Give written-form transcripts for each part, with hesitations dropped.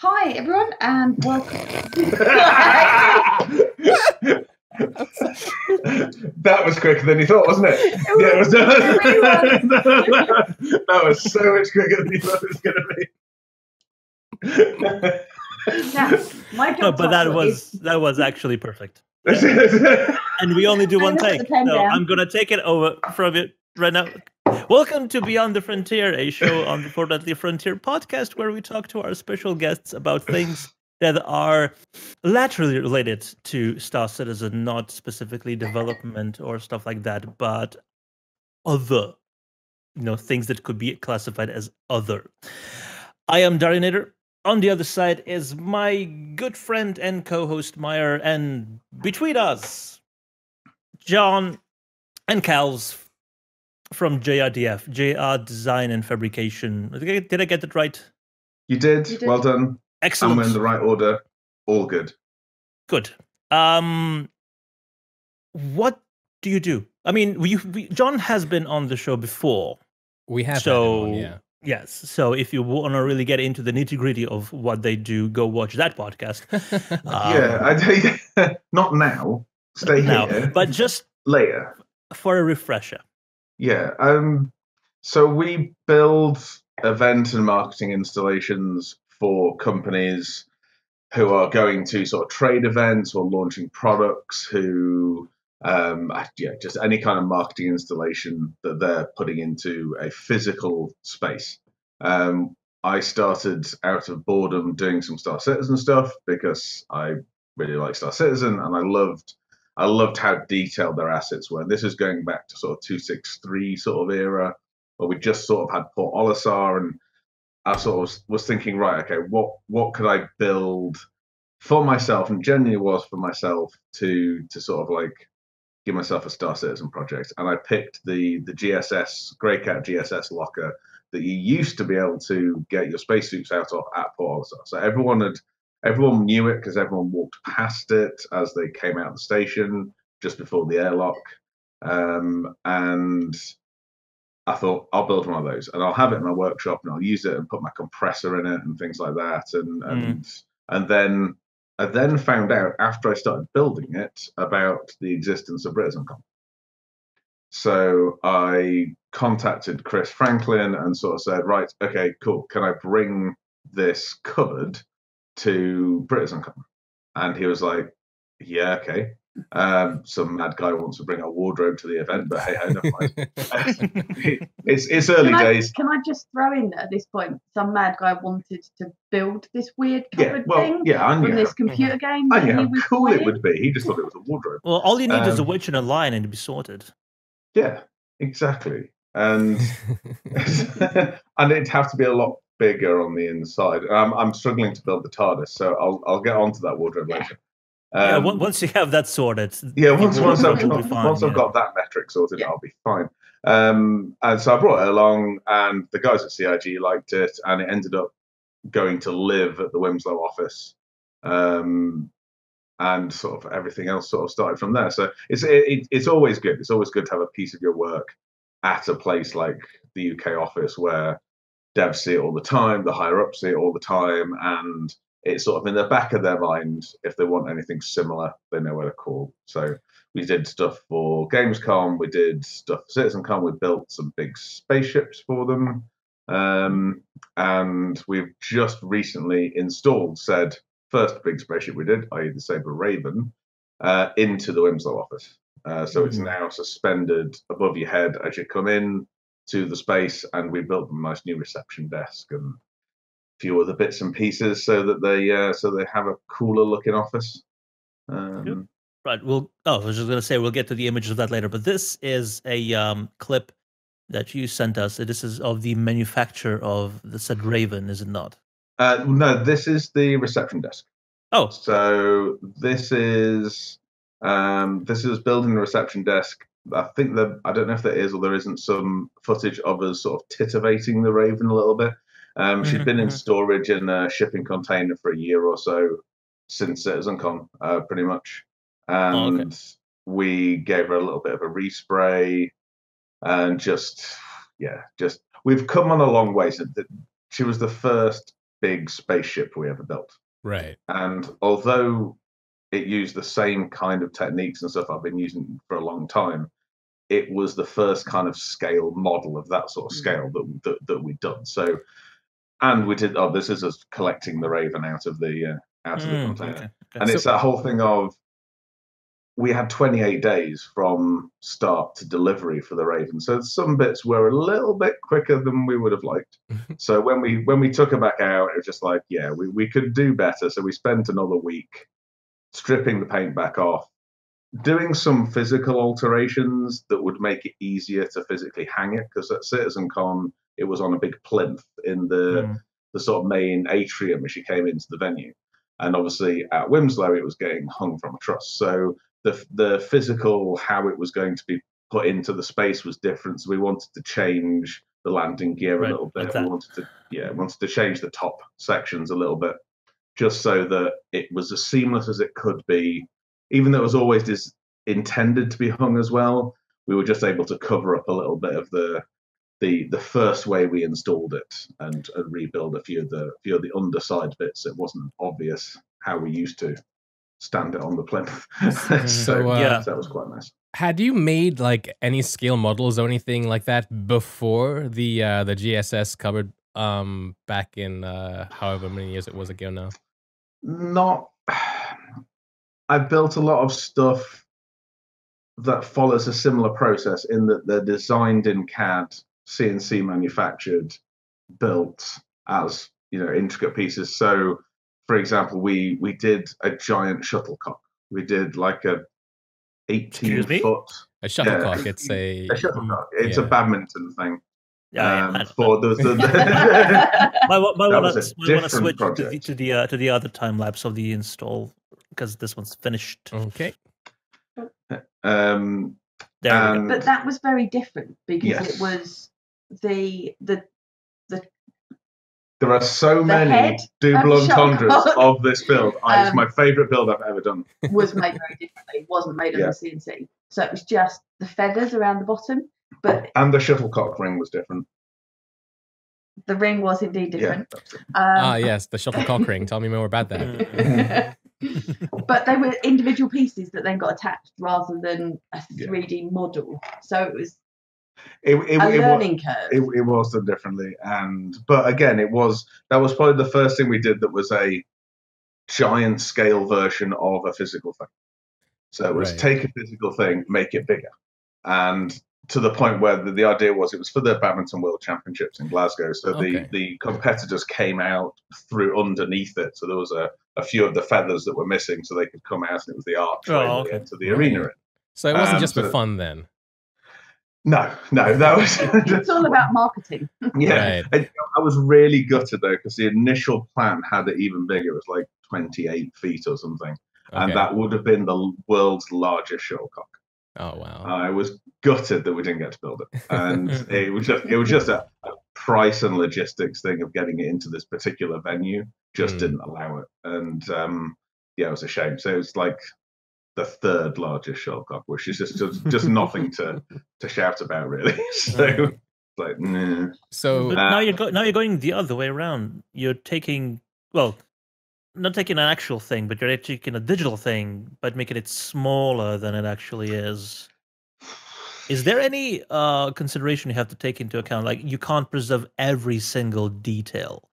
Hi everyone and welcome. That was quicker than you thought, wasn't it? It was that was so much quicker than you thought it was going to be. Now, my job but that was actually perfect. And we only do one take, so I'm gonna take it over from it right now. Welcome to Beyond the Frontier, a show on the Fortnightly Frontier podcast where we talk to our special guests about things that are laterally related to Star Citizen, not specifically development or stuff like that, but other, things that could be classified as other. I am Darinator. On the other side is my good friend and co-host Meyer, and between us, JR and Kals from JRDF, JR Design and Fabrication. Did I get it right? You did. Well done. Excellent. And we're in the right order. All good. Good. What do you do? I mean, John has been on the show before. We have. So on, yeah. Yes. So if you want to really get into the nitty-gritty of what they do, go watch that podcast. Not now. Stay here. But just later. For a refresher. Yeah. So we build event and marketing installations for companies who are going to sort of trade events or launching products who just any kind of marketing installation that they're putting into a physical space. I started out of boredom doing some Star Citizen stuff because I really like Star Citizen and I loved how detailed their assets were. This is going back to sort of 263 sort of era where we just sort of had Port Olisar, and I sort of was thinking, right, okay, what could I build for myself, and genuinely was for myself to sort of like give myself a Star Citizen project. And I picked the GSS Greycat GSS locker that you used to be able to get your spacesuits out of at Port Olisar. So everyone knew it because everyone walked past it as they came out of the station just before the airlock. And I thought I'll build one of those and I'll have it in my workshop and I'll use it and put my compressor in it and things like that. And then I then found out after I started building it about the existence of CitizenCon. So I contacted Chris Franklin and sort of said, right, okay, cool. Can I bring this cupboard to CitizenCon? And he was like, yeah, okay. Some mad guy wants to bring a wardrobe to the event, but hey, never mind. It's early days. Can I just throw in at this point, some mad guy wanted to build this weird cupboard thing from this computer game. I knew how cool it would be. He just thought it was a wardrobe. Well, all you need is a witch and a lion and to be sorted. Yeah, exactly. And and it'd have to be a lot bigger on the inside. I'm struggling to build the TARDIS, so I'll get onto that wardrobe later. Once you have that sorted. Yeah, once I've got that metric sorted, I'll be fine. And so I brought it along, and the guys at CIG liked it, and it ended up going to live at the Winslow office, and sort of everything else sort of started from there. So it's always good. It's always good to have a piece of your work at a place like the UK office where devs see it all the time, the higher ups see it all the time, and it's sort of in the back of their mind. If they want anything similar, they know where to call. So we did stuff for Gamescom, we did stuff for CitizenCon, we built some big spaceships for them. And we've just recently installed said first big spaceship we did, i.e. the Sabre Raven, into the Winslow office. So it's now suspended above your head as you come in to the space, and we built them a nice new reception desk and few other bits and pieces so that they have a cooler looking office. Right. I was just going to say we'll get to the images of that later, but this is a clip that you sent us. This is of the manufacture of the said Raven, is it not? No, this is the reception desk. Oh, so this is building the reception desk. I think I don't know if there is or there isn't some footage of us sort of titivating the Raven a little bit. She's been in storage in a shipping container for a year or so since CitizenCon, pretty much. And we gave her a little bit of a respray, and just we've come on a long way. So she was the first big spaceship we ever built. Right. And although it used the same kind of techniques and stuff I've been using for a long time, it was the first kind of scale model of that sort of scale that we'd done. So, and we did. Oh, this is us collecting the Raven out of the container, okay. And it's that whole thing of, we had 28 days from start to delivery for the Raven. So some bits were a little bit quicker than we would have liked. So when we took it back out, it was just like, yeah, we could do better. So we spent another week stripping the paint back off, doing some physical alterations that would make it easier to physically hang it. Because at CitizenCon, it was on a big plinth in the sort of main atrium as you came into the venue. And obviously at Wimslow, it was getting hung from a truss. So the physical, how it was going to be put into the space was different. So we wanted to change the landing gear a little bit. We wanted to change the top sections a little bit, just so that it was as seamless as it could be. Even though it was always intended to be hung as well, we were just able to cover up a little bit of the first way we installed it and rebuild a few of the underside bits. It wasn't obvious how we used to stand it on the plinth. So that was quite nice. Had you made like any scale models or anything like that before the GSS covered back in however many years it was ago now? Not. I built a lot of stuff that follows a similar process in that they're designed in CAD, CNC manufactured, built as intricate pieces. So, for example, we did a giant shuttlecock. We did like a 18-foot. A shuttlecock. It's a shuttlecock. It's a badminton thing. Yeah, for the want to switch to the other time lapse of the install because this one's finished. Okay. But that was very different because it was the there are so many double entendres of this build. It's my favourite build I've ever done. Was made very differently. It wasn't made on the CNC. So it was just the feathers around the bottom. And the shuttlecock ring was different. The ring was indeed different. Yes, the shuttlecock ring. Tell me more about that. But they were individual pieces that then got attached rather than a 3D model. So it was a learning curve. It was done differently, but again, that was probably the first thing we did that was a giant scale version of a physical thing. So it was take a physical thing, make it bigger, and to the point where the idea was it was for the Badminton World Championships in Glasgow. So the competitors came out through underneath it. So there was a few of the feathers that were missing, so they could come out, and it was the archway into the arena. So it wasn't just for fun then. No, that was. It's all about marketing. Yeah, I was really gutted though because the initial plan had it even bigger. It was like 28 feet or something, and that would have been the world's largest shuttlecock. Oh wow! I was gutted that we didn't get to build it, and it was just a price and logistics thing of getting it into this particular venue. Just didn't allow it, and it was a shame. So it was like the third largest shuttlecock, which is just nothing to shout about, really. So like, nah. So now you're going the other way around. You're taking not taking an actual thing, but you're taking a digital thing, but making it smaller than it actually is. Is there any consideration you have to take into account? Like, you can't preserve every single detail.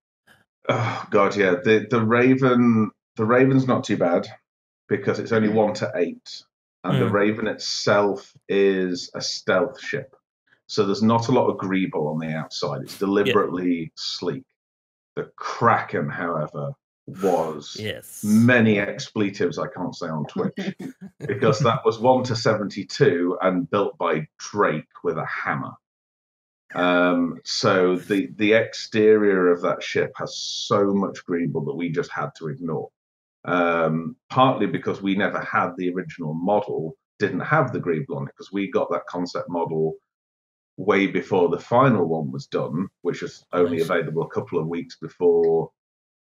Oh God, yeah. The Raven's not too bad because it's only 1 to 8, and the Raven itself is a stealth ship, so there's not a lot of greeble on the outside. It's deliberately sleek. The Kraken, however, was many expletives I can't say on Twitch because that was 1 to 72 and built by Drake with a hammer. So the exterior of that ship has so much greeble that we just had to ignore. Partly because we never had the original model, didn't have the greeble on it because we got that concept model way before the final one was done, which was only available a couple of weeks before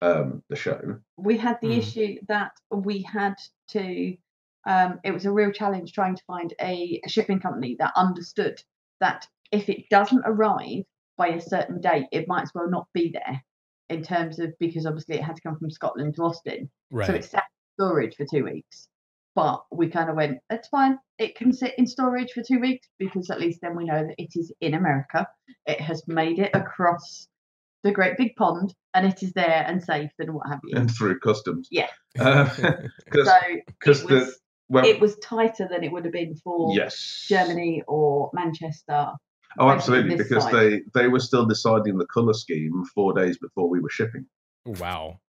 the show. We had the issue that we had to it was a real challenge trying to find a shipping company that understood that if it doesn't arrive by a certain date, it might as well not be there. in terms of, because obviously it had to come from Scotland to Austin. Right. So it sat in storage for 2 weeks. But we kind of went, that's fine. It can sit in storage for 2 weeks because at least then we know that it is in America. It has made it across the great big pond and it is there and safe and what have you. And through customs. Yeah. Because it was tighter than it would have been for Germany or Manchester. Oh, absolutely, because they were still deciding the colour scheme 4 days before we were shipping. Wow.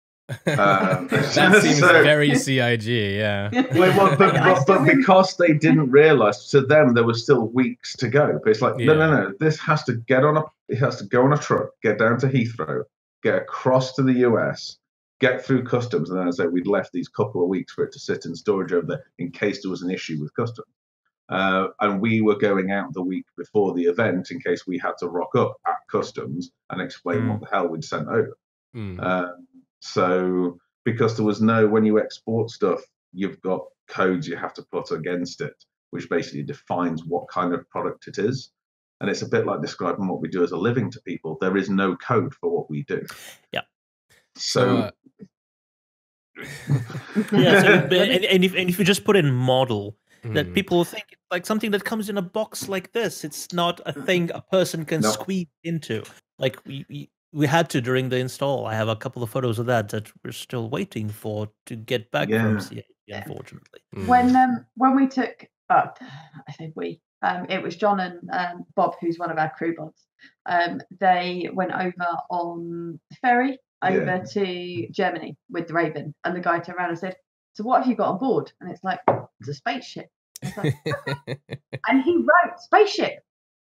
That seems very CIG, yeah. But because they didn't realise, to them there was still weeks to go. But it's like, no. This has to go on a truck, get down to Heathrow, get across to the US, get through customs, and then as I say, we'd left these couple of weeks for it to sit in storage over there in case there was an issue with customs. And we were going out the week before the event in case we had to rock up at customs and explain what the hell we'd sent over. So because there was when you export stuff, you've got codes you have to put against it, which basically defines what kind of product it is. And it's a bit like describing what we do as a living to people. There is no code for what we do. Yeah. So and if you just put in model, that people think like something that comes in a box like this, it's not a thing a person can squeeze into. Like we had to during the install. I have a couple of photos of that we're still waiting for to get back from CIG, unfortunately. When we took I think it was John and Bob, who's one of our crew bods. They went over on the ferry over to Germany with the Raven, and the guy turned around and said, "So what have you got on board?" And it's like, "It's a spaceship." Like, and he wrote "spaceship"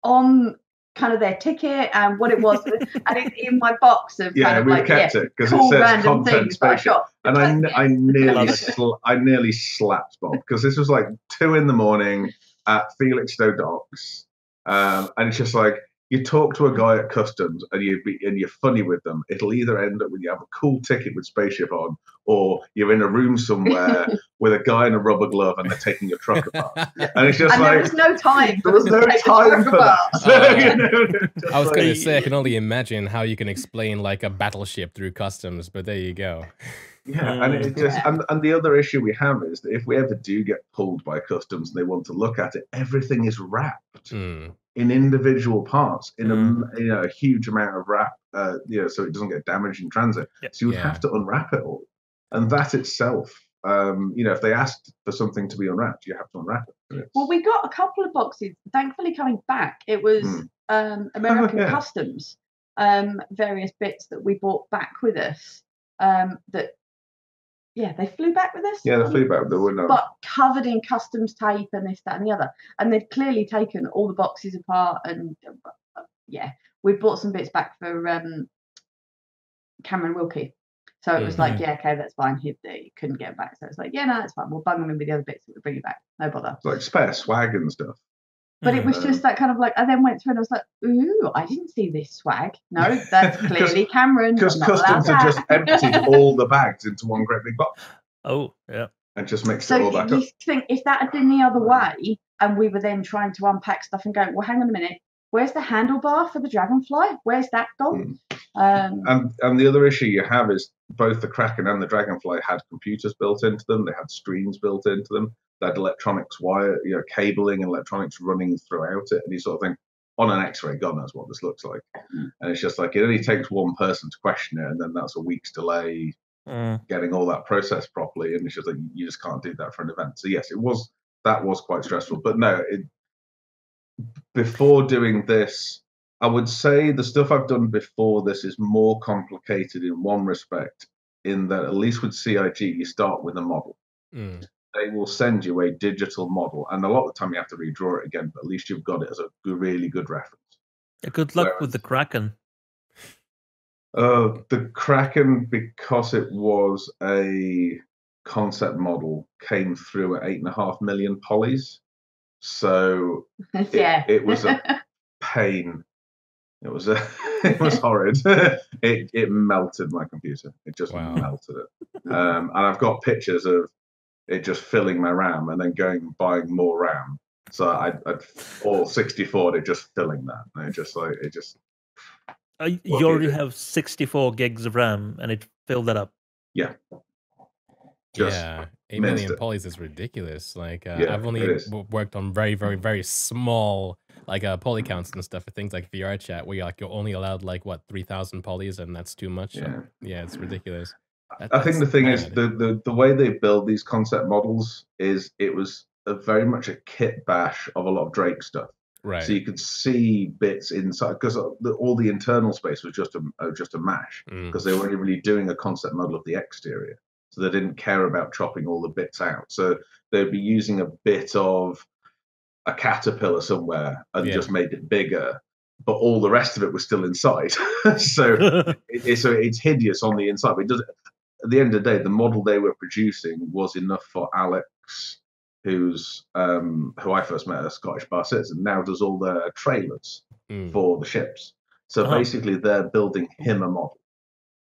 on kind of their ticket and what it was, and it's in my box of kind of we've kept it because cool it says random content things that I spaceship. got. And I nearly slapped Bob because this was like 2 a.m. at Felixstowe Docks, and it's just like, you talk to a guy at customs and you're funny with them, it'll either end up with you have a cool ticket with spaceship on, or you're in a room somewhere with a guy in a rubber glove and they're taking your truck apart. And it's just there was no time. There was no time for that. I was going to say, I can only imagine how you can explain like a battleship through customs, but there you go. Yeah, and it just and the other issue we have is that if we ever do get pulled by customs and they want to look at it, everything is wrapped in individual parts in a huge amount of wrap, so it doesn't get damaged in transit. So you would have to unwrap it all, and that itself, if they asked for something to be unwrapped, you have to unwrap it. Well, we got a couple of boxes. Thankfully, coming back, it was American Customs, various bits that we brought back with us. They flew back with us. Yeah, they flew back. They were not. But covered in customs tape and this, that, and the other. And they'd clearly taken all the boxes apart. And we brought some bits back for Cameron Wilkie. So it was like, okay, that's fine. He couldn't get them back. So it's like, no, that's fine. We'll bung them in with the other bits that we'll bring it back. No bother. It's like spare swag and stuff. But it was just that kind of like, I then went through and I was like, ooh, I didn't see this swag. No, that's clearly Cameron. Because customs had just emptied all the bags into one great big box. Oh, yeah. And just mixed it all back up. So you think if that had been the other way and we were then trying to unpack stuff and go, well, hang on a minute, where's the handlebar for the Dragonfly? Where's that gone? And the other issue you have is both the Kraken and the Dragonfly had computers built into them. They had screens built into them. They had electronics wire, cabling and electronics running throughout it. And you sort of think, on an X-ray gun, that's what this looks like. And it's just like, it only takes one person to question it, and then that's a week's delay getting all that processed properly. And it's just like, you just can't do that for an event. So yes, that was quite stressful. But no, before doing this, I would say the stuff I've done before this is more complicated in one respect, in that at least with CIG, you start with a model. They will send you a digital model, and a lot of the time you have to redraw it again, but at least you've got it as a really good reference. Yeah, good luck with the Kraken. The Kraken, because it was a concept model, came through at 8.5 million polys. So it was a pain. It was horrid. It melted my computer. It just melted it. And I've got pictures of it just filling my RAM and then going and buying more RAM. So I'd all 64, it just filling that. And it just You already have 64 gigs of RAM, and it filled that up. Yeah. Yeah, 8 million polys is ridiculous. Like, I've only worked on very, very, very small like poly counts and stuff for things like VR chat, where you're only allowed like what 3,000 polys, and that's too much. Yeah, it's ridiculous. I think the thing is the way they build these concept models is it was very much a kit bash of a lot of Drake stuff. Right. So you could see bits inside because all the internal space was just a mash because they were only really doing a concept model of the exterior. So they didn't care about chopping all the bits out. So they'd be using a bit of a caterpillar somewhere and just made it bigger, but all the rest of it was still inside. so it's hideous on the inside. But at the end of the day, the model they were producing was enough for Alex, who I first met, a Scottish bar citizen, now does all the trailers for the ships. So basically, they're building him a model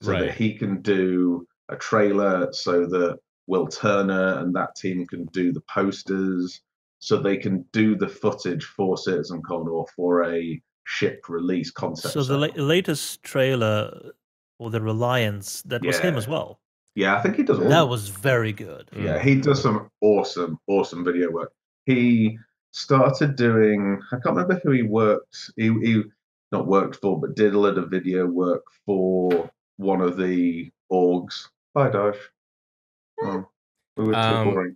so that he can do a trailer, so that Will Turner and that team can do the posters, so they can do the footage for CitizenCon or for a ship release concept. So the latest trailer for the Reliance, that was him as well. Yeah, I think he does. That was very good. Yeah, he does some awesome video work. He started doing, I can't remember who he worked. He not worked for, but did a lot of video work for one of the orgs. Hi, Dash. Oh, we were too boring.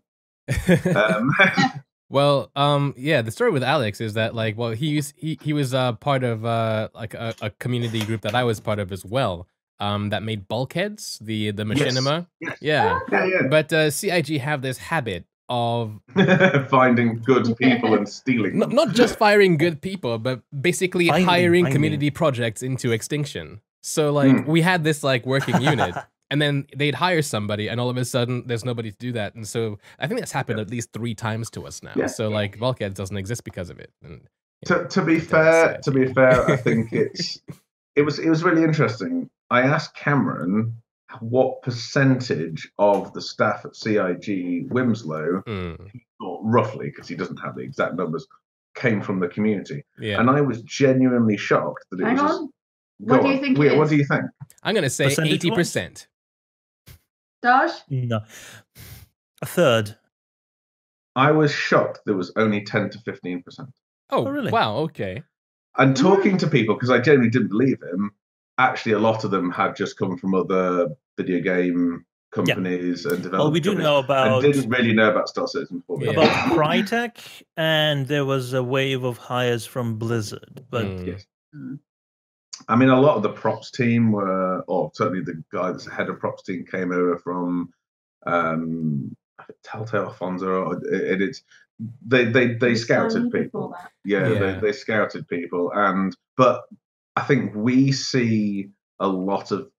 Well, the story with Alex is that he was part of like a community group that I was part of as well. That made bulkheads, the machinima. Yes. Yeah. But CIG have this habit of finding good people and stealing them. Not just firing good people, but basically hiring community projects into extinction. So we had this working unit, and then they'd hire somebody, and all of a sudden there's nobody to do that. And so I think that's happened at least 3 times to us now. Yeah. So bulkheads doesn't exist because of it. And, to be fair, I think it was really interesting. I asked Cameron what percentage of the staff at CIG Wimslow, roughly, because he doesn't have the exact numbers, came from the community. Yeah. And I was genuinely shocked that it was. Hang on. What do you think? What do you think? I'm going to say 80%. Dash? No. A third. I was shocked there was only 10 to 15%. Oh, really? Wow, okay. And talking to people, because I genuinely didn't believe him, actually a lot of them had just come from other video game companies and developers. Well, we do know about... I didn't really know about Star Citizen before. Yeah. About Crytek, and there was a wave of hires from Blizzard. But yes. I mean, a lot of the props team were, or certainly the guy that's the head of props team came over from Telltale Alfonso, and it's they scouted people. They scouted people, but I think we see a lot of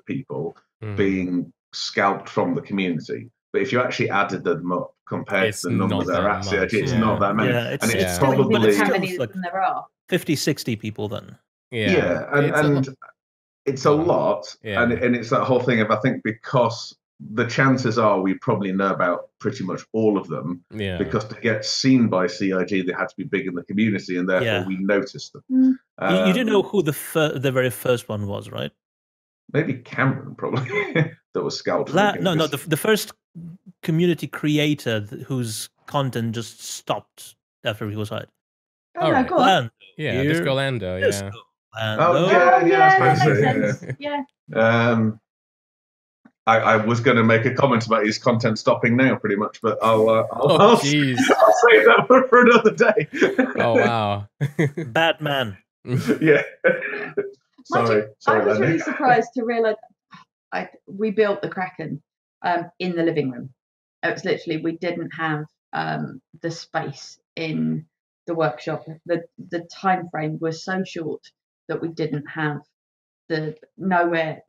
people being scalped from the community. But if you actually added them up compared to the numbers that are at CIG, it's not that many. Yeah, it's probably how many there are. 50, 60 people then. And it's a lot. And it's that whole thing of, I think, because the chances are we probably know about pretty much all of them, because to get seen by CIG, they had to be big in the community, and therefore we noticed them. You do know who the very first one was, right? Maybe Cameron, probably, that was scouted. The first community creator whose content just stopped after he was hired. Oh my god! Disco Lando. Yeah. I was going to make a comment about his content stopping now, pretty much, but I'll save that for another day. Oh wow, Batman. Yeah. Sorry. I was really surprised to realise we built the Kraken in the living room. It was literally, we didn't have the space in the workshop. The time frame was so short that we didn't have nowhere.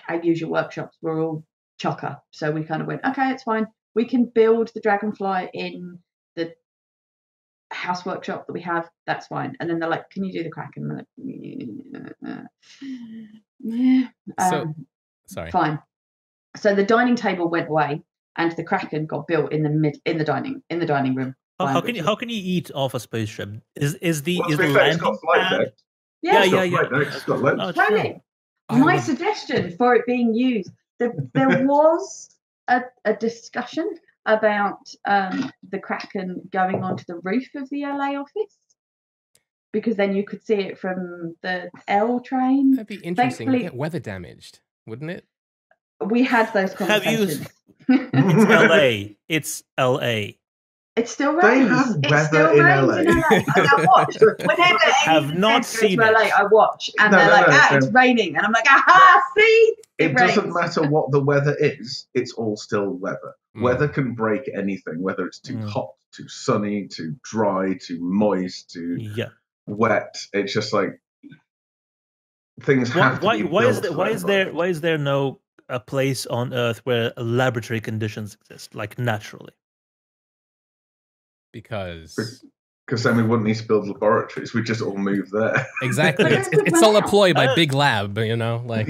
Our usual workshops were all chocker, so we kind of went, okay, it's fine. We can build the Dragonfly in the house workshop that we have. That's fine. And then they're like, can you do the Kraken? I'm like, sorry. Fine. So the dining table went away, and the Kraken got built in the dining room. How can you eat off a spaceship? Is the landing pad? Yeah. It's got loads. Oh, Tony, my suggestion for it being used, there was a discussion about the Kraken going onto the roof of the LA office, because then you could see it from the L train. That'd be interesting. Thankfully, get weather damaged, wouldn't it? We had those conversations. It's LA. It's LA. It still rains. They have weather in LA. I watch. Whenever have not seen LA, I watch, and they're like, it's raining, and I'm like, aha, see, it doesn't matter what the weather is. It's all still weather. Weather can break anything, whether it's too hot, too sunny, too dry, too moist, too wet. It's just like things have to be built. Why is there no a place on Earth where laboratory conditions exist, like naturally? Because then we wouldn't need to build laboratories. We'd just all move there. Exactly. It's all a ploy by Big Lab, you know? Like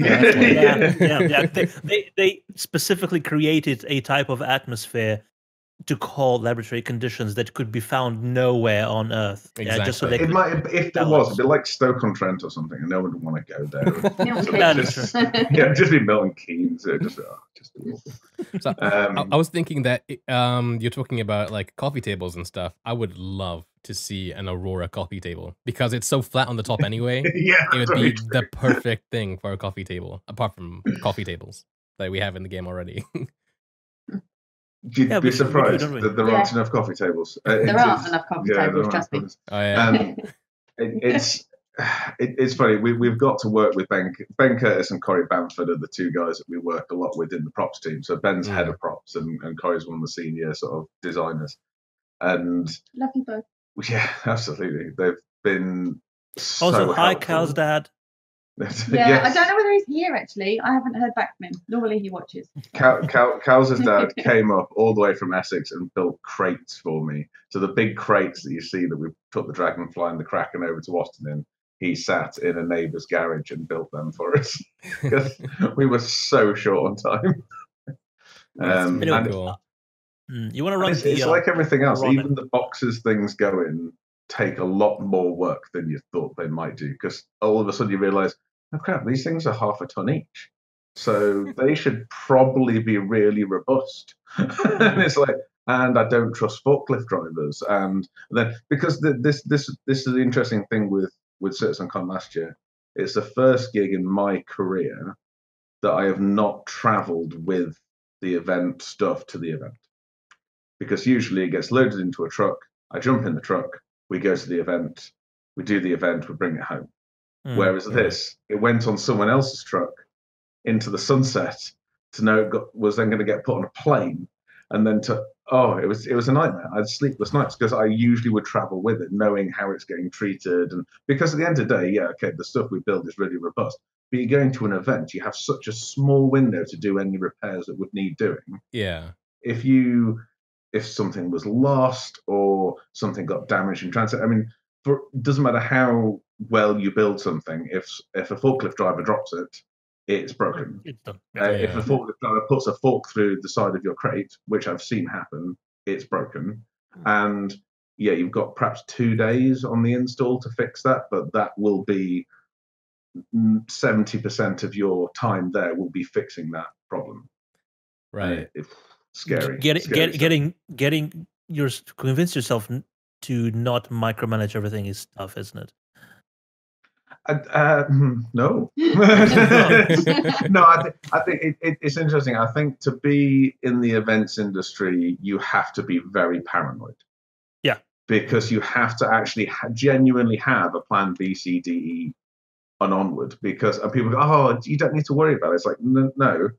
They specifically created a type of atmosphere to call laboratory conditions that could be found nowhere on Earth. Exactly. Yeah, just so they if there was, it'd be like Stoke-on-Trent or something, and no one would want to go there. Just be Milton Keynes. Just awful. So, I was thinking that you're talking about like coffee tables and stuff. I would love to see an Aurora coffee table because it's so flat on the top anyway. It would be the perfect thing for a coffee table, apart from coffee tables that we have in the game already. You'd be surprised that there aren't enough coffee tables. There aren't enough coffee tables, trust me. Oh, yeah. It's funny. We've got to work with Ben Curtis and Corey Bamford are the two guys that we work a lot with in the props team. So Ben's head of props and Corey's one of the senior sort of designers. And love you both. Yeah, absolutely. They've been so also hi helpful. Cal's dad. Yes. I don't know whether he's here actually. I haven't heard back from him. Normally he watches. Cal's dad came up all the way from Essex and built crates for me. So the big crates that you see that we took the Dragonfly and the Kraken over to Austin in, he sat in a neighbour's garage and built them for us because we were so short on time. Cool. You want to run? It's like everything else. Even the boxes things go in take a lot more work than you thought they might do because all of a sudden you realise, oh crap, these things are half a ton each, so they should probably be really robust. And it's like, and I don't trust forklift drivers, and then because this is the interesting thing with CitizenCon last year. It's the first gig in my career that I have not travelled with the event stuff to the event, because usually it gets loaded into a truck. I jump in the truck. We go to the event, we do the event, we bring it home. Whereas this, it went on someone else's truck into the sunset to know it was then going to get put on a plane, and then it was a nightmare. I had sleepless nights because I usually would travel with it, knowing how it's getting treated, and because at the end of the day, the stuff we build is really robust. But you're going to an event, you have such a small window to do any repairs that would need doing. Yeah. If something was lost or something got damaged in transit, I mean, it doesn't matter how well you build something. If a forklift driver drops it, it's broken. It's done. If a forklift driver puts a fork through the side of your crate, which I've seen happen, it's broken. And you've got perhaps 2 days on the install to fix that, but that will be 70% of your time there will be fixing that problem. Right. Scary. Convince yourself to not micromanage everything is tough, isn't it? No. No, I think it's interesting. I think to be in the events industry, you have to be very paranoid. Yeah. Because you have to actually genuinely have a plan B, C, D, E, and onward. And people go, oh, you don't need to worry about it. It's like, no,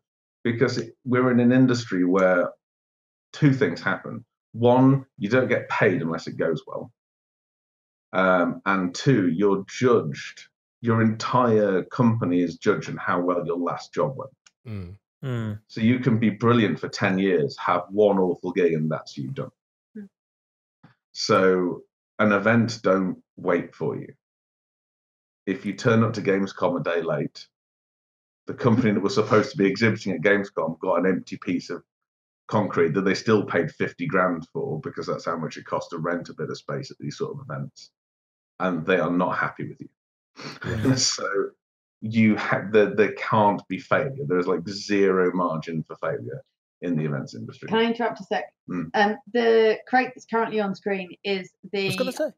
because we're in an industry where 2 things happen. 1, you don't get paid unless it goes well. And 2, you're judged. Your entire company is judged on how well your last job went. So you can be brilliant for 10 years, have 1 awful gig, and that's you done. So an event don't wait for you. If you turn up to Gamescom a day late, the company that was supposed to be exhibiting at Gamescom got an empty piece of concrete that they still paid 50 grand for, because that's how much it costs to rent a bit of space at these sort of events, and they are not happy with you. So there can't be failure. There's like zero margin for failure in the events industry. Can I interrupt a sec? The crate that's currently on screen is I was gonna say.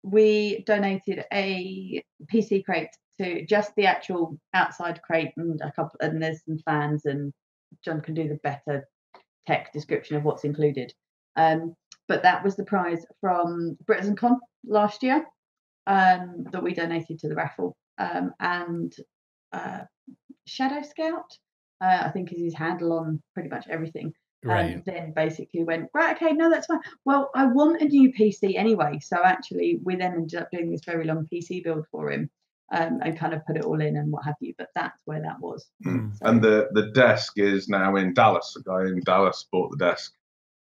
We donated a PC crate to just the actual outside crate and and there's some fans, and John can do the better tech description of what's included. But that was the prize from CitizenCon last year that we donated to the raffle. And Shadow Scout, I think, is his handle on pretty much everything. Right. Then basically went, right, okay, no, that's fine. Well, I want a new PC anyway. So actually, we then ended up doing this very long PC build for him and kind of put it all in and what have you. But that's where that was. So. And the desk is now in Dallas. A guy in Dallas bought the desk.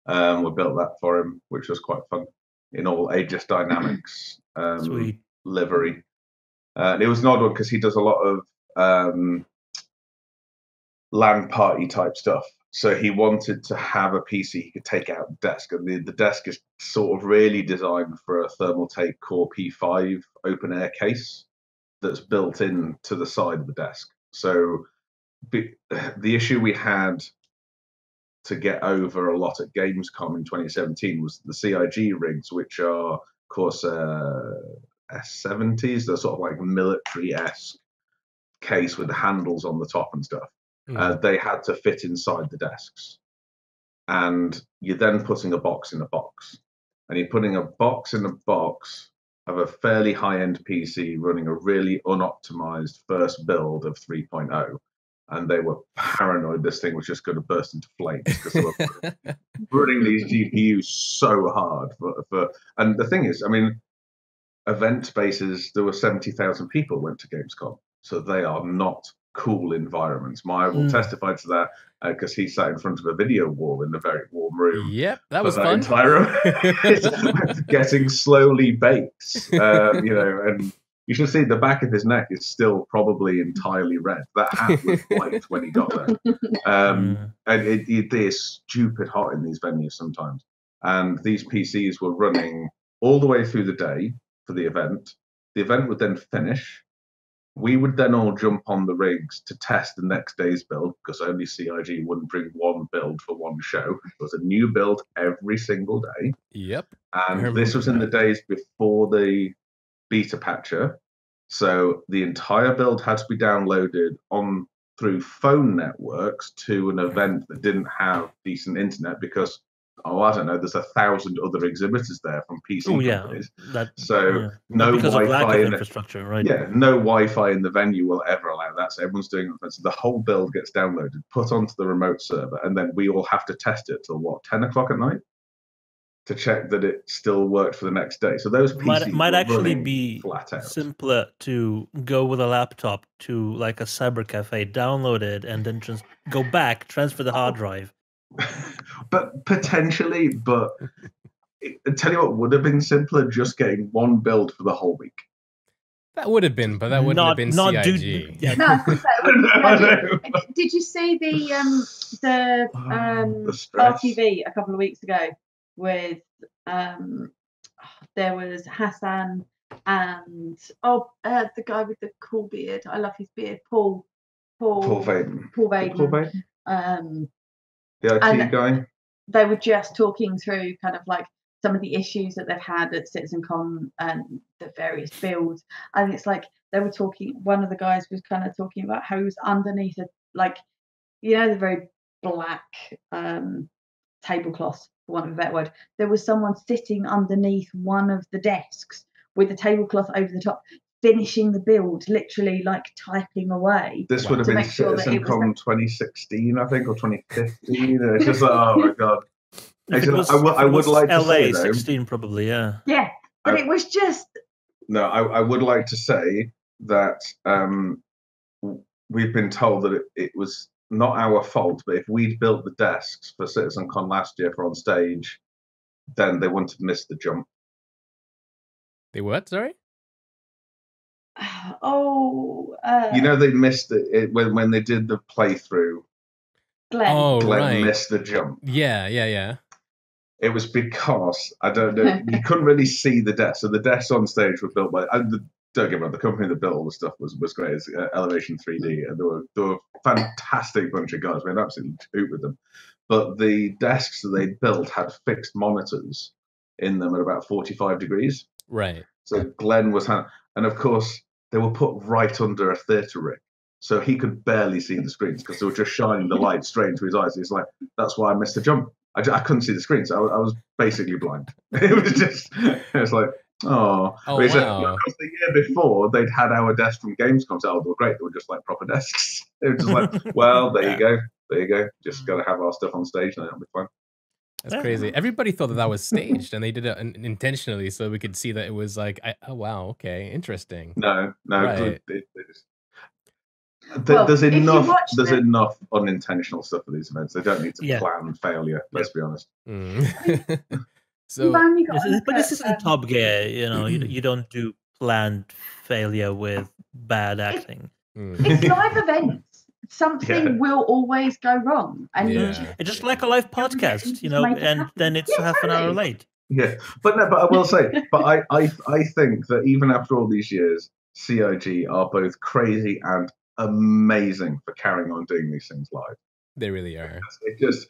We built that for him, which was quite fun in all Aegis Dynamics livery. It was an odd one because he does a lot of LAN party type stuff. So he wanted to have a PC he could take out the desk. And the desk is sort of really designed for a Thermaltake Core P5 open air case that's built in to the side of the desk. So the issue we had to get over a lot at Gamescom in 2017 was the CIG rigs, which are, of course, S70s. They're sort of like military-esque case with the handles on the top and stuff. They had to fit inside the desks. And you're then putting a box in a box. And you're putting a box in a box of a fairly high-end PC running a really unoptimized first build of 3.0. And they were paranoid this thing was just going to burst into flames because they were running these GPUs so hard. And the thing is, I mean, event spaces, there were 70,000 people went to Gamescom. So they are not cool environments. Maya will testify to that because he sat in front of a video wall in a very warm room. Yep, that was fun. Entire room getting slowly baked, and you should see the back of his neck is still probably entirely red. That hat was white when he got there. And it is stupid hot in these venues sometimes. And these PCs were running all the way through the day for the event. The event would then finish. We would then all jump on the rigs to test the next day's build because only CIG wouldn't bring one build for one show. There was a new build every single day. Yep. And this was in the days before the beta patcher. So the entire build had to be downloaded on through phone networks to an event that didn't have decent internet because, I don't know, there's 1,000 other exhibitors there from PC companies. No because Wi-Fi of lack of in infrastructure, right? Yeah, no Wi-Fi in the venue will ever allow that. So everyone's doing it. So the whole build gets downloaded, put onto the remote server, and then we all have to test it till 10 o'clock at night to check that it still worked for the next day. So those PCs might actually be flat out. simpler to go with a laptop to like a cyber cafe, download it, and then just go back, transfer the hard drive. But potentially, I tell you what would have been simpler, just getting one build for the whole week. That would have been, but that wouldn't have been CIG. Did you see the RTV a couple of weeks ago with there was Hassan and the guy with the cool beard. I love his beard, Paul Vaden. The IT guy. They were just talking through kind of like some of the issues that they've had at CitizenCon and the various builds. And it's like they were talking, one of the guys was kind of talking about how he was underneath the very black tablecloth, for want of a better word. There was someone sitting underneath one of the desks with the tablecloth over the top, finishing the build, literally like typing away. This would have been CitizenCon 2016, I think, or 2015. It's just like, oh my god. I would like to say, though, 16 probably, yeah. Yeah, but it was just... No, I would like to say that we've been told that it was not our fault, but if we'd built the desks for CitizenCon last year for on stage, then they wouldn't have missed the jump. They what? Sorry? They missed it when they did the playthrough. Glenn missed the jump. Yeah. It was because, I don't know, you couldn't really see the desks. So the desks on stage were built by don't get me wrong, the company that built all the stuff was great. It's Elevation 3D, and they were a fantastic bunch of guys. We had absolutely hoot with them. But the desks that they built had fixed monitors in them at about 45 degrees. Right. So Glenn was, and of course they were put right under a theatre rig, so he could barely see the screens because they were just shining the light straight into his eyes. He's like, that's why I missed the jump. I couldn't see the screens. I was basically blind. It was like, oh. Wow. The year before, they'd had our desk from Gamescom. So they were great. They were just like proper desks. They were just like, well, there you go. Just got to have our stuff on stage and it'll be fun. That's crazy. Everybody thought that was staged, and they did it intentionally so we could see that it was like, oh, wow, okay, interesting. No. Right. There's enough unintentional stuff at these events. They don't need to plan failure. Let's be honest. So, but this isn't Top Gear. You don't do planned failure with bad acting. It's live events. Something will always go wrong, and it's just like a live podcast, and then it's half an hour late. Yeah, but I will say, I think that even after all these years, CIG are both crazy and amazing for carrying on doing these things live. They really are. It just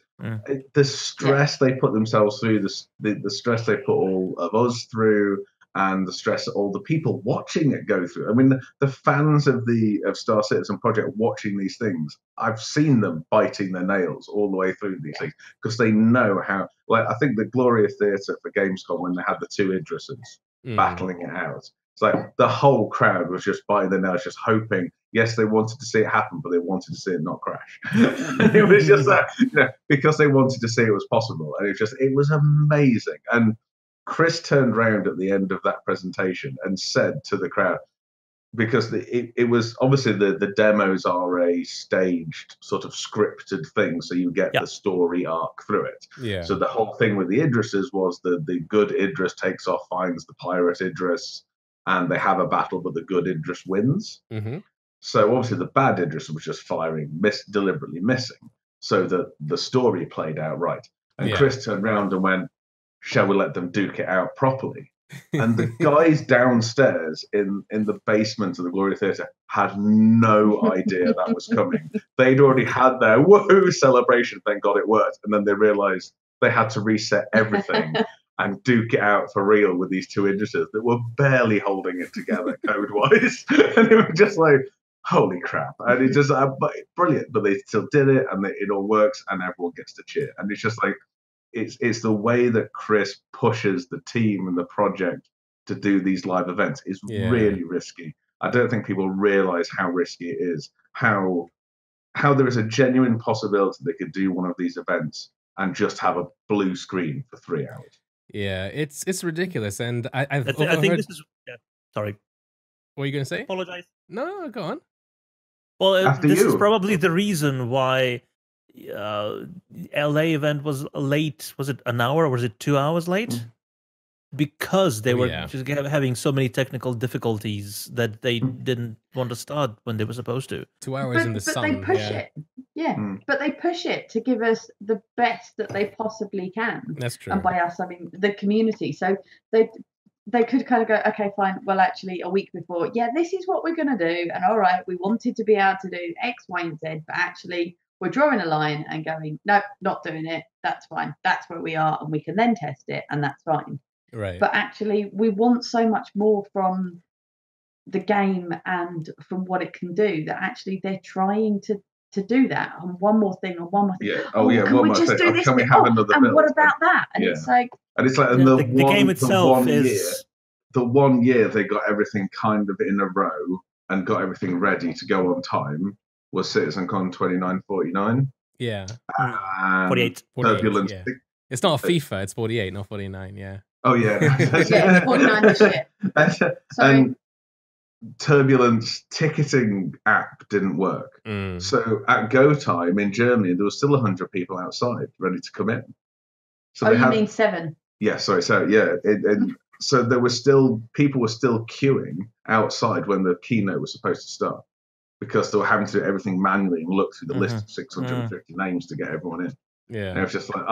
the stress they put themselves through, the stress they put all of us through, and the stress that all the people watching it go through. I mean, the fans of Star Citizen Project watching these things, I've seen them biting their nails all the way through these things because they know how. Like, I think the Gloria Theatre for Gamescom, when they had the two Idrises battling it out, it's like the whole crowd was just biting their nails, just hoping. Yes, they wanted to see it happen, but they wanted to see it not crash. It was just that, because they wanted to see it was possible, and it was amazing. And Chris turned around at the end of that presentation and said to the crowd, because it was obviously the demos are a staged sort of scripted thing, so you get the story arc through it. Yeah. So the whole thing with the Idrises was the good Idris takes off, finds the pirate Idris, and they have a battle, but the good Idris wins. Mm-hmm. So obviously the bad Idris was just firing, deliberately missing, so that the story played out right. And Chris turned around and went, shall we let them duke it out properly? And the guys downstairs in the basement of the Gloria Theatre had no idea that was coming. They'd already had their woohoo celebration, thank God it worked, and then they realised they had to reset everything and duke it out for real with these two Idrises that were barely holding it together code-wise. And it was just like, holy crap. And it's just brilliant, but they still did it, and it all works, and everyone gets to cheer. And it's just like, it's the way that Chris pushes the team and the project to do these live events is really risky. I don't think people realize how risky it is, how there is a genuine possibility they could do one of these events and just have a blue screen for 3 hours. Yeah, it's ridiculous. And I think this is... Yeah, sorry. What are you going to say? Apologize. No, go on. Well, this is probably the reason why LA event was late. Was it an hour or was it 2 hours late? Because they were just having so many technical difficulties that they didn't want to start when they were supposed to. 2 hours in the sun. But they push it. Yeah, but they push it to give us the best that they possibly can. That's true. And by us, I mean the community. So they could kind of go, okay, fine. Well, actually, a week before, this is what we're going to do. And all right, we wanted to be able to do X, Y, and Z, but actually we're drawing a line and going, no, not doing it. That's fine. That's where we are. And we can then test it. And that's fine. Right. But actually, we want so much more from the game and from what it can do that actually they're trying to do that. And one more thing. Can we just do this? Can we have another and build? what about that? And it's like... And it's like the game itself is... The 1 year they got everything kind of in a row and got everything ready to go on time was CitizenCon 2949. Yeah. 48. Turbulence. Yeah. It's not a FIFA, it's 48, not 49, yeah. Oh, yeah. It's 49 this year. And Turbulence ticketing app didn't work. So at go time in Germany, there was still 100 people outside ready to come in. So you mean 7? Yeah, sorry. So, so there was people were still queuing outside when the keynote was supposed to start because they were having to do everything manually and look through the list of 650 names to get everyone in. Yeah. And it was just like,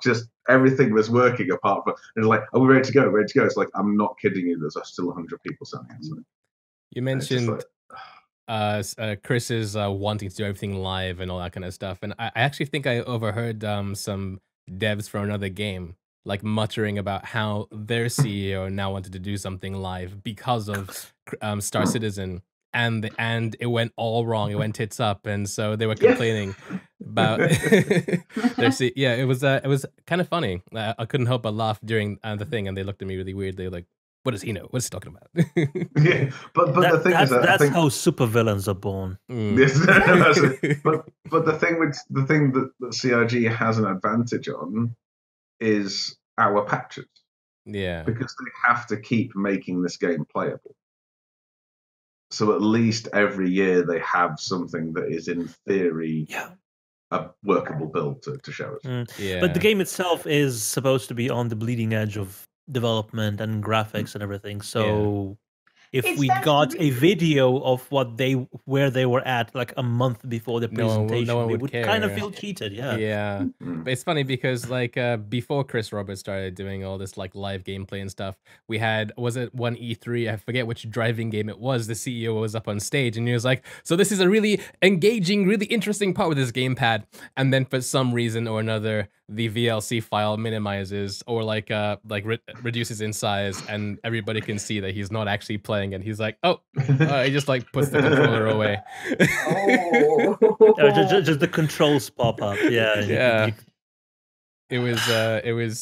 just everything was working apart from, it's like, are we ready to go? Ready to go? It's like, I'm not kidding you, there's still 100 people standing outside. You mentioned Chris's wanting to do everything live and all that kind of stuff, and I actually think I overheard some devs from another game like muttering about how their CEO now wanted to do something live because of Star Citizen, and it went all wrong. It went tits up, and so they were complaining about their yeah. It was kind of funny. I couldn't help but laugh during the thing, and they looked at me really weird. They were like, "What does he know? What's he talking about?" Yeah, but the thing is that's how supervillains are born. Yes, but the thing that CIG has an advantage on is our patches. Yeah, because they have to keep making this game playable. So at least every year they have something that is in theory a workable build to show us. Yeah. But the game itself is supposed to be on the bleeding edge of development and graphics and everything. So if we got a video of where they were at like a month before the presentation, no one we would care. kind of feel cheated. Yeah. But it's funny because like before Chris Roberts started doing all this like live gameplay and stuff, we had, was it one E3? I forget which driving game it was. The CEO was up on stage and he was like, "So this is a really engaging, really interesting part with this gamepad." And then for some reason or another, the VLC file minimizes or like reduces in size, and everybody can see that he's not actually playing. And he's like, "Oh," he just like puts the controller away. Just the controls pop up. Yeah. It was.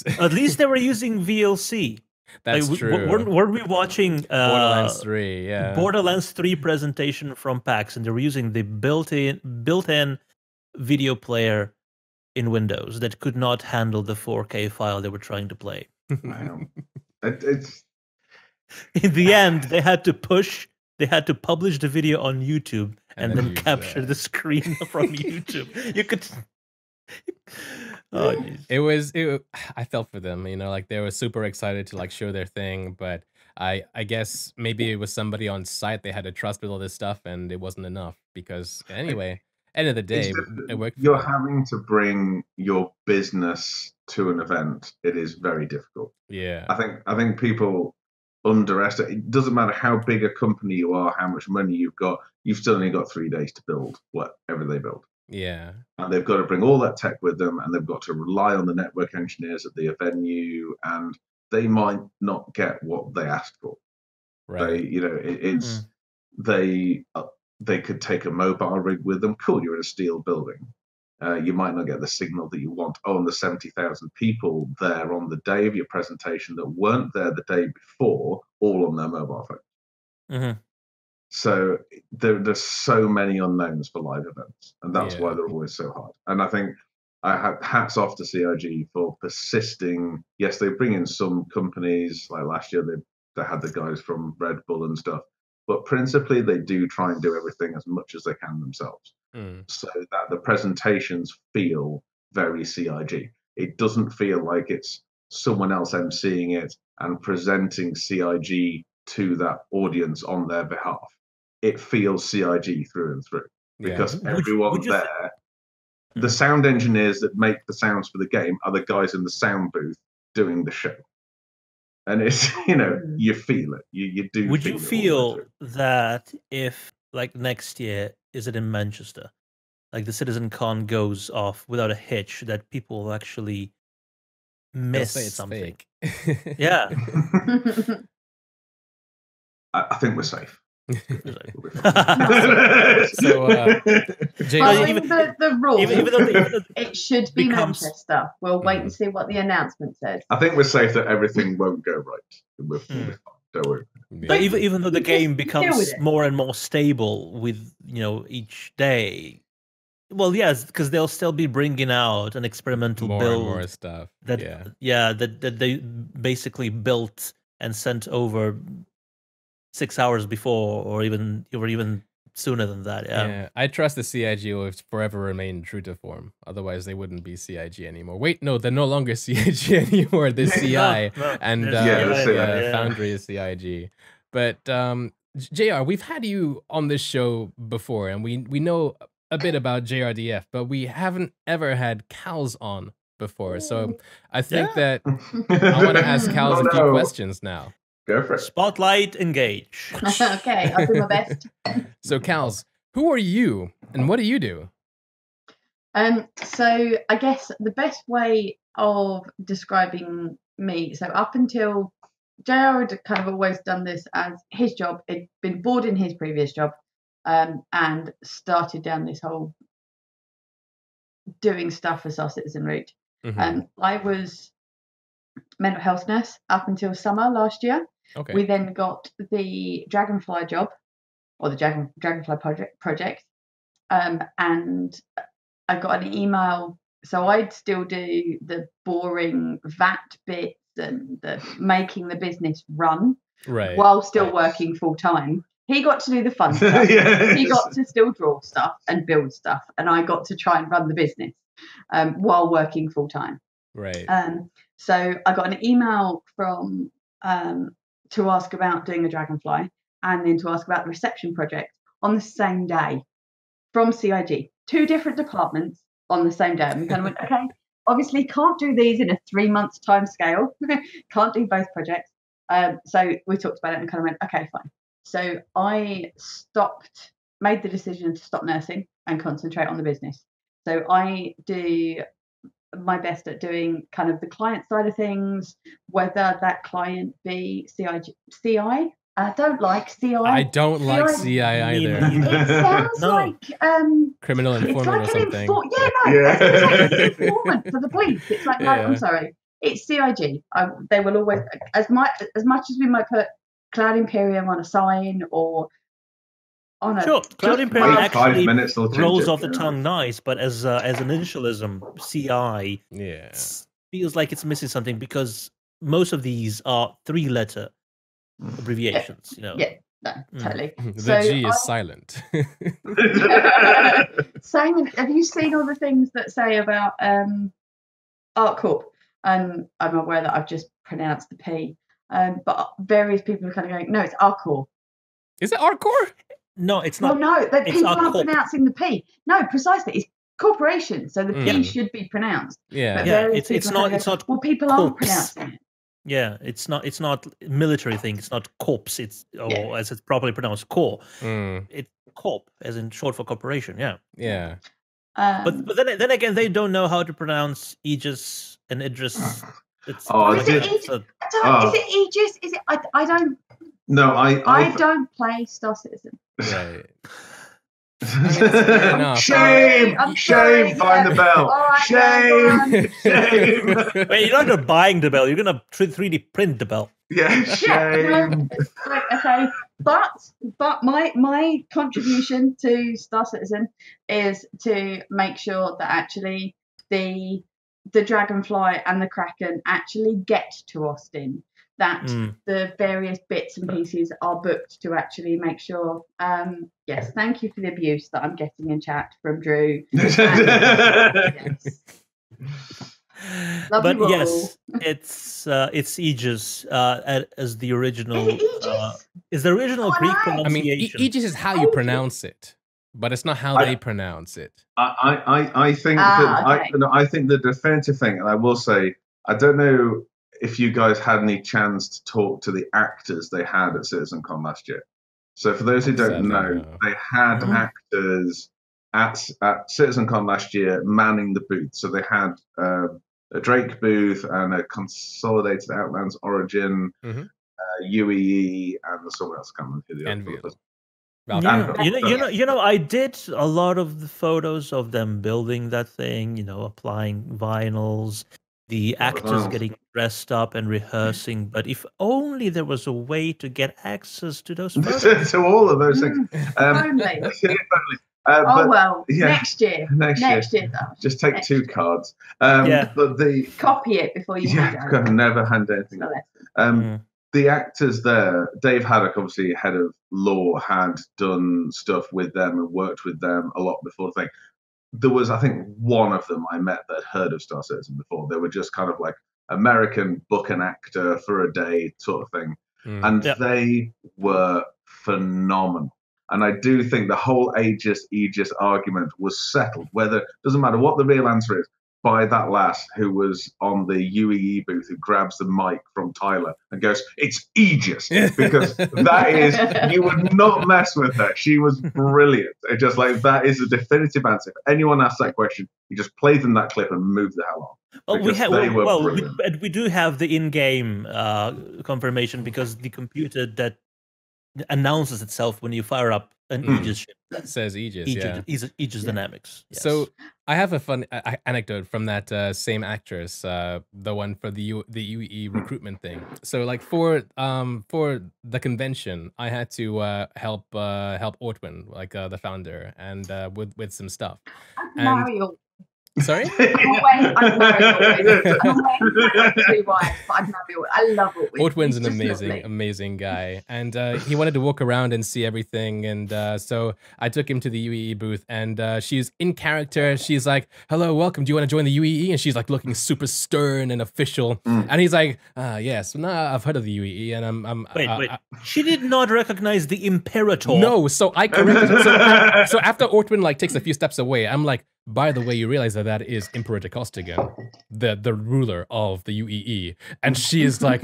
At least they were using VLC. That's true. Were we watching Borderlands 3? Yeah, Borderlands 3 presentation from PAX, and they were using the built-in video player in Windows that could not handle the 4K file they were trying to play. It's in the end, they had to publish the video on YouTube and then capture the screen from YouTube. You could. I felt for them, you know, like they were super excited to like show their thing, but I guess maybe it was somebody on site they had to trust with all this stuff, and it wasn't enough because anyway, end of the day, it worked. You're having to bring your business to an event. It is very difficult. Yeah, I think people underestimate. It doesn't matter how big a company you are, how much money you've got. You've still only got 3 days to build whatever they build. Yeah, and they've got to bring all that tech with them, and they've got to rely on the network engineers at the venue, and they might not get what they asked for. Right? They could take a mobile rig with them. Cool, you're in a steel building. You might not get the signal that you want. Oh, and the 70,000 people there on the day of your presentation that weren't there the day before, all on their mobile phones. Mm-hmm. So there's so many unknowns for live events, and that's why they're always so hard. And I think I have hats off to CIG for persisting. Yes, they bring in some companies, like last year they had the guys from Red Bull and stuff, but principally they do try and do everything as much as they can themselves, so that the presentations feel very CIG. It doesn't feel like it's someone else emceeing it and presenting CIG to that audience on their behalf. It feels CIG through and through because everyone there, the sound engineers that make the sounds for the game are the guys in the sound booth doing the show. And it's, you feel it. You do. Would you feel that if, like next year, is it in Manchester, like the CitizenCon goes off without a hitch, that people will actually miss something? Yeah. I think we're safe. So the rule, even though it should be Manchester. We'll wait and see what the announcement says. I think we're safe that everything won't go right. We'll be fine. Don't worry. But even though the game becomes more and more stable with each day, well, yes, because they'll still be bringing out an experimental build, and more stuff. That they basically built and sent over 6 hours before, or even sooner than that. Yeah, I trust the CIG will forever remain true to form. Otherwise, they wouldn't be CIG anymore. Wait, no, they're no longer CIG anymore. They're CI, and Foundry is CIG. But JR, we've had you on this show before, and we know a bit about JRDF, but we haven't ever had Kals on before. So I think that I want to ask Kals a few questions now. Go for it. Spotlight, engage. Okay, I'll do my best. So, Kals, who are you and what do you do? So I guess the best way of describing me, so up until JR had kind of always done this as his job. He'd been bored in his previous job, and started down this whole doing stuff for Star Citizen route. I was mental health nurse up until summer last year. Okay. We then got the Dragonfly job, or the Dragonfly project, and I got an email. So I'd still do the boring VAT bits and the making the business run, right, while still working full time. He got to do the fun stuff. Yes. He got to still draw stuff and build stuff, and I got to try and run the business while working full time. Right. So I got an email from to ask about doing a Dragonfly, and then to ask about the reception project on the same day from CIG. 2 different departments on the same day. And we kind of went, okay, obviously can't do these in a 3-month time scale. Can't do both projects. So we talked about it and kind of went, okay, fine. So I made the decision to stop nursing and concentrate on the business. So I do my best at doing kind of the client side of things, whether that client be CI. I don't like CI. I don't like CI either. It sounds like criminal informant it's or like something. It's like an informant for the police. It's like, no, I'm sorry. It's CIG. They will always, as much as we might put Cloud Imperium on a sign or on a... Sure, Cloud Imperium actually rolls off the it, tongue nice, but as an initialism, CI feels like it's missing something, because most of these are 3-letter abbreviations. You know. Yeah, no, totally. The G is silent. Simon, have you seen all the things that say about ArtCorp? And I'm aware that I've just pronounced the P, but various people are kind of going, no, it's ArtCorp. Is it ArtCorp? No, it's not. Well, no, that people are pronouncing the P. No, precisely, it's corporation, so the P should be pronounced. Yeah, it's not. It's not. Well, people aren't pronouncing it. Yeah, it's not. It's not military thing. It's not corps. It's as it's properly pronounced, corps. It's corp, as in short for corporation. Yeah. Yeah. But then again, they don't know how to pronounce Aegis and Idris. Is it Aegis? Is it? I don't. No, I don't play Star Citizen. Right. Shame! Shame! Find the bell. Right, shame! Wait, you're not gonna buying the bell. You're gonna 3D print the bell. Yeah, shame. Okay, but my contribution to Star Citizen is to make sure that actually the Dragonfly and the Kraken actually get to Austin. That the various bits and pieces are booked to actually make sure. Yes, thank you for the abuse that I'm getting in chat from Drew. Yes. But yes, it's Aegis as the original. Is the original Greek pronunciation? I mean, Aegis is how you pronounce it, but it's not how they pronounce it. I think I think the definitive thing, and I will say, I don't know if you guys had any chance to talk to the actors they had at CitizenCon last year. So for those who don't know, they had actors at CitizenCon last year manning the booth. So they had a Drake booth and a Consolidated Outlands Origin, UEE, and someone else. I can't remember who the other was. You know, I did a lot of the photos of them building that thing. You know, applying vinyls. The actors getting dressed up and rehearsing, but if only there was a way to get access to those photos. To all of those things. Only. Next year. Next year, though. Just take 2 cards. But copy it before you hand it over. Never hand anything over. The actors there, Dave Haddock, obviously head of law, had done stuff with them and worked with them a lot before the thing. There was, I think, one of them I met that had heard of Star Citizen before. They were just kind of like American book an actor for a day sort of thing. And they were phenomenal. And I do think the whole Aegis argument was settled. Whether, doesn't matter what the real answer is, by that lass who was on the UEE booth, who grabs the mic from Tyler and goes, "It's Aegis," because that is, you would not mess with her. She was brilliant. It's just like, that is a definitive answer. If anyone asks that question, you just play them that clip and move the hell on. We do have the in-game confirmation, because the computer that announces itself when you fire up an Aegis ship says Aegis, Aegis Dynamics. Yes. So I have a fun anecdote from that same actress, the one for the UEE recruitment thing. So like for the convention, I had to help Ortwin, like the founder, and with some stuff. Mario. Sorry? I'm married always. I'm 3 wives, but I'm married. I love Ortwin. Ortwin's an amazing guy. And he wanted to walk around and see everything. And so I took him to the UEE booth, and she's in character. She's like, "Hello, welcome. Do you want to join the UEE?" And she's like looking super stern and official. And he's like, "Yes, no, I've heard of the UEE." And I'm wait. She did not recognize the Imperator. No, so I corrected her. So after Ortwin like takes a few steps away, I'm like, "By the way, you realize that is Emperor de Costigan, the ruler of the UEE." And she is like,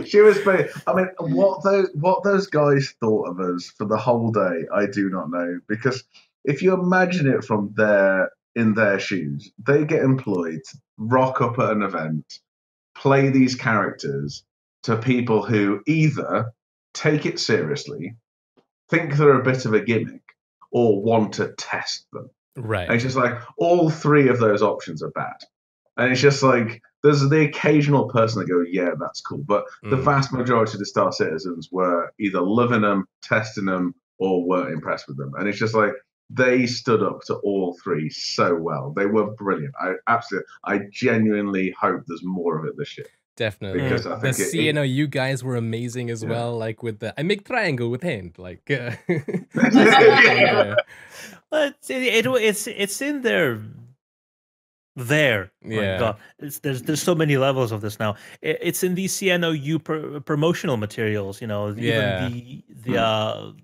she was. I mean, what those guys thought of us for the whole day, I do not know. Because if you imagine it from in their shoes, they get employed to rock up at an event, play these characters to people who either take it seriously, think they're a bit of a gimmick, or want to test them. Right. And it's just like, all 3 of those options are bad. And it's just like, there's the occasional person that go, "Yeah, that's cool." But the vast majority of the Star Citizens were either loving them, testing them, or weren't impressed with them. And it's just like, they stood up to all 3 so well. They were brilliant. I genuinely hope there's more of it this year. Definitely. Because I think the CNOU guys were amazing as well. Like with I make triangle with hand. Like But it's in there. There, yeah. God, there's so many levels of this now. It's in the CNOU promotional materials. You know, even the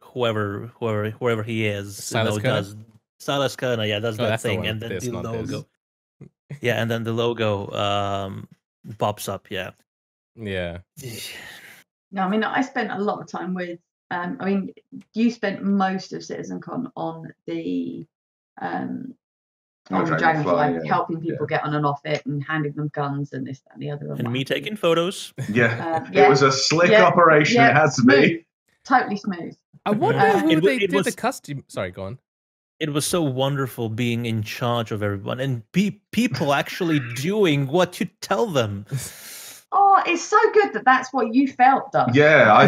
whoever he is, Silas does Silas Kerner, does that thing, and then the logo. Yeah, and then the logo pops up. Yeah. No, I mean, I spent a lot of time with. I mean, you spent most of CitizenCon on the Dragonfly, helping people get on and off it, and handing them guns and this, that, and the other. And me taking photos. It was a slick operation. It had to be totally smooth. I wonder who they did the costume. Sorry, go on. It was so wonderful being in charge of everyone and people actually doing what you tell them. Oh, it's so good that that's what you felt, Doug. Yeah, I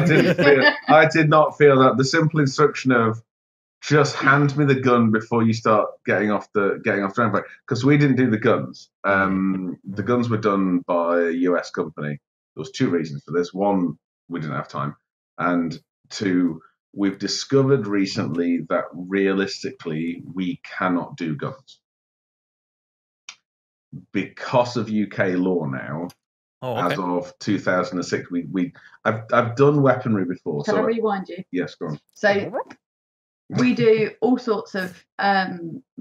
did not feel that. The simple instruction of just hand me the gun before you start getting off Dragonfly, because we didn't do the guns. The guns were done by a US company. There was 2 reasons for this. 1, we didn't have time, and 2, we've discovered recently that realistically we cannot do guns because of UK law now. As of 2006, I've done weaponry before. Can I rewind you? Yes, go on. So we do all sorts of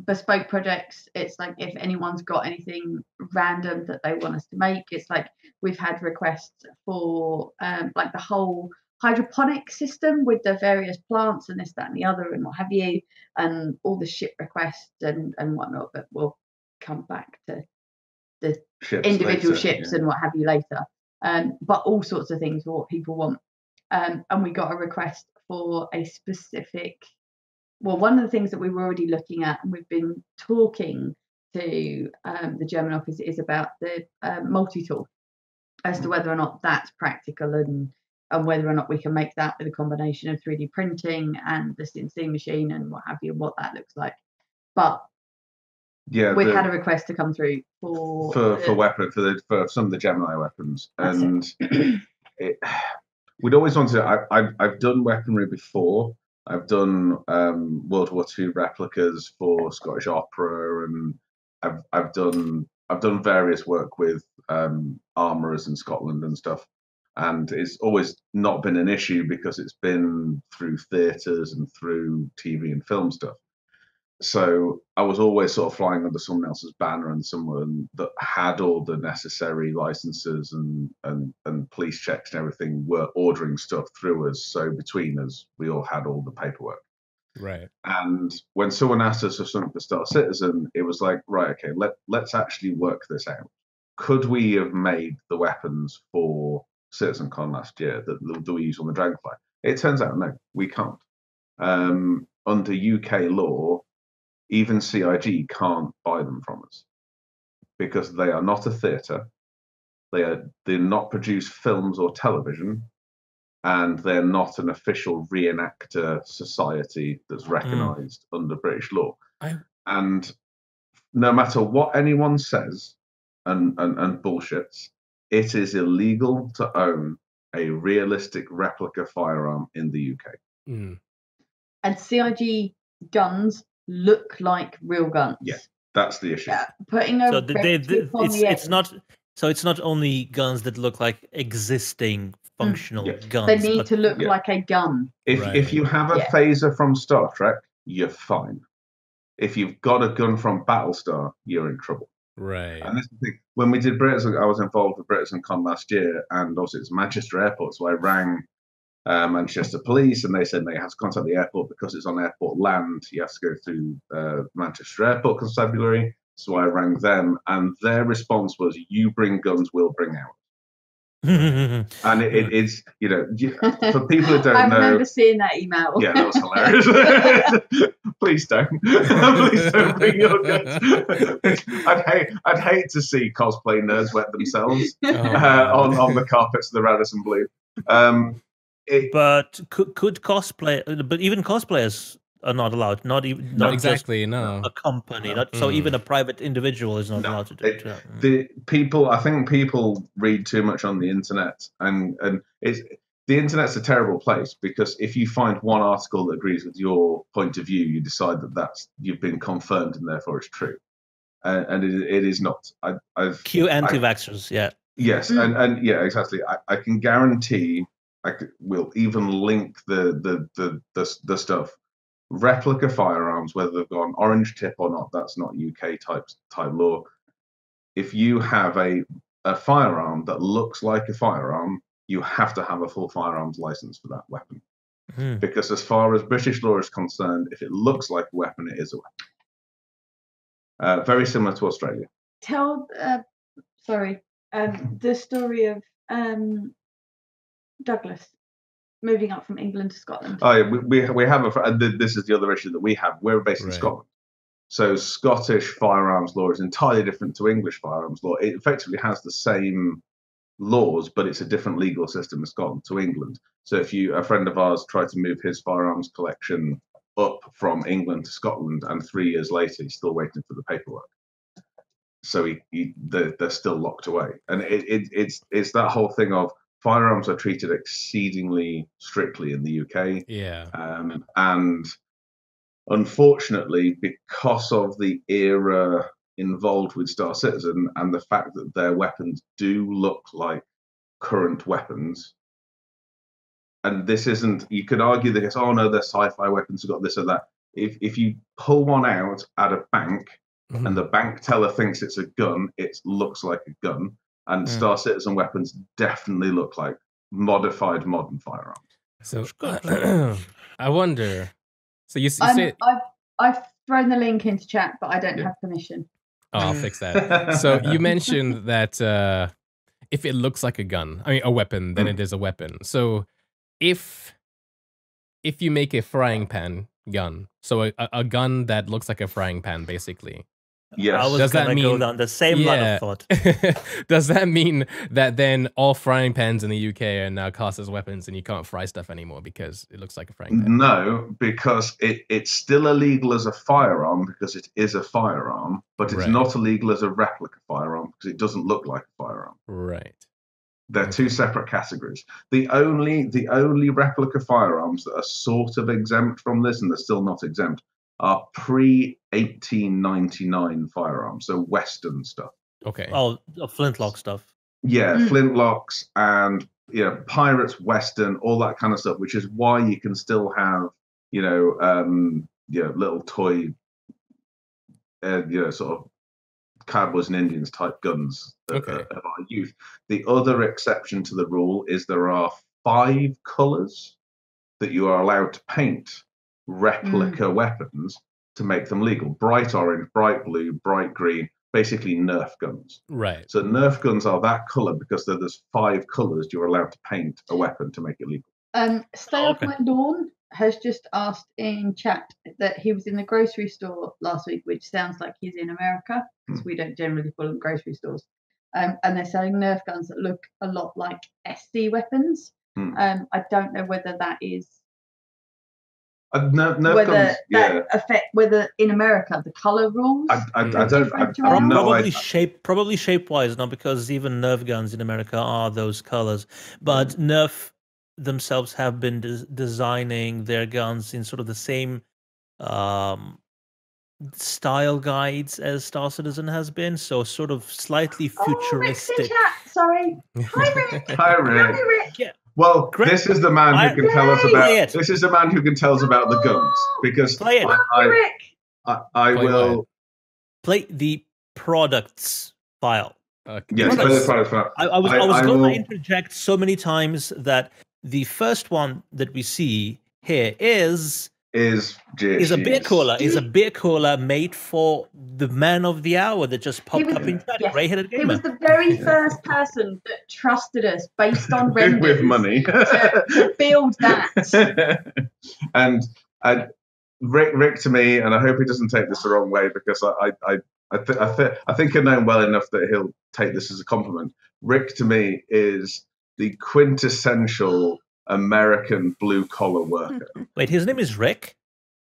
bespoke projects. It's like if anyone's got anything random that they want us to make, it's like we've had requests for like the whole hydroponic system with the various plants and this, that, and the other, and what have you, and all the ship requests and whatnot. But we'll come back to the individual ships and what have you later. But all sorts of things for what people want. And we got a request for a specific. Well, one of the things that we were already looking at, and we've been talking to the German office, is about the multi-tool, as to whether or not that's practical and whether or not we can make that with a combination of 3D printing and the CNC machine and what have you, what that looks like. But we had a request to come through for weapon for some of the Gemini weapons, and we'd always wanted. I've done weaponry before. I've done World War II replicas for Scottish Opera, and I've done various work with armourers in Scotland and stuff. And it's always not been an issue because it's been through theatres and through TV and film stuff. So I was always sort of flying under someone else's banner and someone that had all the necessary licenses and police checks and everything were ordering stuff through us. So between us, we all had all the paperwork. Right. And when someone asked us for something for Star Citizen, it was like, right, okay, let's actually work this out. Could we have made the weapons for CitizenCon last year that we use on the Dragonfly? It turns out, no, we can't. Under UK law, even CIG can't buy them from us because they are not a theatre. They do not produce films or television, and they're not an official reenactor society that's recognised under British law. And no matter what anyone says and bullshits, it is illegal to own a realistic replica firearm in the UK. And CIG guns look like real guns. Yeah, that's the issue. Yeah, putting a it's not only guns that look like existing functional guns. They need to look like a gun. If you have a phaser from Star Trek, you're fine. If you've got a gun from Battlestar, you're in trouble. Right. And this is the thing. When we did Britizen, I was involved with CitizenCon last year, and also it's Manchester Airport, so I rang Manchester Police, and they said they have to contact the airport because it's on airport land. You have to go through Manchester Airport Constabulary. So I rang them, and their response was, "You bring guns, we'll bring out." And it is, for people who don't know. I remember seeing that email. Yeah, that was hilarious. Please don't. Please don't bring your guns. I'd hate to see cosplay nerds wet themselves on the carpets of the Radisson Blu. But could cosplay? But even cosplayers are not allowed. Not exactly. No, a company. So even a private individual is not allowed to do it. I think people read too much on the internet, and the internet's a terrible place because if you find one article that agrees with your point of view, you decide that you've been confirmed and therefore it's true, and it is not. Cue anti-vaxxers. Yes, and yeah, exactly. I can guarantee. We'll even link the stuff. Replica firearms, whether they've got an orange tip or not, that's not UK type law. If you have a firearm that looks like a firearm, you have to have a full firearms license for that weapon. Because as far as British law is concerned, if it looks like a weapon, it is a weapon. Very similar to Australia. Tell, the story of Douglas moving up from England to Scotland. Oh, yeah, we have this is the other issue that we have. We're based in Scotland. So Scottish firearms law is entirely different to English firearms law. It effectively has the same laws, but it's a different legal system in Scotland to England. So if a friend of ours tried to move his firearms collection up from England to Scotland, and 3 years later he's still waiting for the paperwork. So they're still locked away. And it's that whole thing of firearms are treated exceedingly strictly in the UK. Yeah. And unfortunately, because of the era involved with Star Citizen and the fact that their weapons do look like current weapons, and this isn't, you could argue that, oh no, they're sci-fi weapons, have got this or that. If you pull one out at a bank and the bank teller thinks it's a gun, it looks like a gun. And Star Citizen weapons definitely look like modified modern firearms. So I wonder. So you say I've thrown the link into chat, but I don't have permission. Oh, I'll fix that. So you mentioned that if it looks like a gun, a weapon, then it is a weapon. So if you make a frying pan gun, so a gun that looks like a frying pan, basically. Yes. I was going to go down the same line of thought. Does that mean that then all frying pans in the UK are now classed as weapons and you can't fry stuff anymore because it looks like a frying pan? No, because it's still illegal as a firearm because it is a firearm, but it's not illegal as a replica firearm because it doesn't look like a firearm. Right. They're two separate categories. The only replica firearms that are sort of exempt from this, and they're still not exempt, are pre-1899 firearms, so Western stuff. Okay. Oh, flintlock stuff. Yeah, flintlocks and pirates, Western, all that kind of stuff, which is why you can still have, little toy, sort of cowboys and Indians type guns of our youth. The other exception to the rule is there are 5 colors that you are allowed to paint replica weapons to make them legal. Bright orange, bright blue, bright green, basically Nerf guns. Right. So Nerf guns are that color because there's 5 colors you're allowed to paint a weapon to make it legal. Stay Off My Lawn has just asked in chat that he was in the grocery store last week, which sounds like he's in America, because we don't generally call them grocery stores. And they're selling Nerf guns that look a lot like SD weapons. I don't know whether that is Nerf guns, affect whether in America the color rules. Probably shape wise, not because even Nerf guns in America are those colors, but Nerf themselves have been designing their guns in sort of the same style guides as Star Citizen has been, so sort of slightly futuristic. Rick's in chat. Sorry. Hi, Rick. Hi, Rick. Yeah. Well, this is the man who can tell us about. This is the man who can tell us about the guns, because Rick. I will play the products file. Yes, play the products file. I was going to interject so many times that the first one that we see here is a beer cooler. Is a beer cooler made for the man of the hour that just popped up in chat. Grey-headed gamer. He was the very first person that trusted us based on renders with money to build that. and Rick to me, and I hope he doesn't take this the wrong way, because I think I know him well enough that he'll take this as a compliment. Rick to me is the quintessential American blue-collar worker. Wait, his name is Rick?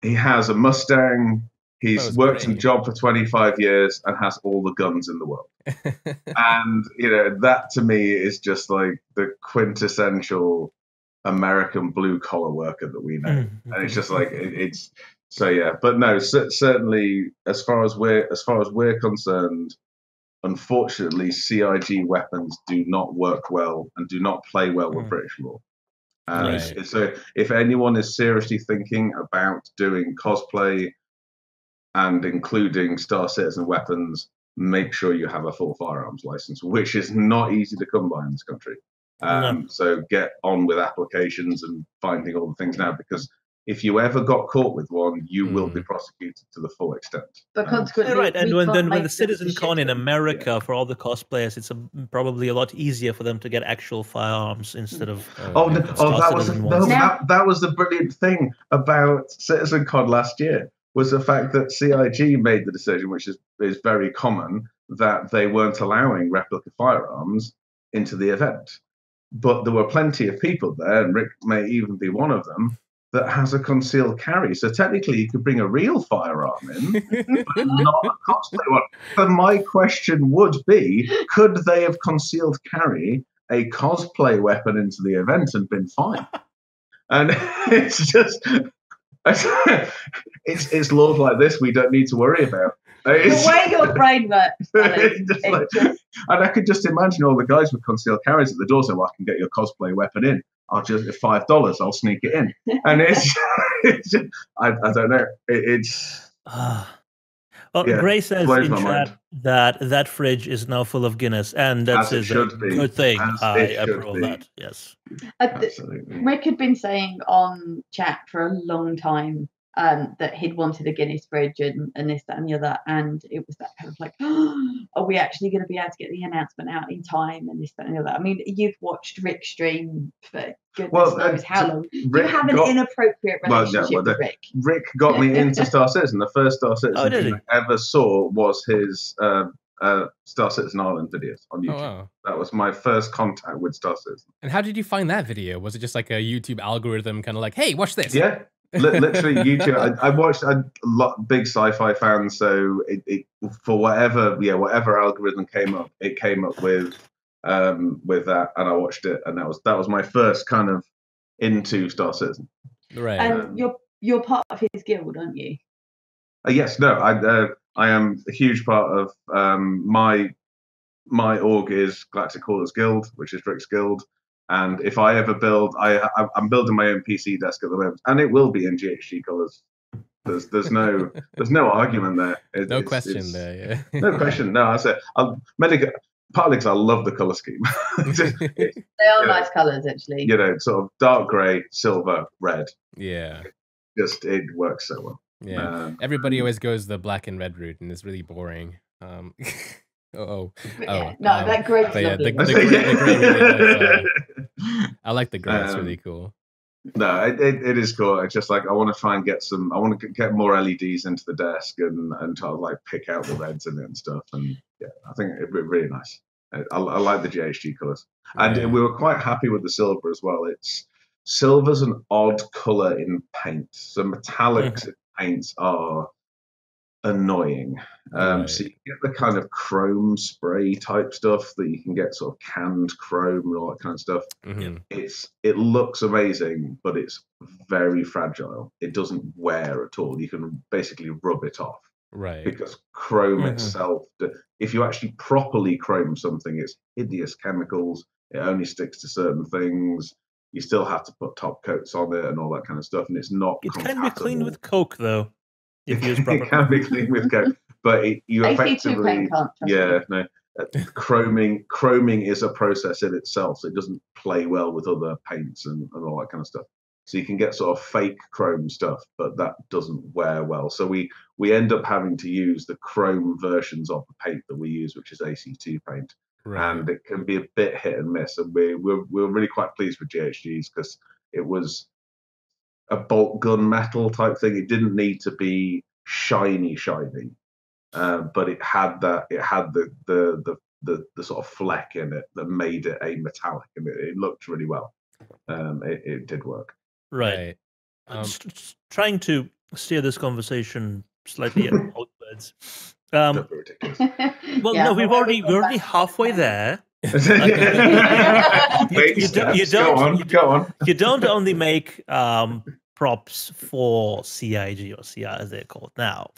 He has a Mustang. He's worked in a job for 25 years and has all the guns in the world. And, that to me is just like the quintessential American blue-collar worker that we know. And it's just like, it's... So, yeah. But no, certainly, as far as we're concerned, unfortunately, CIG weapons do not work well and do not play well with British law. So if anyone is seriously thinking about doing cosplay and including Star Citizen weapons, make sure you have a full firearms license, which is not easy to come by in this country. So get on with applications and finding all the things now, because if you ever got caught with one, you will be prosecuted to the full extent. But consequently, right. And when the CitizenCon in America for all the cosplayers, it's probably a lot easier for them to get actual firearms instead of. That was the brilliant thing about CitizenCon last year, was the fact that CIG made the decision, which is very common, that they weren't allowing replica firearms into the event. But there were plenty of people there, and Rick may even be one of them, that has a concealed carry. So technically you could bring a real firearm in, but not a cosplay one. But my question would be, could they have concealed carry a cosplay weapon into the event and been fine? And it's just, it's laws like this we don't need to worry about. The way your brain works. And I could just imagine all the guys with concealed carries at the door saying, well, I can get your cosplay weapon in. I'll just $5. I'll sneak it in, and it's just, I don't know. Gray says in chat that fridge is now full of Guinness, and that's a good thing. I approve of that. Yes, Rick had been saying on chat for a long time that he'd wanted a Guinness fridge and this, that, and the other, and it was that kind of like, are we actually going to be able to get the announcement out in time, and this, that, and the other. I mean, you've watched Rick stream for goodness knows how long. You have an inappropriate relationship with Rick. Rick got me into Star Citizen. The first Star Citizen I ever saw was his Star Citizen Ireland videos on YouTube. Wow. That was my first contact with Star Citizen. And how did you find that video? Was it just like a YouTube algorithm kind of like, hey, watch this? Yeah. Literally YouTube. I watched a lot big sci-fi fans, so it for whatever algorithm came up, it came up with that, and I watched it, and that was my first kind of into Star Citizen. Right. And you're part of his guild, aren't you? Yes. No. I am a huge part of my org is Galactic Callers Guild, which is Rick's guild. And if I ever build, I'm building my own PC desk at the moment, and it will be in GHG colors. There's no argument there. No question there. Yeah. No question. No, I said partly because I love the color scheme. They are nice colors, actually. You know, sort of dark gray, silver, red. Yeah. It works so well. Yeah. Everybody always goes the black and red route, and it's really boring. No, that gray's lovely. Yeah, the gray really does, I like the gray. It's really cool. No, it is cool. It's just like I want to try and get more LEDs into the desk and try to like pick out the reds in it and stuff. And yeah, I think it'd be really nice. I like the GHG colors, and we were quite happy with the silver as well. Silver's an odd color in paint, so metallics in paints are annoying. So you get the kind of chrome spray type stuff that you can get, sort of canned chrome and all that kind of stuff. It looks amazing, but it's very fragile. It doesn't wear at all. You can basically rub it off. Right. Because chrome itself, if you actually properly chrome something, it's hideous chemicals. It only sticks to certain things. You still have to put top coats on it and all that kind of stuff, and it's not. It can be cleaned with Coke, though. If used properly. It can be cleaned with Coke, but you effectively, chroming is a process in itself, so it doesn't play well with other paints and all that kind of stuff. So you can get sort of fake chrome stuff, but that doesn't wear well. So we end up having to use the chrome versions of the paint that we use, which is AC2 paint. Right. And it can be a bit hit and miss. And we're really quite pleased with GHGs because it was a bolt gun metal type thing. It didn't need to be shiny, but it had the sort of fleck in it that made it a metallic, and it looked really well. It did work. Right. Trying to steer this conversation slightly outwards. Well, no, we're already halfway there. Go on. You don't only make props for CIG or CR as they're called now.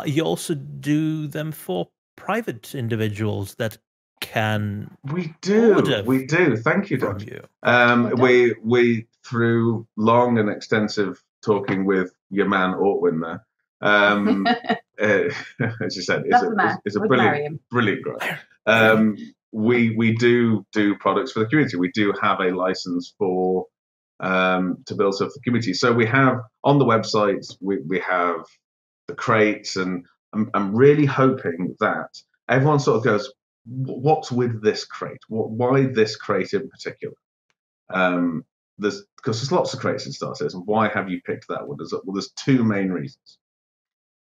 You also do them for private individuals that can. We do. Thank you, Doug. We through long and extensive talking with your man Ortwin there. As you said, it's a brilliant guy. We do products for the community. We do have a license for to build stuff for the community. So we have on the website we have the crates, and I'm really hoping that everyone sort of goes, what's with this crate? Why this crate in particular? Because there's lots of crates in Star Citizen. Why have you picked that one? There's two main reasons.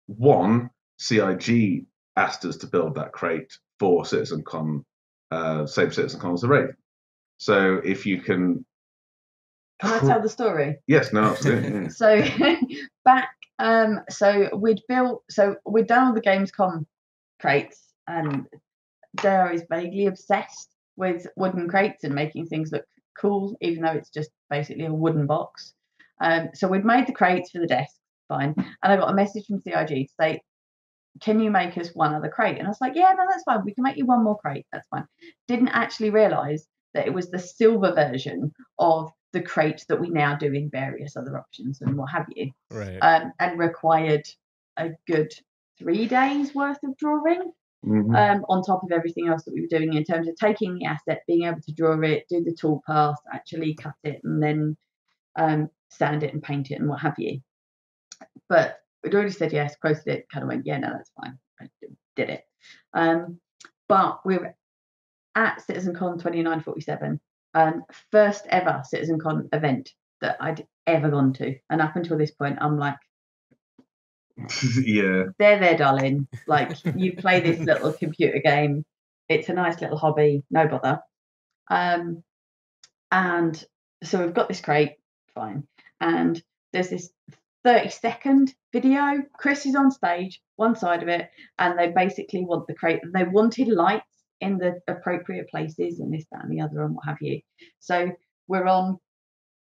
One, CIG asked us to build that crate for CitizenCon, same CitizenCon as the Raven. So if you can... Can I tell the story? Yes, no, absolutely. So back, we'd done all the Gamescom crates, and JR is vaguely obsessed with wooden crates and making things look cool, even though it's just basically a wooden box. So we'd made the crates for the desk, fine, and I got a message from CIG to say, can you make us one other crate? And I was like, yeah, no, that's fine. We can make you one more crate. That's fine. Didn't actually realise that it was the silver version of the crate that we now do in various other options and what have you. Right. And required a good 3 days worth of drawing. On top of everything else that we were doing in terms of taking the asset, being able to draw it, do the tool path, actually cut it, and then sand it and paint it and what have you. But we'd already said yes, quoted it, kind of went, yeah, no, that's fine. I did it. But we're at CitizenCon 2947, first ever CitizenCon event that I'd ever gone to. And up until this point, I'm like, yeah, there, darling. Like, you play this little computer game. It's a nice little hobby, no bother. And so we've got this crate, fine. And there's this 30-second video. Chris is on stage, one side of it, and they basically want the crate. They wanted lights in the appropriate places and this, that, and the other, and what have you. So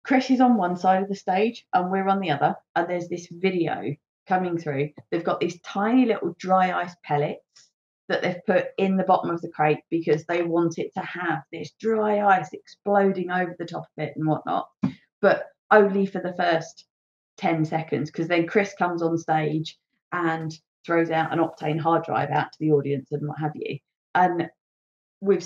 Chris is on one side of the stage and we're on the other, and there's this video coming through. They've got these tiny little dry ice pellets that they've put in the bottom of the crate because they want it to have this dry ice exploding over the top of it and whatnot, but only for the first 10 seconds, because then Chris comes on stage and throws out an Octane hard drive out to the audience and what have you. And we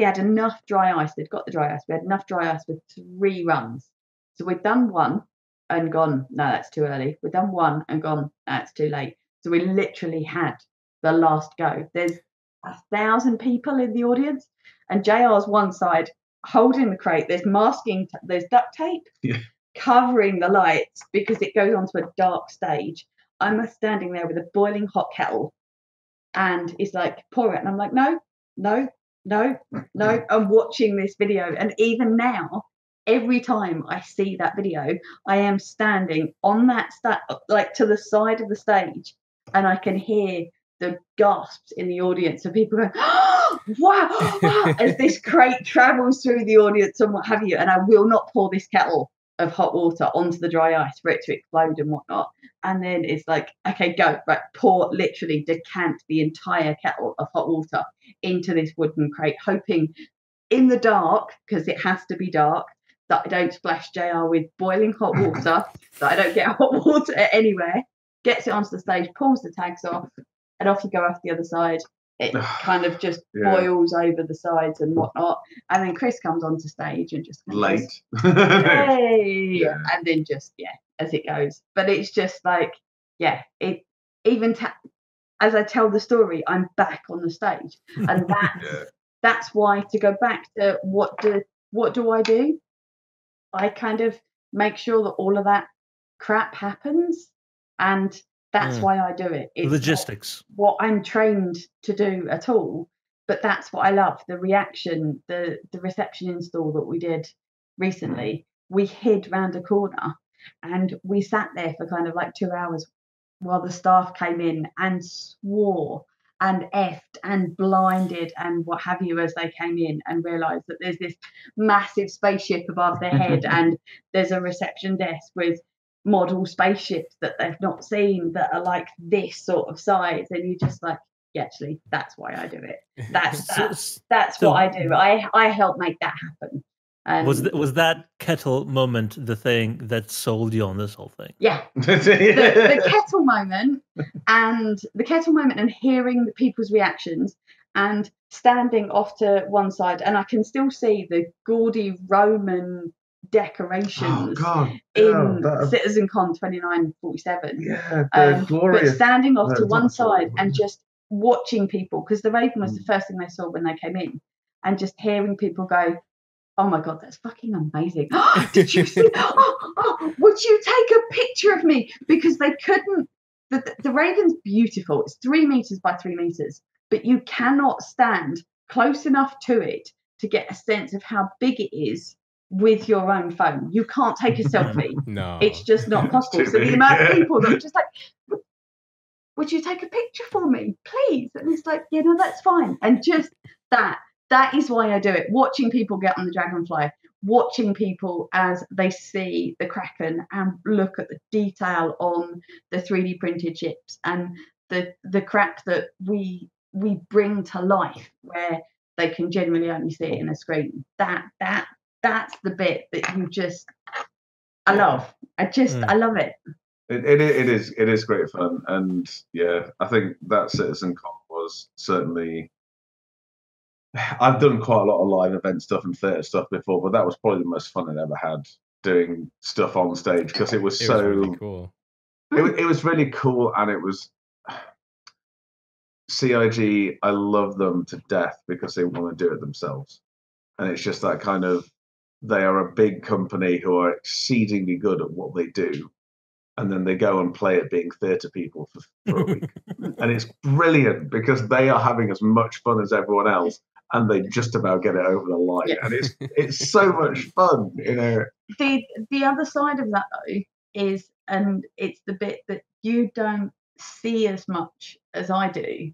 had enough dry ice. They'd got the dry ice. We had enough dry ice for 3 runs. So we'd done one and gone, no, that's too early. We'd done one and gone, no, it's too late. So we literally had the last go. There's 1,000 people in the audience, and JR's one side holding the crate. There's masking, there's duct tape covering the lights because it goes onto a dark stage. I'm standing there with a boiling hot kettle, and it's like, pour it. And I'm like, no. I'm watching this video. And even now, every time I see that video, I am standing on that like to the side of the stage, and I can hear the gasps in the audience of people going, oh, wow, as this crate travels through the audience and what have you. And I will not pour this kettle of hot water onto the dry ice for it to explode and whatnot. And then it's like, okay, go, right, pour, literally decant the entire kettle of hot water into this wooden crate, hoping in the dark, because it has to be dark, that I don't splash JR with boiling hot water, that I don't get hot water anywhere, gets it onto the stage, pulls the tags off, and off you go off the other side. It kind of just boils over the sides and whatnot. And then Chris comes onto stage and just late. Hey! And then just, as it goes. But it's just like, it even as I tell the story, I'm back on the stage. And that's why, to go back to what do I do? I kind of make sure that all of that crap happens, and that's why I do it. It's logistics. What I'm trained to do at all, but that's what I love. The reaction, the reception install that we did recently, we hid round a corner and we sat there for kind of like 2 hours while the staff came in and swore and effed and blinded and what have you as they came in, and realised that there's this massive spaceship above their head and there's a reception desk with model spaceships that they've not seen that are like this sort of size, and you just like, actually, that's why I do it. That's what I do. I help make that happen. Was that kettle moment the thing that sold you on this whole thing? Yeah, the kettle moment, and hearing the people's reactions, and standing off to one side, and I can still see the gaudy Roman decorations in CitizenCon 2947. Yeah, they're glorious. But standing off to one side and just watching people, because the Raven was the first thing they saw when they came in, and just hearing people go, oh my God, that's fucking amazing. Did you see? Would you take a picture of me? Because they couldn't. The Raven's beautiful. It's 3 meters by 3 meters, but you cannot stand close enough to it to get a sense of how big it is with your own phone. You can't take a selfie. No, it's just not possible. So the amount of people that were just like, would you take a picture for me, please? And it's like, no, that's fine. And just that is why I do it. Watching people get on the Dragonfly, watching people as they see the Kraken and look at the detail on the 3D printed ships and the crap that we bring to life, where they can generally only see it in a screen. That's the bit that you just, I love. I love it. It is great fun, and I think that CitizenCon was certainly. I've done quite a lot of live event stuff and theatre stuff before, but that was probably the most fun I'd ever had doing stuff on stage, because it was really cool. It was really cool, and it was CIG. I love them to death because they want to do it themselves, and it's just that kind of. They are a big company who are exceedingly good at what they do, and then they go and play at being theatre people for a week. And it's brilliant because they are having as much fun as everyone else, and they just about get it over the line. Yeah. And it's so much fun, you know. The other side of that, though, is, and it's the bit that you don't see as much as I do,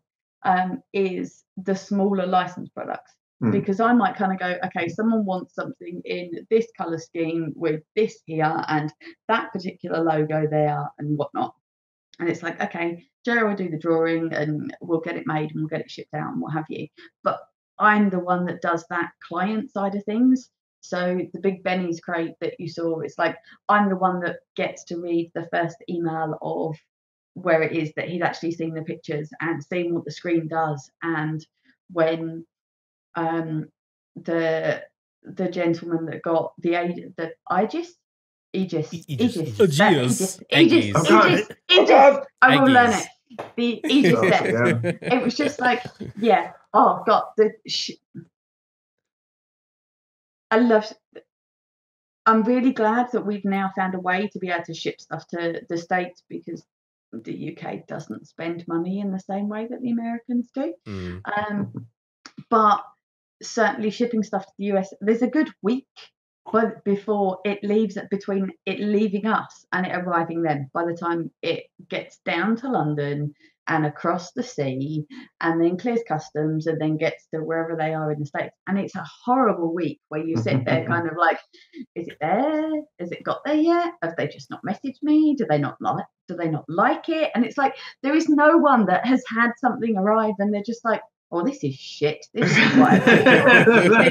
is the smaller licensed products. Because I might kind of go, okay, someone wants something in this colour scheme with this here and that particular logo there and whatnot. And it's like, okay, JR will do the drawing and we'll get it made and we'll get it shipped out and what have you. But I'm the one that does that client side of things. So the Big Benny's crate that you saw, it's like I'm the one that gets to read the first email of where it is that he's actually seen the pictures and seen what the screen does. And when the gentleman that got the Aegis. I will learn it. The Aegis deck. It was just like, yeah. Oh God, I'm really glad that we've now found a way to be able to ship stuff to the States, because the UK doesn't spend money in the same way that the Americans do. But certainly shipping stuff to the US, there's a good week before it leaves, between it leaving us and it arriving then. By the time it gets down to London and across the sea and then clears customs and then gets to wherever they are in the States, and it's a horrible week where you sit there kind of like, is it there? Has it got there yet? Have they just not messaged me? Do they not like it? And it's like, there is no one that has had something arrive and they're just like, oh, this is shit. This is what I think.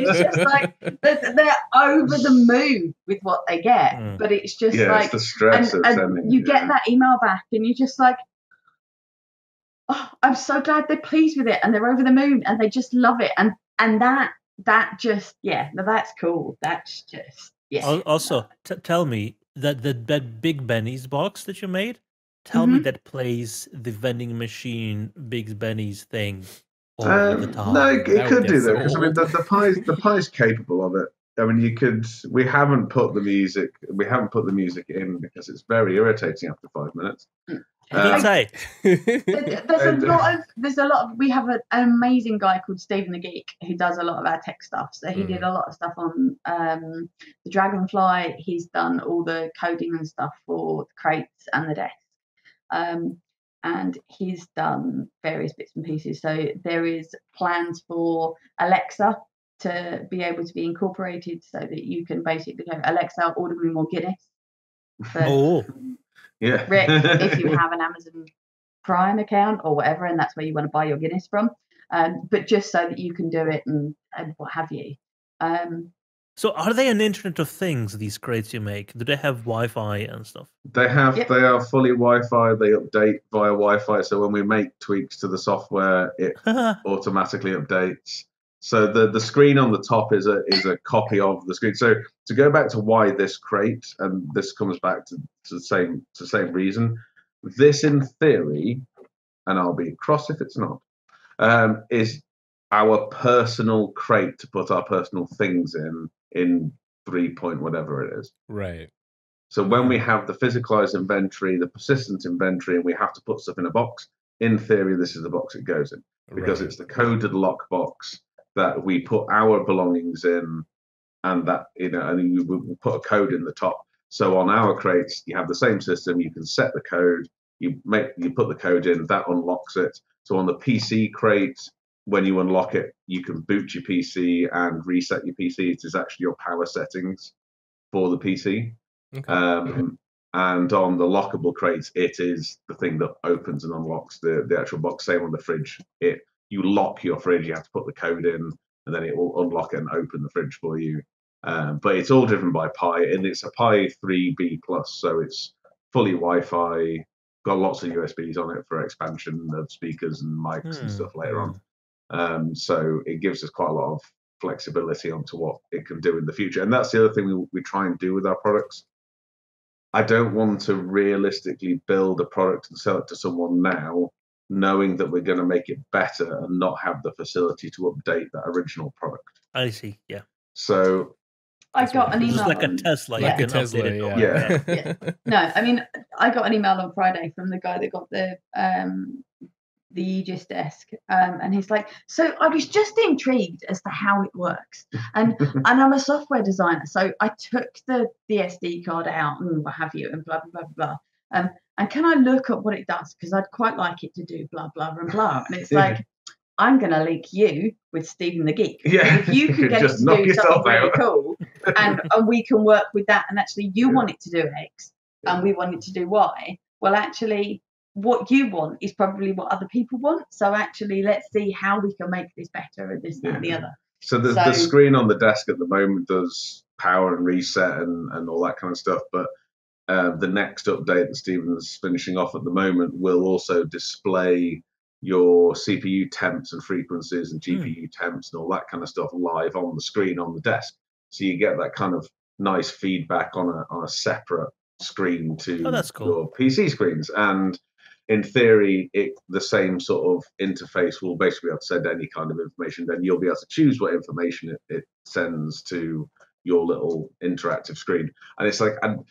It's just like they're over the moon with what they get. But it's just like, it's the stress of sending, you get that email back and you're just like, oh, I'm so glad they're pleased with it and they're over the moon and they just love it. And that just, that's cool. That's just, Also, tell me that Big Benny's box that you made, tell me that plays the vending machine Big Benny's thing. No, it could do that, because I mean the pie's capable of it. I mean, we haven't put the music in because it's very irritating after 5 minutes. There's a lot of we have an amazing guy called Stephen the Geek who does a lot of our tech stuff. So he did a lot of stuff on the Dragonfly. He's done all the coding and stuff for the crates and the desk. And he's done various bits and pieces. So there is plans for Alexa to be able to be incorporated so that you can basically go, Alexa, order me more Guinness. Rick, if you have an Amazon Prime account or whatever, and that's where you want to buy your Guinness from. But just so that you can do it and what have you. So are they an Internet of Things, these crates you make? Do they have Wi-Fi and stuff? They have. Yep. They are fully Wi-Fi. They update via Wi-Fi. So when we make tweaks to the software, it automatically updates. So the screen on the top is a copy of the screen. So to go back to why this crate, and this comes back to the same reason. This, in theory, and I'll be cross if it's not, is our personal crate to put our personal things in 3 point whatever it is. Right. So when we have the physicalized inventory, the persistent inventory, and we have to put stuff in a box, in theory, this is the box it goes in, because it's the coded lock box that we put our belongings in, and that, and we put a code in the top. So on our crates, you have the same system. You can set the code. You put the code in, that unlocks it. So on the PC crate, when you unlock it, you can boot your PC and reset your PC. It is actually your power settings for the PC. Okay. And on the lockable crates, it is the thing that opens and unlocks the actual box. Same on the fridge. You lock your fridge, you have to put the code in, and then it will unlock and open the fridge for you. But it's all driven by Pi, and it's a Pi 3B+, so it's fully Wi-Fi, got lots of USBs on it for expansion of speakers and mics and stuff later on. So it gives us quite a lot of flexibility onto what it can do in the future. And that's the other thing we try and do with our products. I don't want to realistically build a product and sell it to someone now, knowing that we're going to make it better and not have the facility to update that original product. I see, yeah. So I got an email. It's like a Tesla. Like a Tesla, yeah. No, I mean, I got an email on Friday from the guy that got the Aegis desk, and he's like, so I was just intrigued as to how it works, and I'm a software designer, so I took the SD card out and what have you, and blah blah blah blah. And can I look at what it does? Because I'd quite like it to do blah, blah, and blah. And it's like, I'm going to link you with Stephen the Geek. Yeah. If you can get it to do something really cool, and we can work with that, and actually you want it to do X, and we want it to do Y, well, actually, what you want is probably what other people want. So actually, let's see how we can make this better and this, that, and the other. So the screen on the desk at the moment does power and reset and all that kind of stuff. But the next update that Stephen's finishing off at the moment will also display your CPU temps and frequencies and GPU temps and all that kind of stuff live on the screen on the desk. So you get that kind of nice feedback on a separate screen to your PC screens. And in theory, the same sort of interface will basically be able to send any kind of information. Then you'll be able to choose what information it sends to your little interactive screen. And it's like, and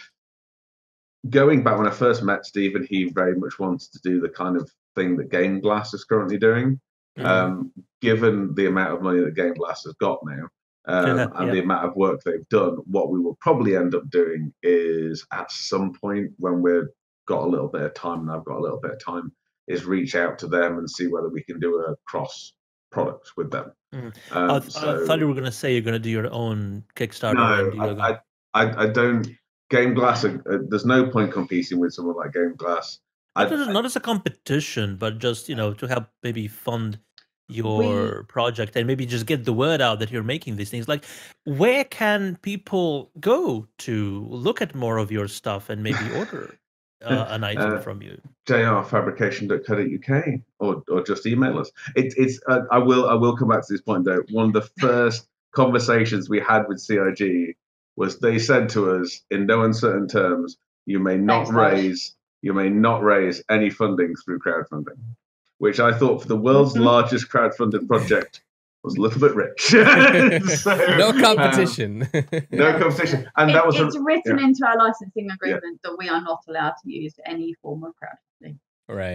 going back when I first met Stephen, he very much wanted to do the kind of thing that Game Glass is currently doing. Given the amount of money that Game Glass has got now, and the amount of work they've done, what we will probably end up doing is at some point when we've got a little bit of time and I've got a little bit of time, is reach out to them and see whether we can do a cross product with them. I thought you were going to say you're going to do your own Kickstarter. No, I don't. Game Glass, there's no point competing with someone like Game Glass. Not as a competition, but just, to help maybe fund your project and maybe just get the word out that you're making these things. Like, where can people go to look at more of your stuff and maybe order an item from you? jrfabrication.co.uk or just email us. I will come back to this point though. One of the first conversations we had with CIG was they said to us in no uncertain terms, you may not raise any funding through crowdfunding, which I thought for the world's largest crowdfunded project was a little bit rich. No competition. No competition. And it's written into our licensing agreement that we are not allowed to use any form of crowdfunding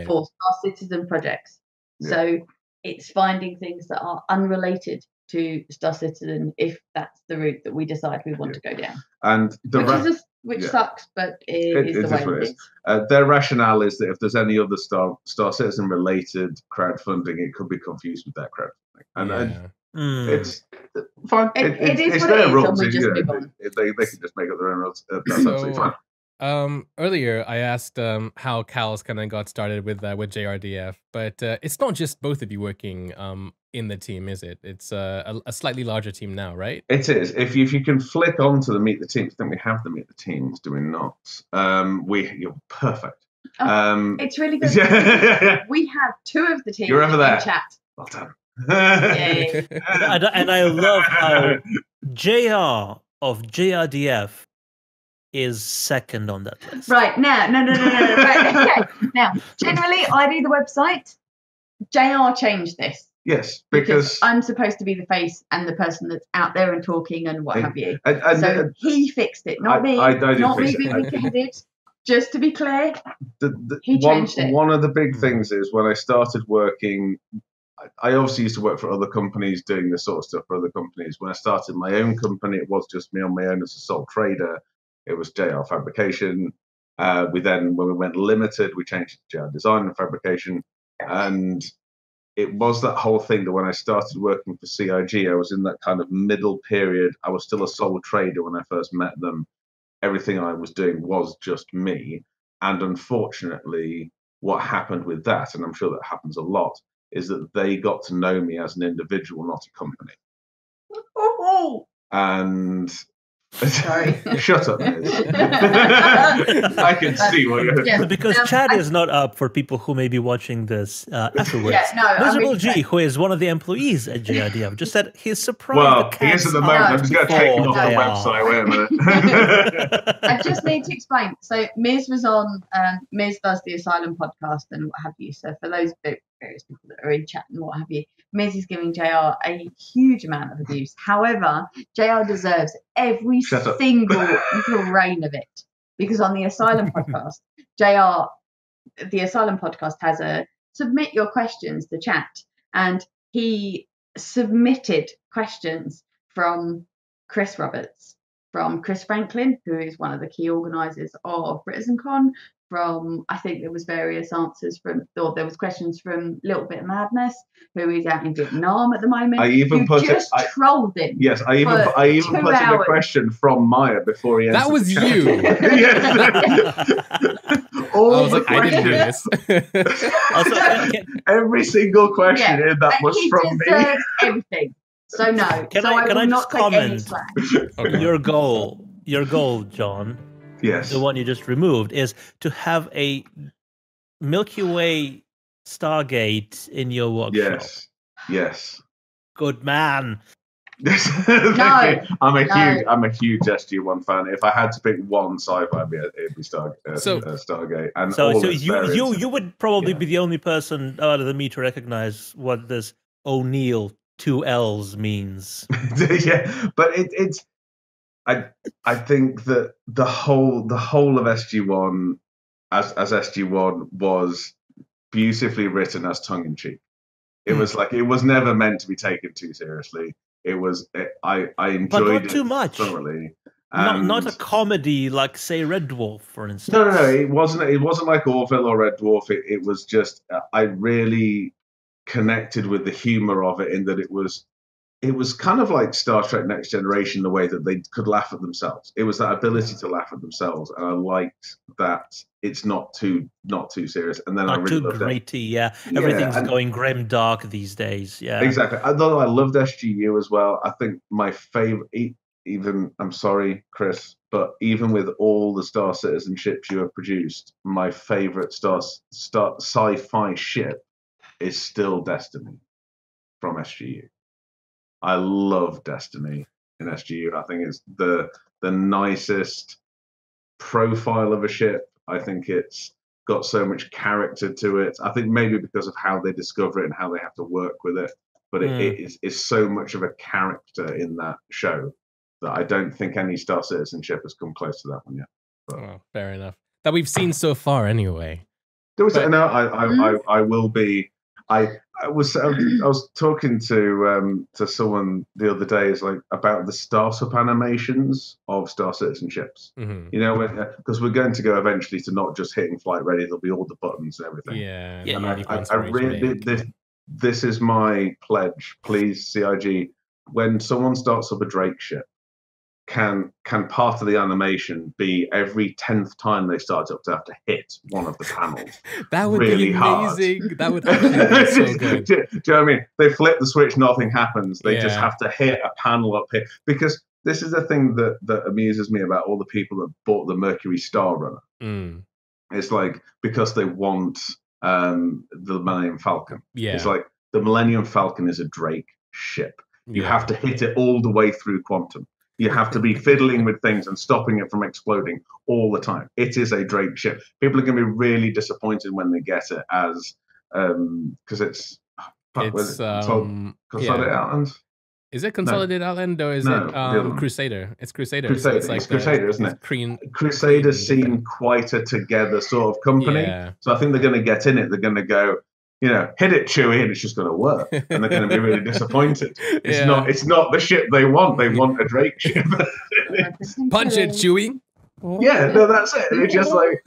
for our citizen projects. So it's finding things that are unrelated to Star Citizen if that's the route that we decide we want to go down. And which sucks, but it is the way it is. Their rationale is that if there's any other Star Citizen related crowdfunding, it could be confused with that crowdfunding. And it's fine. It's their rules. They can just make up their own rules. That's absolutely fine. Earlier I asked how Kals kind of got started with JRDF, but it's not just both of you working in the team, is it? It's a slightly larger team now, right? It is. If you can flick on to the Meet the Teams, then we have the Meet the Teams, do we not? You're perfect. It's really good. We have two of the teams You're over there. In chat. Well done. And I love how JR of JRDF is second on that list. Right, now, no. Right, okay. Now, generally, I do the website. JR changed this. Yes, because I'm supposed to be the face and the person that's out there and talking and what have you. So he fixed it, not me. Not me being wicked-headed. Just to be clear, he changed it. One of the big things is when I started working, I obviously used to work for other companies doing this sort of stuff for other companies. When I started my own company, it was just me on my own as a sole trader. It was JR Fabrication. When we went limited, we changed it to JR Design and Fabrication. And it was that whole thing that when I started working for CIG, I was in that kind of middle period. I was still a sole trader when I first met them. Everything I was doing was just me. And unfortunately, what happened with that, and I'm sure that happens a lot, is that they got to know me as an individual, not a company. And sorry. Shut up, Liz. I can see what you're doing. Because Chad is not up for people who may be watching this afterwards. Miserable G, who is one of the employees at JRDF, just said he's surprised. Well, he is at the moment. I'm just going to take him off the website. Wait a minute. I just need to explain. So Miz was on, Miz does the Asylum podcast and what have you. So for those various people that are in chat and what have you, Miz is giving JR a huge amount of abuse. However, JR deserves every single grain of it, because on the Asylum podcast, the Asylum podcast has a submit your questions to chat, and he submitted questions from Chris Roberts, from Chris Franklin, who is one of the key organisers of CitizenCon, from, I think there was various answers there was questions from Little Bit of Madness, who is out in Vietnam at the moment. I even trolled him. Yes, I even put in a question from Maya before he answered. That was you. all I was like, I didn't do this. Every single question that was from me. Everything. So no. Can I just comment? Okay. Your goal, John. Yes. The one you just removed is to have a Milky Way Stargate in your workshop. Yes. Good man. I'm a huge SG-1 fan. If I had to pick one sci-fi, it'd be Stargate. And so you would probably be the only person out of the me to recognize what this O'Neill 2 L's means. Yeah, but it's I think that the whole of SG-1 as SG-1 was beautifully written as tongue-in-cheek. It was like, it was never meant to be taken too seriously. It was, I enjoyed but not it too much. thoroughly. Not a comedy like, say, Red Dwarf, for instance. No, it wasn't like Orville or Red Dwarf. It was just, I really connected with the humor of it, in that it was kind of like Star Trek Next Generation, the way that they could laugh at themselves. It was that ability to laugh at themselves, and I liked that it's not too serious. And then not I really too loved gritty, yeah. Everything's going grim dark these days, yeah. Exactly. Although I loved SGU as well. I think my favorite, even, I'm sorry, Chris, but even with all the Star Citizen ships you have produced, my favorite star sci-fi ship is still Destiny from SGU. I love Destiny in SGU. I think it's the nicest profile of a ship. I think it's got so much character to it. I think maybe because of how they discover it and how they have to work with it. But it's so much of a character in that show that I don't think any Star Citizen ship has come close to that one yet. Oh, fair enough. That we've seen so far, anyway. I will be. I was talking to someone the other day, about the startup animations of Star Citizen ships. Mm-hmm. You know, because we're going to go eventually to not just hitting flight ready. There'll be all the buttons and everything. Yeah. And I really this is my pledge. Please, CIG, when someone starts up a Drake ship, can part of the animation be every 10th time they start up to have to hit one of the panels? That would really be amazing. Hard. That would actually be so good. Do you know what I mean? They flip the switch, nothing happens. They just have to hit a panel up here. Because this is the thing that amuses me about all the people that bought the Mercury Star Runner. Mm. It's like, because they want the Millennium Falcon. Yeah. It's like, the Millennium Falcon is a Drake ship. You have to hit it all the way through quantum. You have to be fiddling with things and stopping it from exploding all the time. It is a Drake ship. People are going to be really disappointed when they get it as, because it's Consolidated Outland. Is it Consolidated Outland or is it Crusader? It's Crusader. Crusader. So it's Crusader, isn't it? Crusader seem quite a together sort of company. Yeah. So I think they're going to get in it. They're going to go, hit it, Chewie, and it's just going to work. And they're going to be really disappointed. It's not the ship they want. They want a Drake ship. Punch it, Chewie. Yeah, no, that's it. It's just like,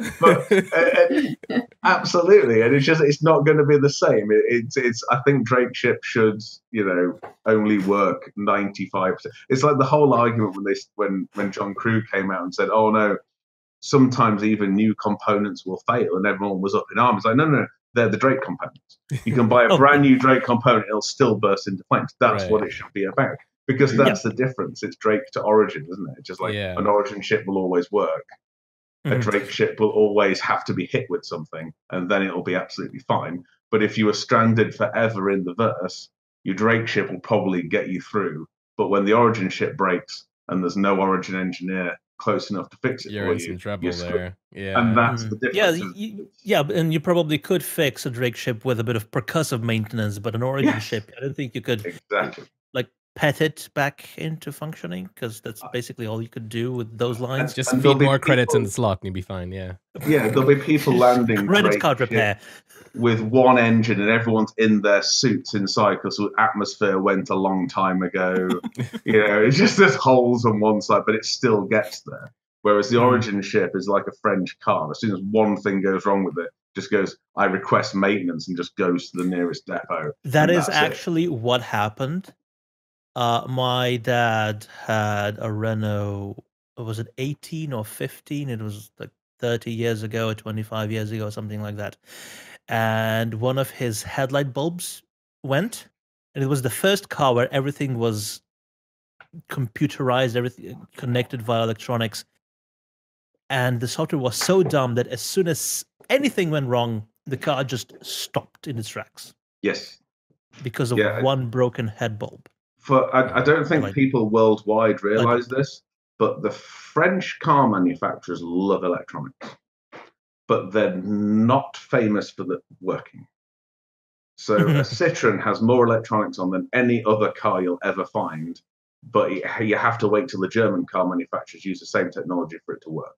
absolutely, and it's not going to be the same. It's. I think Drake ship should, only work 95%. It's like the whole argument when John Crew came out and said, "Oh no, sometimes even new components will fail," and everyone was up in arms. Like, no, they're the Drake components. You can buy a brand new Drake component; it'll still burst into flames. That's what it should be about. Because that's the difference. It's Drake to Origin, isn't it? It's just like an Origin ship will always work. A Drake ship will always have to be hit with something, and then it'll be absolutely fine. But if you were stranded forever in the verse, your Drake ship will probably get you through. But when the Origin ship breaks and there's no Origin engineer close enough to fix it, you're in some trouble there. Yeah, and that's the difference. And you probably could fix a Drake ship with a bit of percussive maintenance, but an Origin ship, I don't think you could exactly pet it back into functioning, because that's basically all you could do with those lines. Just feed more credits in the slot and you'll be fine. Yeah, there'll be people landing credit card repair with one engine and everyone's in their suits inside because the atmosphere went a long time ago. It's just there's holes on one side, but it still gets there. Whereas the Origin ship is like a French car. As soon as one thing goes wrong with it, just goes, I request maintenance, and just goes to the nearest depot. That is actually what happened. My dad had a Renault, was it 18 or 15? It was like 30 years ago or 25 years ago or something like that. And one of his headlight bulbs went. And it was the first car where everything was computerized, everything connected via electronics. And the software was so dumb that as soon as anything went wrong, the car just stopped in its tracks. Yes. Because of one broken head bulb. I don't think people worldwide realize this, but the French car manufacturers love electronics, but they're not famous for the working. So a Citroen has more electronics on than any other car you'll ever find, but you have to wait till the German car manufacturers use the same technology for it to work.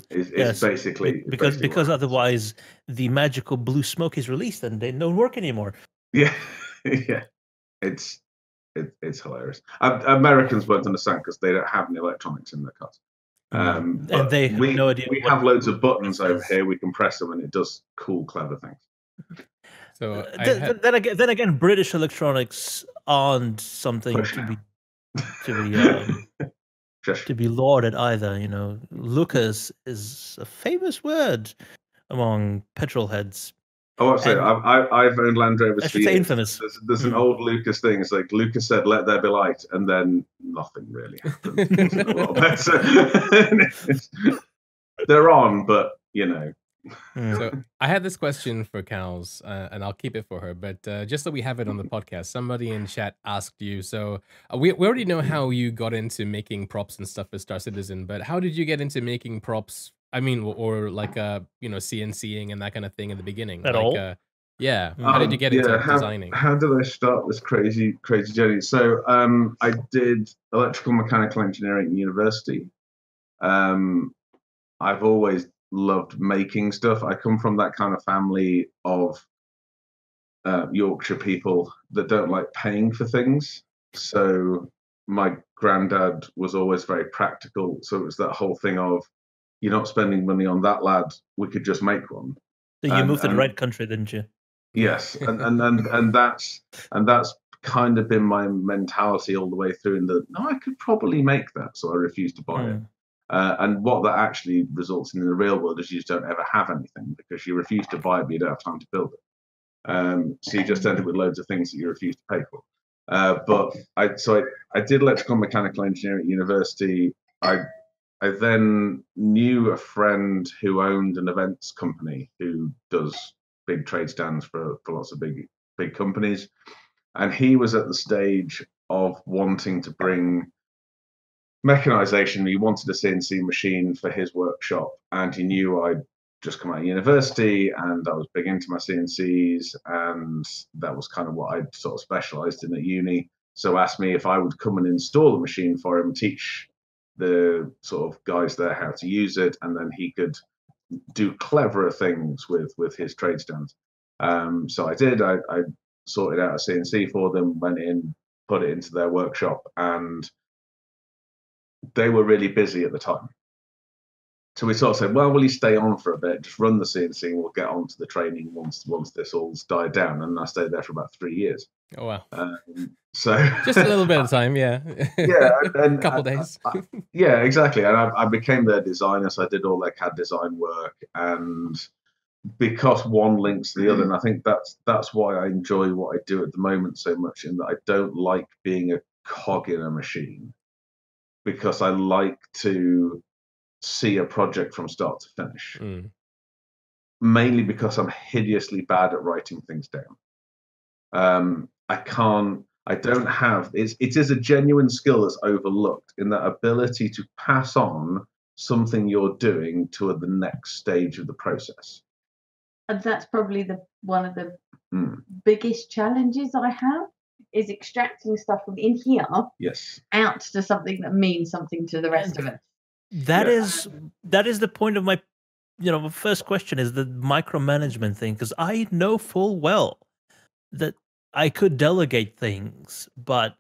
It's basically because otherwise the magical blue smoke is released and they don't work anymore. Yeah, yeah, it's hilarious. Americans won't understand because they don't have any electronics in their cars. And they have no idea. We have loads of buttons over here. We can press them, and it does cool, clever things. So then again, British electronics aren't something to be lauded either. You know, Lucas is a famous word among petrol heads. Oh, I've owned Land Rovers. I should say infamous. There's an old Lucas thing. It's like Lucas said, "Let there be light," and then nothing really happened. They're on, but you know. So I had this question for Kals, and I'll keep it for her. But just so we have it on the podcast, somebody in chat asked you. So we already know how you got into making props and stuff for Star Citizen, but how did you get into making props? I mean, or like CNCing and that kind of thing in the beginning. At all? Yeah. How did you get into designing? How did I start this crazy journey? So I did electrical mechanical engineering at university. I've always loved making stuff. I come from that kind of family of Yorkshire people that don't like paying for things. So my granddad was always very practical. So it was that whole thing of, you're not spending money on that, lad. We could just make one. So you moved to the right country, didn't you? Yes, and that's kind of been my mentality all the way through. In that, no, I could probably make that, so I refused to buy it. And what that actually results in the real world is you just don't ever have anything because you refuse to buy it, but you don't have time to build it. So you just end up with loads of things that you refuse to pay for. But I did electrical and mechanical engineering at university. I then knew a friend who owned an events company who does big trade stands for lots of big companies. And he was at the stage of wanting to bring mechanization. He wanted a CNC machine for his workshop. And he knew I'd just come out of university and I was big into my CNCs. And that was kind of what I'd sort of specialized in at uni. So asked me if I would come and install the machine for him, teach the sort of guys there how to use it, and then he could do cleverer things with his trade stands. So I did. I sorted out a CNC for them, went in, put it into their workshop, and they were really busy at the time. So we sort of said, well, will you stay on for a bit, just run the CNC, and we'll get on to the training once this all's died down. And I stayed there for about 3 years. Oh, wow. So just a little bit of time, yeah. Yeah. A couple days. Yeah, exactly. And I became their designer, so I did all their CAD design work. And because one links to the other, and I think that's why I enjoy what I do at the moment so much, in that I don't like being a cog in a machine, because I like to see a project from start to finish. Mainly because I'm hideously bad at writing things down. It is a genuine skill that's overlooked, in that ability to pass on something you're doing to the next stage of the process. And that's probably one of the biggest challenges I have, is extracting stuff from in here out to something that means something to the rest of it. That is the point of my first question, is the micromanagement thing, because I know full well that I could delegate things, but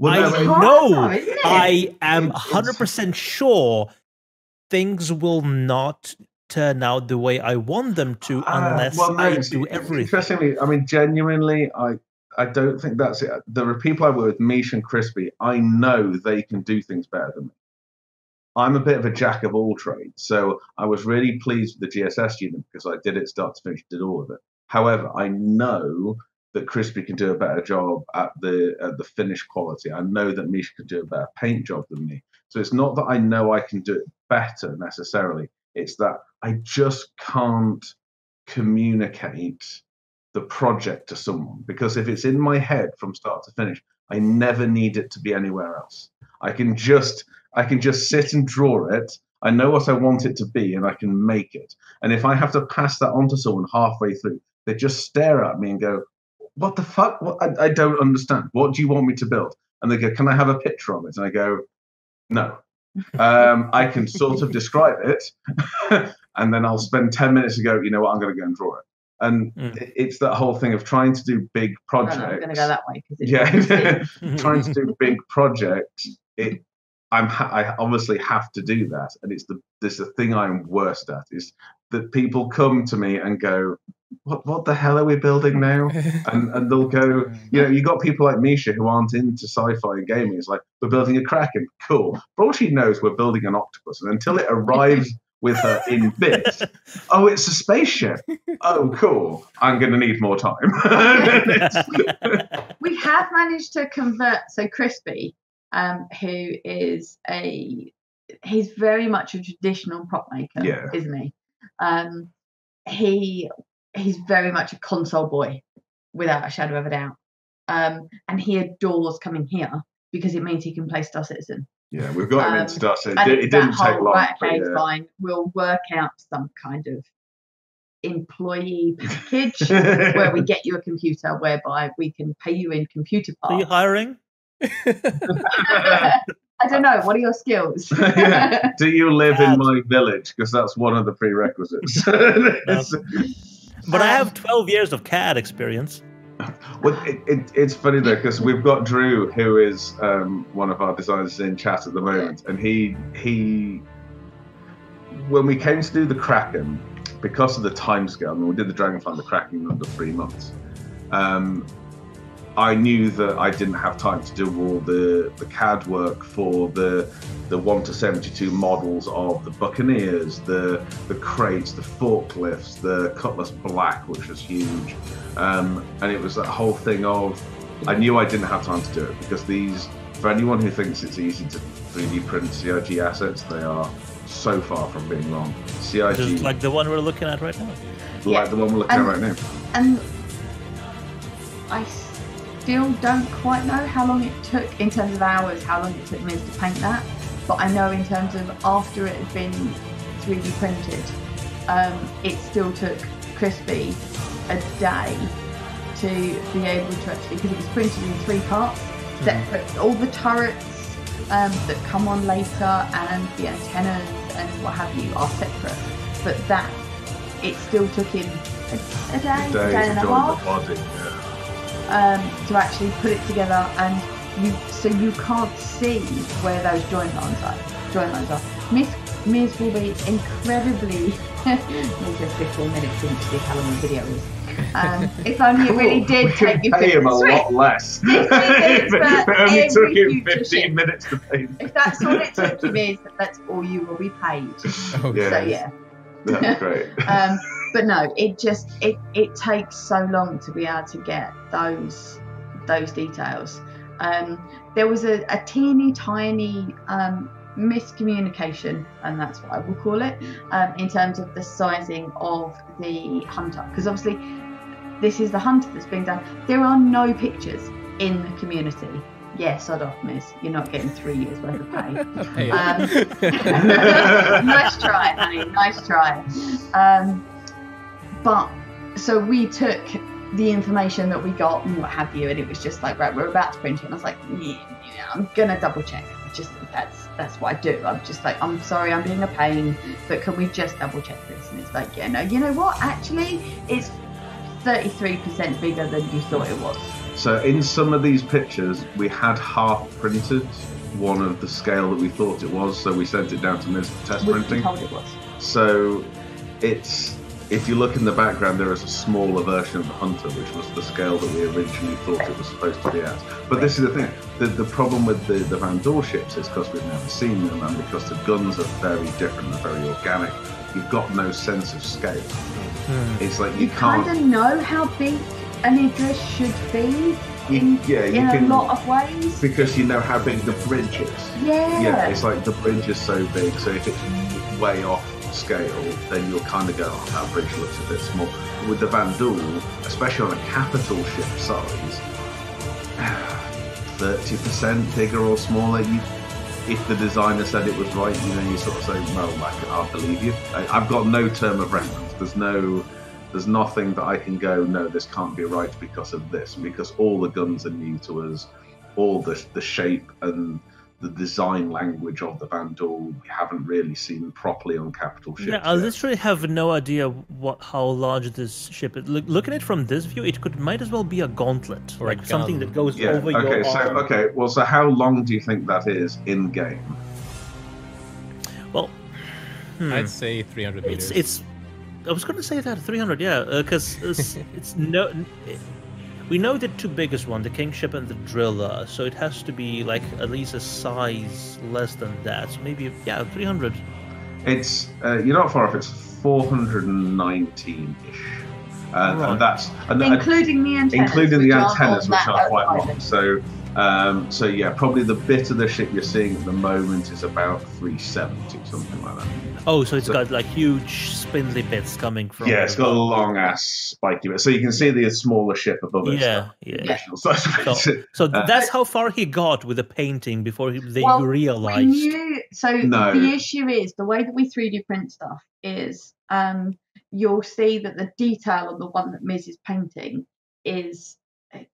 I am 100% sure things will not turn out the way I want them to unless I do everything. Interestingly, I mean, genuinely, I don't think that's it. There are people I work with, Mish and Crispy. I know they can do things better than me. I'm a bit of a jack of all trades, so I was really pleased with the GSS unit because I did it start to finish, did all of it. However, I know that Crispy can do a better job at the finish quality. I know that Misha can do a better paint job than me. So it's not that I know I can do it better necessarily. It's that I just can't communicate the project to someone, because if it's in my head from start to finish, I never need it to be anywhere else. I can just sit and draw it. I know what I want it to be, and I can make it. And if I have to pass that on to someone halfway through, they just stare at me and go, "What the fuck? I don't understand. What do you want me to build?" And they go, "Can I have a picture of it?" And I go, "No." I can sort of describe it, and then I'll spend 10 minutes to go, "You know what? I'm going to go and draw it." And it's that whole thing of trying to do big projects. I'm going to go that way. Trying to do big projects. I obviously have to do that, and it's the thing I'm worst at is that people come to me and go, "What the hell are we building now?" and they'll go, you got people like Misha who aren't into sci-fi gaming. It's like, "We're building a Kraken, cool." For all she knows, we're building an octopus, and until it arrives with her in bits, "Oh, it's a spaceship. Oh, cool. I'm going to need more time." We have managed to convert. So Crispy, who is he's very much a traditional prop maker, isn't he? He's very much a console boy, without a shadow of a doubt. And he adores coming here because it means he can play Star Citizen. Yeah, we've got him in Star Citizen. It didn't take long. Right, okay, fine. We'll work out some kind of employee package where we get you a computer whereby we can pay you in computer parts. Are you hiring? I don't know. What are your skills? Do you live in my village? Because that's one of the prerequisites. But I have 12 years of CAD experience. Well, it's funny though, because we've got Drew, who is one of our designers in chat at the moment, and he when we came to do the Kraken, because of the timescale, I mean, we did the Dragonfly and the Kraken in under 3 months. I knew that I didn't have time to do all the CAD work for the 1 to 72 models of the Buccaneers, the crates, the forklifts, the Cutlass Black, which was huge. And it was that whole thing of, I knew I didn't have time to do it, because for anyone who thinks it's easy to 3D print CIG assets, they are so far from being wrong. CIG, just like the one we're looking at right now. Like the one we're looking at right now. And I still don't quite know how long it took, in terms of hours, how long it took me to paint that. But I know in terms of after it had been 3D printed, it still took Crispy a day to be able to actually, because it was printed in 3 parts, separate. All the turrets that come on later and the antennas and what have you are separate. But that, it still took him a day and a half. To actually put it together, and you can't see where those joint lines are. Miz will be incredibly. Miz has 15 minutes into the how long the video is. If only it really did take you 15 minutes. Pay him a lot less. It only took him 15 minutes to paint. If that's all it took you, Miz, that's all you will be paid. Oh, yeah. So yeah. That's great. But no, it takes so long to be able to get those details. There was a teeny tiny miscommunication, and that's what I will call it, in terms of the sizing of the hunter, because obviously this is the hunter that's being done. There are no pictures in the community. Yes, I'd off, Miss. You're not getting 3 years worth of pay. Nice try, honey. Nice try. But so we took the information that we got and what have you, and it was just like, right, we're about to print it. And I was like, yeah, I'm gonna double check. That's what I do. I'm just like, I'm sorry, I'm being a pain, but can we just double check this? And it's like, yeah, no, you know what? Actually, it's 33% bigger than you thought it was. So in some of these pictures, we had half printed one of the scale that we thought it was, so we sent it down to Miz for test printing. Told it was. So it's if you look in the background, there is a smaller version of the Hunter, which was the scale that we originally thought it was supposed to be at. But this is the thing. The problem with the Van Doel ships is because we've never seen them, and because the guns are very different and very organic, you've got no sense of scale. It's like you can't... kind of know how big an Aegis should be in a lot of ways. Because you know how big the bridge is. Yeah, it's like the bridge is so big, so if it's way off scale, then you'll kind of go, oh, that bridge looks a bit small. With the Van Doel, especially on a capital ship size, 30% bigger or smaller, if the designer said it was right, you sort of say, well, I'll believe you. I've got no term of reference. There's nothing that I can go, no, this can't be right because of this, because all the guns are new to us, all the shape and the design language of the Van Doel we haven't really seen properly on capital ships. Yeah, I literally have no idea how large this ship is. Looking at it from this view, it might as well be a gauntlet, or like something that goes over your arm. So how long do you think that is in game? Well, I'd say 300 meters. I was going to say that 300, yeah, because we know the two biggest one, the Kingship and the Driller, so it has to be like at least a size less than that. So maybe 300. It's you're not far off. It's 419-ish, and that's including the antennas, which are quite long. So yeah, probably the bit of the ship you're seeing at the moment is about 370, something like that. Oh, so it's got like huge spindly bits coming from. Yeah, it's got a long ass spiky bit. So you can see the smaller ship above it. Yeah. So that's how far he got with the painting before they realized. The issue is the way that we 3D print stuff is you'll see that the detail on the one that Miz is painting it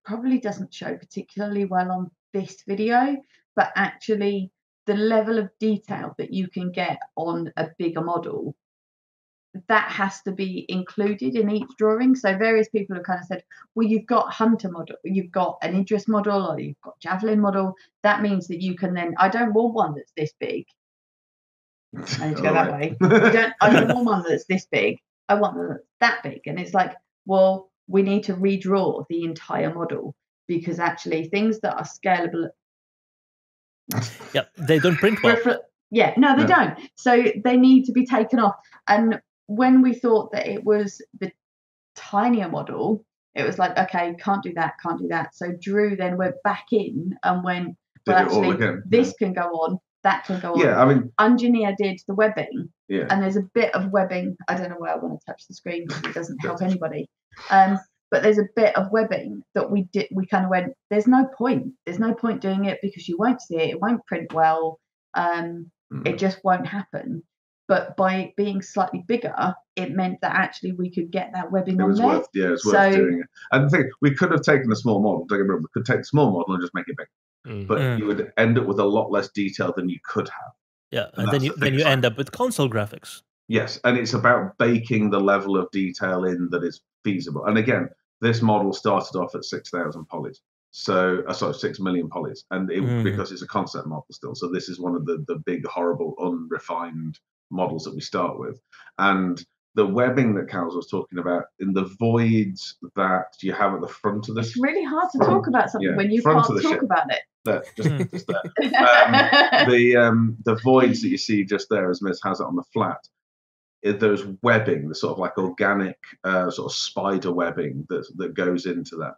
probably doesn't show particularly well on this video, but actually the level of detail that you can get on a bigger model, that has to be included in each drawing. So various people have kind of said, well, you've got Hunter model, you've got an Aegis model, or you've got Javelin model. That means that you can then, I don't want one that's this big. I need to go that way. I don't want one that's this big. I want one that's that big. And it's like, well, we need to redraw the entire model, because actually things that are scalable. Yeah, they don't print well. They don't. So they need to be taken off. And when we thought that it was the tinier model, it was like, okay, can't do that. So Drew then went back in and went, well, actually, this can go on, that can go on. Yeah, I mean, Engineer did the webbing, and there's a bit of webbing. I don't know where I want to touch the screen because it doesn't help anybody. But there's a bit of webbing that we did. We kind of went, there's no point doing it because you won't see it. It won't print well. It just won't happen. But by being slightly bigger, it meant that actually we could get that webbing on there. It's worth doing it. And the thing, we could have taken a small model. Don't get me wrong, we could take the small model and just make it big. But you would end up with a lot less detail than you could have. Yeah, and then you end up with console graphics. Yes, and it's about baking the level of detail in that is feasible. And again, this model started off at 6,000 polys. So, 6 million polys. And because it's a concept model still. So this is one of the big, horrible, unrefined models that we start with. And the webbing that Kals was talking about in the voids that you have at the front of the ship. It's really hard to talk about something when you can't talk about it. There, just there. The voids that you see just there, as Miz has it on the flat, there's webbing, the sort of like organic sort of spider webbing that goes into that.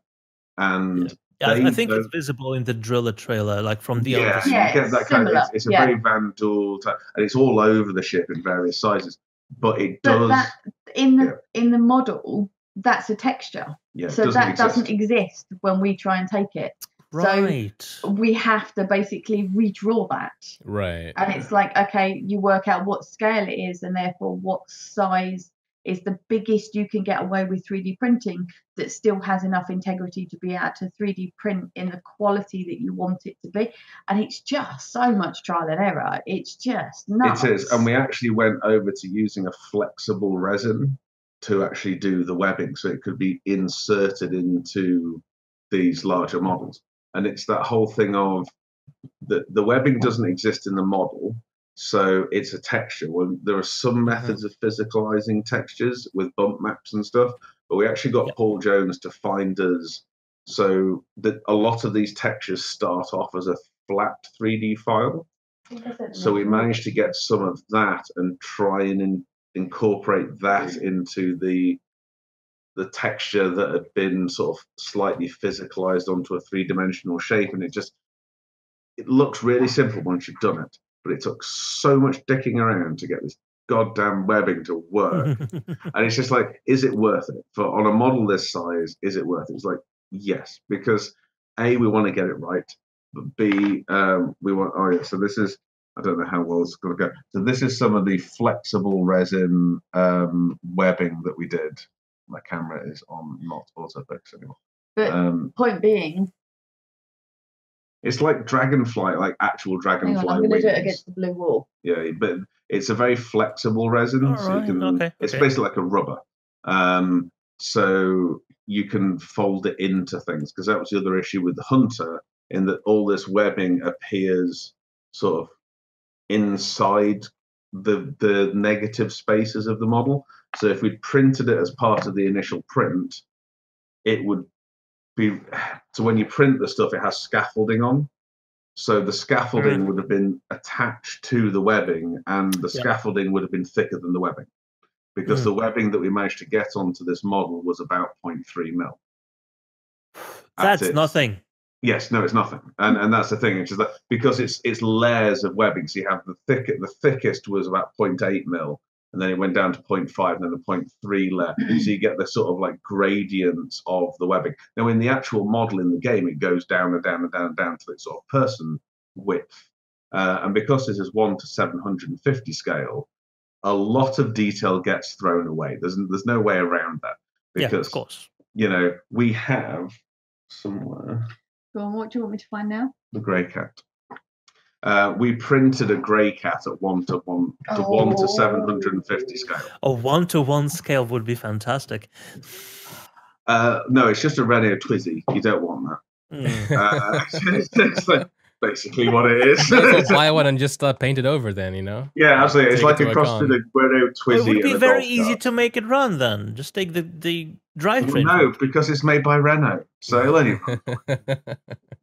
And I think it's visible in the Driller trailer, like from the other side. Yeah, you get that kind of, it's a very Van Doel type, and it's all over the ship in various sizes. But it does in the model, that's a texture. Yeah, so that doesn't exist when we try and take it. Right. So we have to basically redraw that. Right. And it's like, okay, you work out what scale it is, and therefore what size is the biggest you can get away with 3D printing that still has enough integrity to be able to 3D print in the quality that you want it to be. And it's just so much trial and error. It's just nuts. It is. And we actually went over to using a flexible resin to actually do the webbing, so it could be inserted into these larger models. And it's that whole thing of the webbing doesn't exist in the model, So it's a texture. Well, there are some methods of physicalizing textures with bump maps and stuff, but we actually got Paul Jones to find us so that a lot of these textures start off as a flat 3D file. So we managed to get some of that and try and incorporate that into the texture that had been sort of slightly physicalized onto a 3-dimensional shape, and it looks really simple once you've done it, but it took so much dicking around to get this goddamn webbing to work. And it's just like, is it worth it? On a model this size, is it worth it? It's like, yes, because A, we want to get it right, but B, we want, so this is, I don't know how well it's going to go. So this is some of the flexible resin webbing that we did. My camera is on not autofocus anymore. But point being, it's like Dragonfly, like actual Dragonfly. I'm going to do it against the blue wall. Yeah, but it's a very flexible resin, so you can. It's basically like a rubber. So you can fold it into things, because that was the other issue with the Hunter, in that all this webbing appears sort of inside the negative spaces of the model. So if we printed it as part of the initial print, it would be, so when you print the stuff, it has scaffolding on. So the scaffolding would have been attached to the webbing, and the scaffolding would have been thicker than the webbing, because the webbing that we managed to get onto this model was about 0.3 mil. That's nothing. Yes, no, it's nothing, and that's the thing. It's just that because it's layers of webbing. So you have the thickest was about 0.8 mil, and then it went down to 0.5, and then the 0.3 layer. So you get the sort of like gradients of the webbing. Now, in the actual model in the game, it goes down and down and down and down to its sort of person width. And because this is 1 to 750 scale, a lot of detail gets thrown away. There's no way around that. Because, of course. We have somewhere. Go on, what do you want me to find now? The grey cat. We printed a grey cat at 1 to 750 scale. A 1-to-1 scale would be fantastic. No, it's just a Renault Twizy. You don't want that. It's like basically what it is. Buy one and just paint it over then, Yeah, absolutely. It's like a cross to the Renault Twizy. It would be very easy to make it run then. Just take the drivetrain. No, because it's made by Renault. So it'll only run.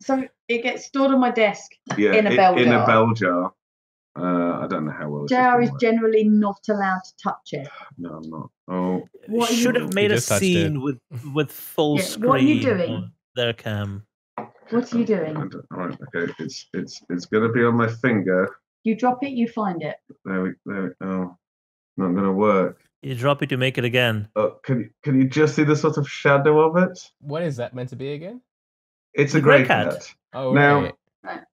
So it gets stored on my desk in a bell jar. In a bell jar. I don't know how well. JR is generally not allowed to touch it. No, I'm not. Oh, should have made a scene with full screen. What are you doing? There, Cam. What are you doing? All right, okay. It's going to be on my finger. You drop it, you find it. There we. Oh, not going to work. You drop it, you make it again. Can you just see the sort of shadow of it? What is that meant to be again? It's a grey cat. Oh, now,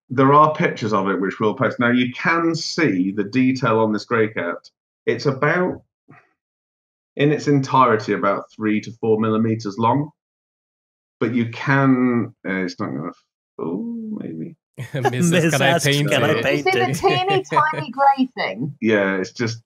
there are pictures of it which we'll post. Now, you can see the detail on this grey cat. It's about, in its entirety, about 3 to 4 millimeters long. But you can, it's not going to, maybe. Mrs. Can I paint it? You see the teeny tiny grey thing? Yeah, it's just,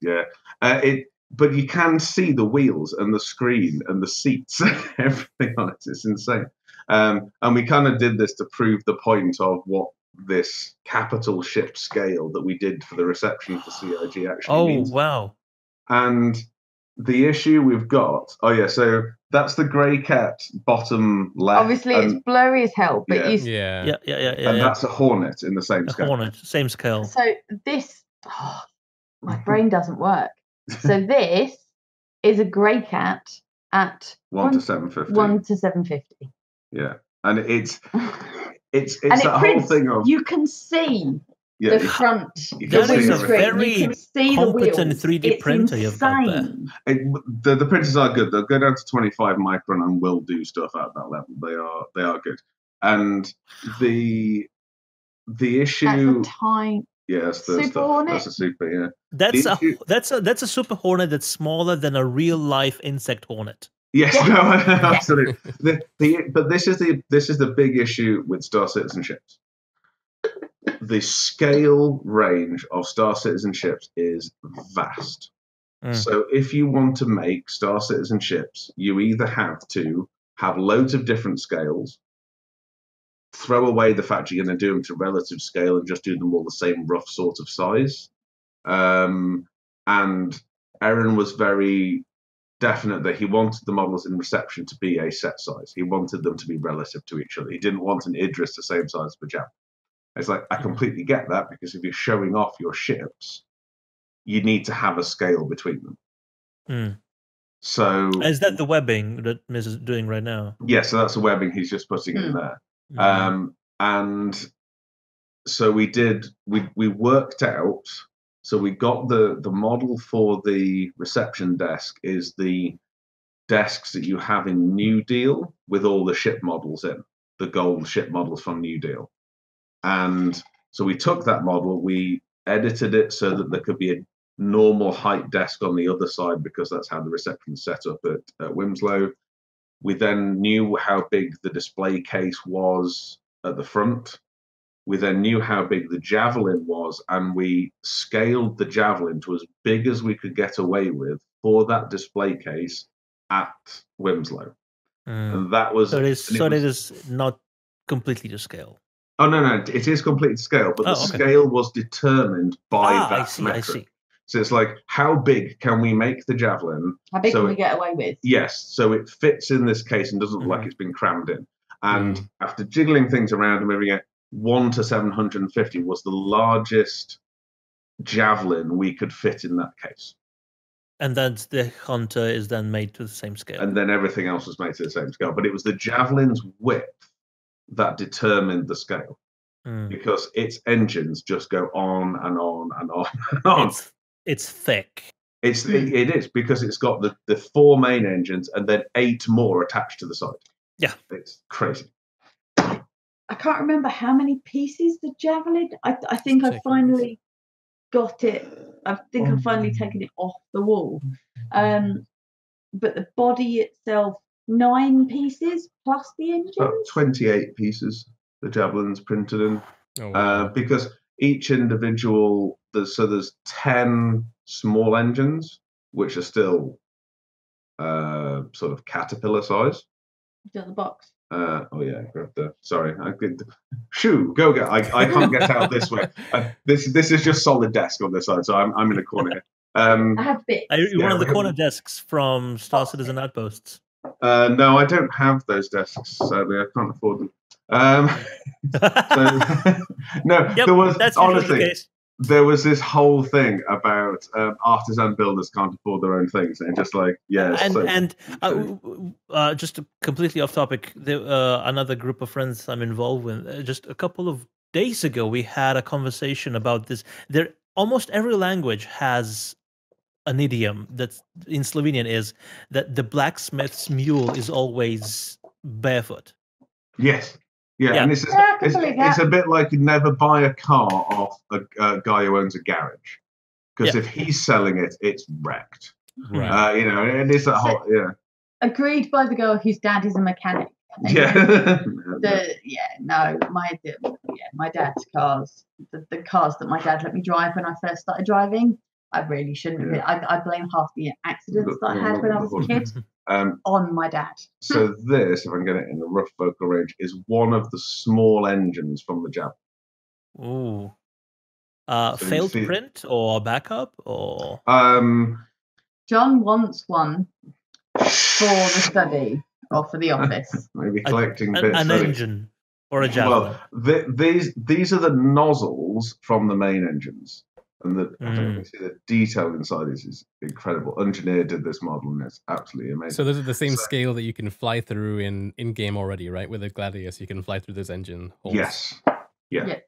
but you can see the wheels and the screen and the seats and everything on it. It's insane. And we kind of did this to prove the point of what this capital ship scale that we did for the reception for CIG actually means. Oh, wow. And the issue we've got, so that's the grey cat bottom left. Obviously, it's blurry as hell, but yeah. And that's a Hornet in the same scale. Hornet, same scale. So this, my brain doesn't work. So this is a grey cat at 1 to 750. 1 to 750. Yeah, and it's and that whole thing of you can see the front. That is a very you can see competent the 3D printer you've got there. The printers are good. They'll go down to 25 micron and will do stuff at that level. They are good. And the issue. That's a tiny. Yes, Super Hornet. That's a super. Yeah. That's a Super Hornet that's smaller than a real life insect hornet. Yes, no, absolutely. But this is the big issue with Star Citizen ships. The scale range of Star Citizen ships is vast. So if you want to make Star Citizen ships, you either have to have loads of different scales, throw away the fact you're going to do them to relative scale and just do them all the same rough sort of size, And Aaron was very definite that he wanted the models in reception to be a set size. He wanted them to be relative to each other. He didn't want an Idris the same size as a javelin. It's like, I completely get that, because if you're showing off your ships, you need to have a scale between them. So is that the webbing that Miz is doing right now? Yeah, so that's the webbing he's just putting in there. And so we worked out, so we got the model for the reception desk is the desks that you have in New Deal with all the ship models in, the gold ship models from New Deal. And so we took that model, we edited it so that there could be a normal height desk on the other side, because that's how the reception is set up at Winslow. We then knew how big the display case was at the front. We then knew how big the javelin was, and we scaled the javelin to as big as we could get away with for that display case at Winslow. And that was... So it is not completely to scale. Oh, no, it is completely to scale, but the scale was determined by that metric. I see. So it's like, how big can we make the javelin? How big can we get away with? Yes, so it fits in this case and doesn't look like it's been crammed in. And after jiggling things around and moving it, 1 to 750 was the largest javelin we could fit in that case. And then the Hunter is then made to the same scale. And then everything else was made to the same scale. But it was the javelin's width that determined the scale. Because its engines just go on and on and on and on. It's thick. It is, because it's got the 4 main engines and then 8 more attached to the side. Yeah. It's crazy. I can't remember how many pieces the javelin. I think I finally got it. I think I've finally taken it off the wall. But the body itself, 9 pieces plus the engine. About 28 pieces the javelin's printed in. Because each individual, there's 10 small engines, which are still sort of caterpillar size. You've done the box. Sorry, go get. I can't get out this way. This is just solid desk on this side, so I'm in a corner here. I have bits. Are you one of the corner desks from Star Citizen Outposts? No, I don't have those desks. Sadly, I can't afford them. There was honestly. There was this whole thing about artisan builders can't afford their own things, and just like just completely off topic. Another group of friends I'm involved with. Just a couple of days ago, we had a conversation about this. Almost every language has an idiom that's in Slovenian is that the blacksmith's mule is always barefoot. Yes. Yeah, and it's a bit like you never buy a car off a guy who owns a garage, because if he's selling it, it's wrecked. Right. And it's that whole agreed by the girl whose dad is a mechanic. Yeah. My dad's cars, the cars that my dad let me drive when I first started driving, I really shouldn't have. I blame half the accidents that I had when I was a kid on my dad. So this, if I can get it in a rough focal range, is one of the small engines from the Javelin. Ooh. Failed print or backup or? John wants one for the study or for the office. Maybe collecting bits. An engine or a Javelin. Well, these are the nozzles from the main engines. And the detail inside is incredible. Engineer did this model, and it's absolutely amazing. So those are the same scale that you can fly through in game already, right? With the Gladius, you can fly through those engine holes. Yes. Yeah.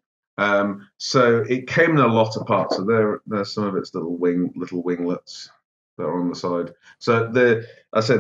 So it came in a lot of parts. So there's some of its little winglets that are on the side. So the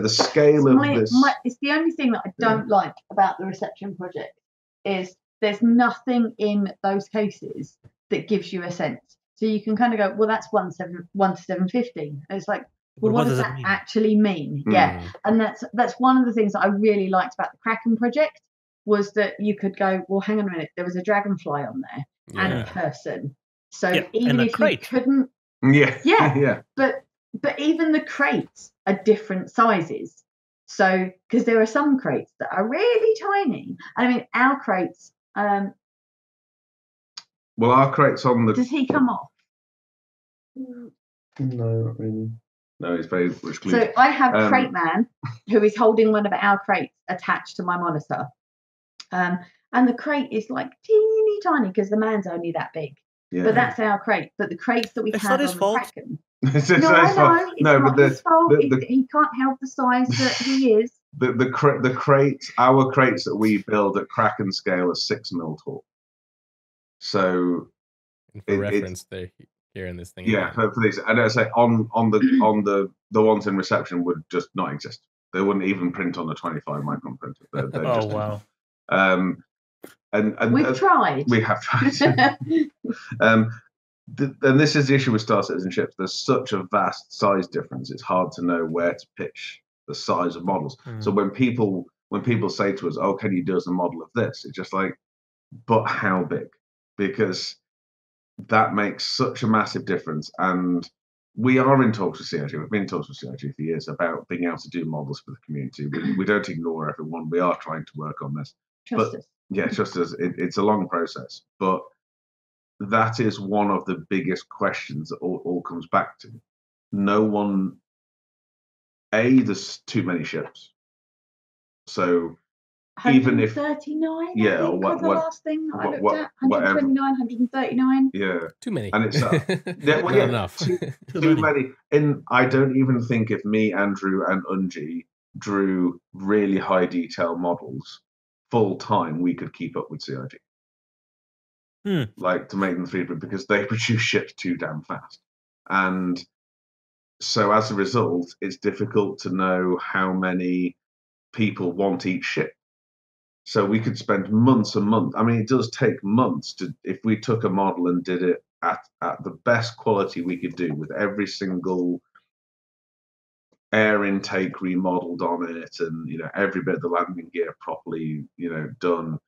scale of this. It's the only thing that I don't like about the reception project is there's nothing in those cases that gives you a sense. So you can kind of go, well, that's 1 to 750. And it's like, well, what does that actually mean? Yeah, and that's one of the things that I really liked about the Kraken project was that you could go, well, hang on a minute, there was a Dragonfly on there and a person. So even if you couldn't, but even the crates are different sizes. So because there are some crates that are really tiny. I mean, our crates. Well, our crates on the. Does he come off? No, not really. No, he's very much glued. So I have Crate Man, who is holding one of our crates attached to my monitor. And the crate is like teeny tiny because the man's only that big. Yeah. But that's our crate. But the crates that we have on the Kraken. No, I know. It's not his fault. He can't help the size that he is. The crates, our crates that we build at Kraken scale are 6 mil tall. So, for reference, they're here in this thing. Yeah, for these, and I say on the ones in reception would just not exist. They wouldn't even print on a 25 micron printer. They're oh wow! And we've tried. We have tried. And this is the issue with Star Citizenships. There's such a vast size difference. It's hard to know where to pitch the size of models. So when people say to us, "Oh, can you do us a model of this?" It's just like, but how big? Because that makes such a massive difference. And we are in talks with CIG. We've been in talks with CIG for years about being able to do models for the community. We don't ignore everyone. We are trying to work on this. Trust us. Yeah, trust us. It's a long process, but that is one of the biggest questions that all comes back to. No one. There's too many ships. So even if 139, yeah, or what the last thing I looked at, 129, 139. Yeah, too many. And it's not enough. Too many. And I don't even think if me, Andrew, and Unji drew really high detail models full time, we could keep up with CIG. Like to make them 3D because they produce ships too damn fast, and so as a result, it's difficult to know how many people want each ship. So we could spend months and months. I mean, it does take months if we took a model and did it at the best quality we could do with every single air intake remodeled on it, and every bit of the landing gear properly done.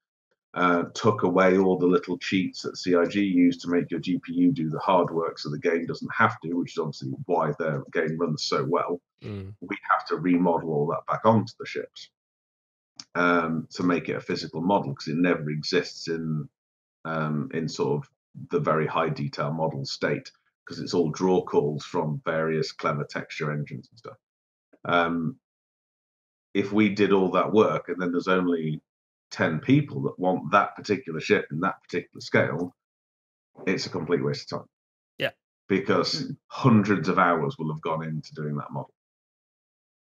Took away all the little cheats that CIG use to make your GPU do the hard work, so the game doesn't have to, which is obviously why their game runs so well. We have to remodel all that back onto the ships to make it a physical model, because it never exists in sort of the very high detail model state, because it's all draw calls from various clever texture engines and stuff. If we did all that work and then there's only 10 people that want that particular ship in that particular scale, it's a complete waste of time. Yeah, because hundreds of hours will have gone into doing that model,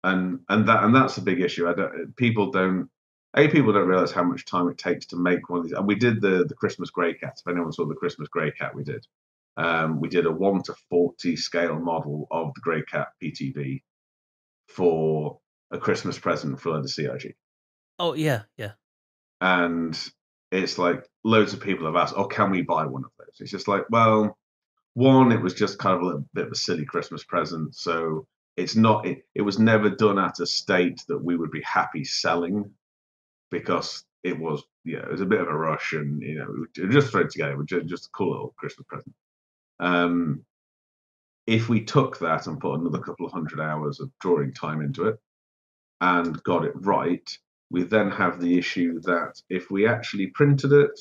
and that's a big issue. People don't realize how much time it takes to make one of these. And we did the Christmas Grey Cat. If anyone saw the Christmas Grey Cat, we did a 1:40 scale model of the Grey Cat PTB for a Christmas present for the CIG. Oh yeah. And it's like loads of people have asked, "Oh, can we buy one of those?" It's just like, well, one, it was just kind of a little bit of a silly Christmas present, so it's not. It was never done at a state that we would be happy selling, because it was it was a bit of a rush, and just throw it together, just a cool little Christmas present. If we took that and put another couple of 100 hours of drawing time into it and got it right, we then have the issue that if we actually printed it,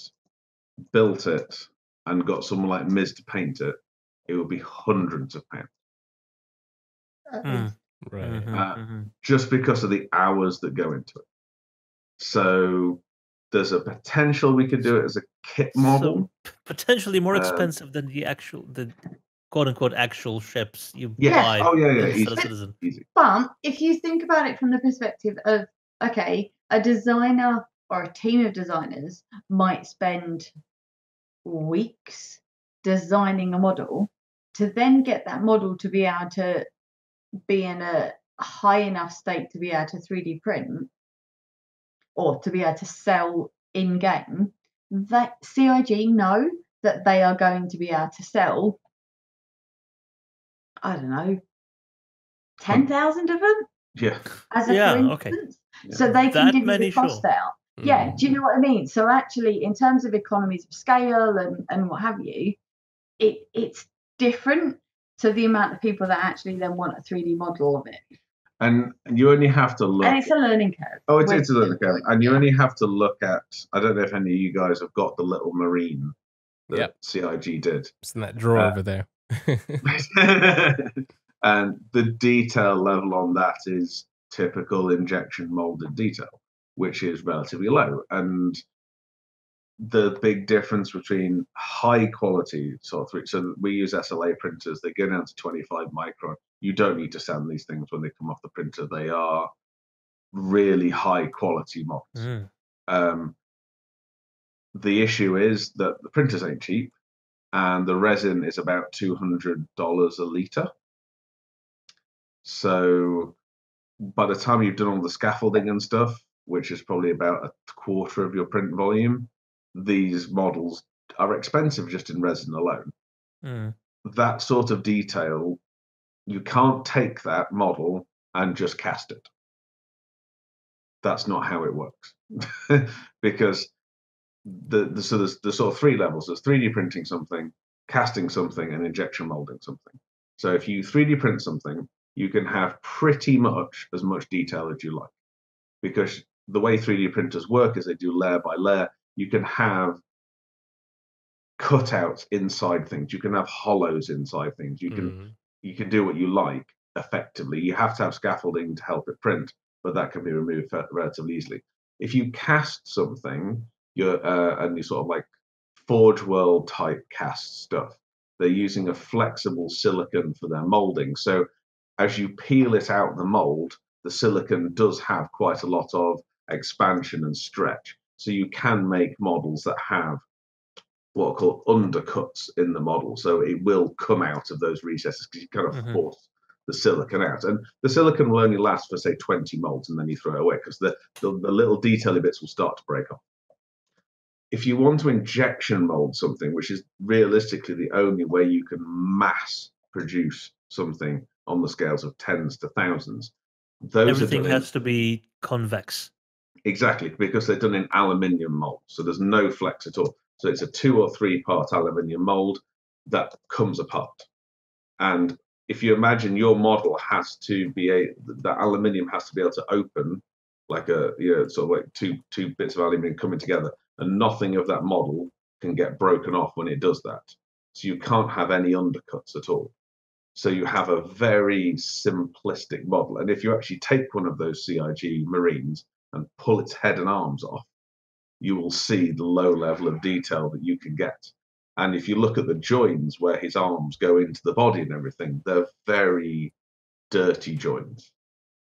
built it, and got someone like Miz to paint it, it would be hundreds of pounds. Right. Just because of the hours that go into it. So there's a potential we could do it as a kit model. So, potentially more expensive than the quote-unquote actual ships you buy. Oh, yeah. Easy. But if you think about it from the perspective of, okay, a designer or a team of designers might spend weeks designing a model to then get that model to be able to be in a high enough state to be able to 3D print or to be able to sell in game. That CIG know that they are going to be able to sell, I don't know, 10,000 of them. Yeah. As a for instance. Okay. So they can give you the cost out. Yeah, do you know what I mean? So actually, in terms of economies of scale and what have you, it's different to the amount of people that actually then want a 3D model of it. And you only have to look. And it's a learning curve. Oh, it's a learning curve. And you only have to look at, I don't know if any of you guys have got the little marine that CIG did. It's in that drawer over there. And the detail level on that is typical injection molded detail, which is relatively low. And the big difference between high quality so we use SLA printers, they go down to 25 micron. You don't need to sand these things when they come off the printer. They are really high quality models. The issue is that the printers ain't cheap, and the resin is about $200 a litre. So by the time you've done all the scaffolding and stuff, which is probably about a quarter of your print volume, these models are expensive just in resin alone. That sort of detail, you can't take that model and just cast it. That's not how it works. Because so there's sort of three levels. There's 3D printing something, casting something, and injection molding something. So if you 3D print something, you can have pretty much as much detail as you like. Because the way 3D printers work is they do layer by layer. You can have cutouts inside things. You can have hollows inside things. You can do what you like effectively. You have to have scaffolding to help it print, but that can be removed relatively easily. If you cast something, and you sort of like Forge World type cast stuff, they're using a flexible silicon for their molding. So as you peel it out the mold, the silicon does have quite a lot of expansion and stretch. So you can make models that have what are called undercuts in the model. So it will come out of those recesses because you kind of force the silicon out. And the silicon will only last for, say, 20 molds, and then you throw it away because the little detaily bits will start to break off. If you want to injection mold something, which is realistically the only way you can mass produce something on the scales of tens to thousands, everything has to be convex. Exactly, because they're done in aluminium mold, so there's no flex at all. So it's a 2 or 3 part aluminium mold that comes apart. And if you imagine your model has to be the aluminium has to be able to open like sort of like two bits of aluminium coming together, and nothing of that model can get broken off when it does that. So you can't have any undercuts at all. So you have a very simplistic model. And if you actually take one of those CIG Marines and pull its head and arms off, you will see the low level of detail that you can get. And if you look at the joins where his arms go into the body and everything, they're very dirty joins.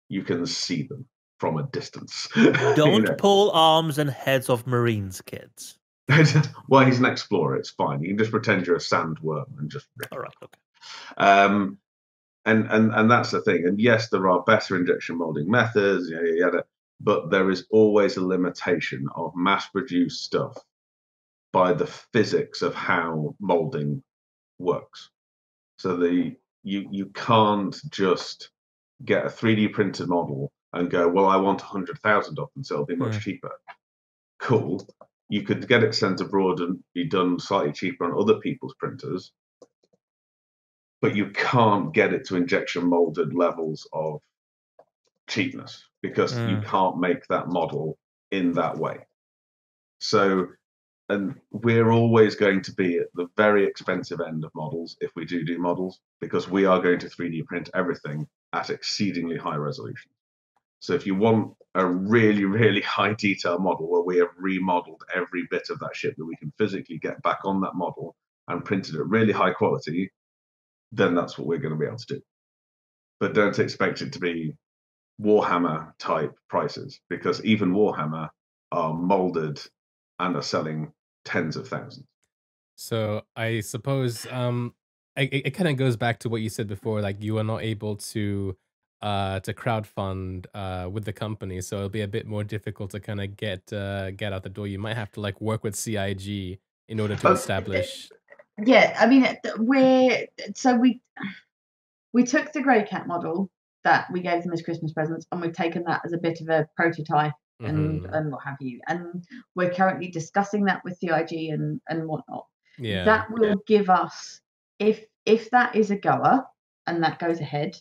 You can see them from a distance. Don't pull arms and heads off Marines, kids. Well, he's an explorer. It's fine. You can just pretend you're a sandworm and just. All right. Okay. And that's the thing. And yes, there are better injection molding methods, but there is always a limitation of mass-produced stuff by the physics of how molding works. So you can't just get a 3D printed model and go, well, I want 100,000 of them, so it'll be much cheaper. Cool. You could get it sent abroad and be done slightly cheaper on other people's printers, but you can't get it to injection molded levels of cheapness because you can't make that model in that way. So, and we're always going to be at the very expensive end of models if we do models, because we are going to 3D print everything at exceedingly high resolution. So if you want a really, really high detail model where we have remodeled every bit of that ship that we can physically get back on that model and printed at really high quality, then that's what we're going to be able to do. But don't expect it to be Warhammer type prices, because even Warhammer are molded and are selling tens of thousands. So I suppose it kind of goes back to what you said before, like you are not able to crowdfund with the company, so it'll be a bit more difficult to kind of get out the door. You might have to like work with CIG in order to establish. Yeah, I mean, we took the Grey Cat model that we gave them as Christmas presents, and we've taken that as a bit of a prototype and what have you. And we're currently discussing that with CIG and whatnot. Yeah, that will give us, if that is a goer and that goes ahead,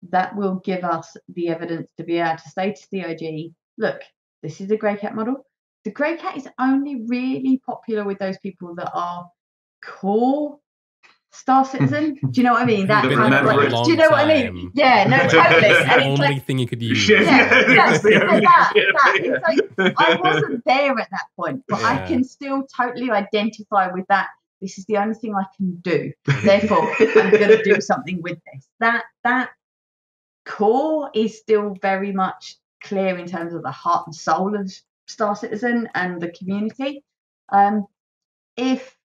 that will give us the evidence to be able to say to CIG, look, this is a Grey Cat model. The Grey Cat is only really popular with those people that are core Star Citizen. Do you know what I mean? That kind of like, do you know what I mean? Yeah, no, totally. It's and the only like, thing you could use. I wasn't there at that point, but I can still totally identify with that. This is the only thing I can do. Therefore, I'm going to do something with this. That core is still very much clear in terms of the heart and soul of Star Citizen and the community. If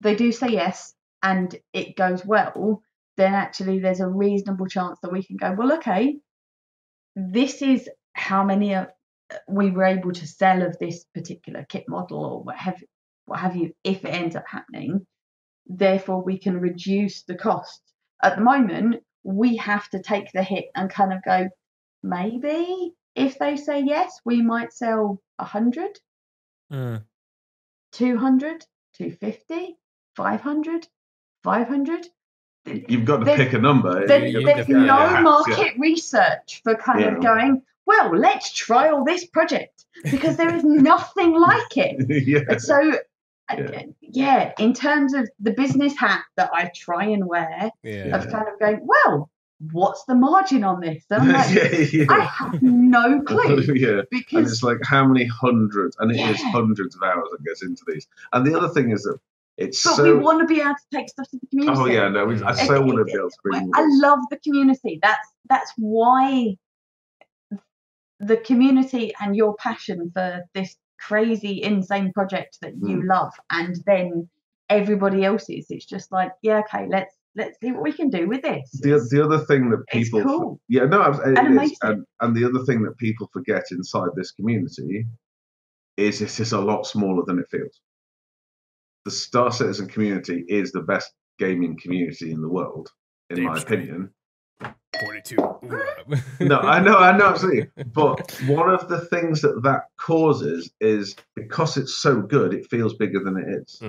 they do say yes and it goes well, then actually there's a reasonable chance that we can go, well, okay, this is how many we were able to sell of this particular kit model or what have you, if it ends up happening. Therefore, we can reduce the cost. At the moment, we have to take the hit and kind of go, maybe if they say yes, we might sell 100, 200, 250, 500, 500. You've got to pick a number. There's no market research for kind of going, well, let's trial this project because there is nothing like it. So, in terms of the business hat that I try and wear, of kind of going, well, what's the margin on this? And I'm like, I have no clue. Because and it's like how many hundreds, and it is hundreds of hours that goes into these. And the other thing is that we want to be able to take stuff to the community. Oh yeah, no, I so want to be able to bring. I love the community. That's why the community and your passion for this crazy, insane project that you love, and then everybody else's. It's just like, okay, let's see what we can do with this. The other thing that people, it's cool. And the other thing that people forget inside this community is this is a lot smaller than it feels. The Star Citizen community is the best gaming community in the world, in my opinion. 42. No, I know, absolutely. But one of the things that causes is because it's so good, it feels bigger than it is.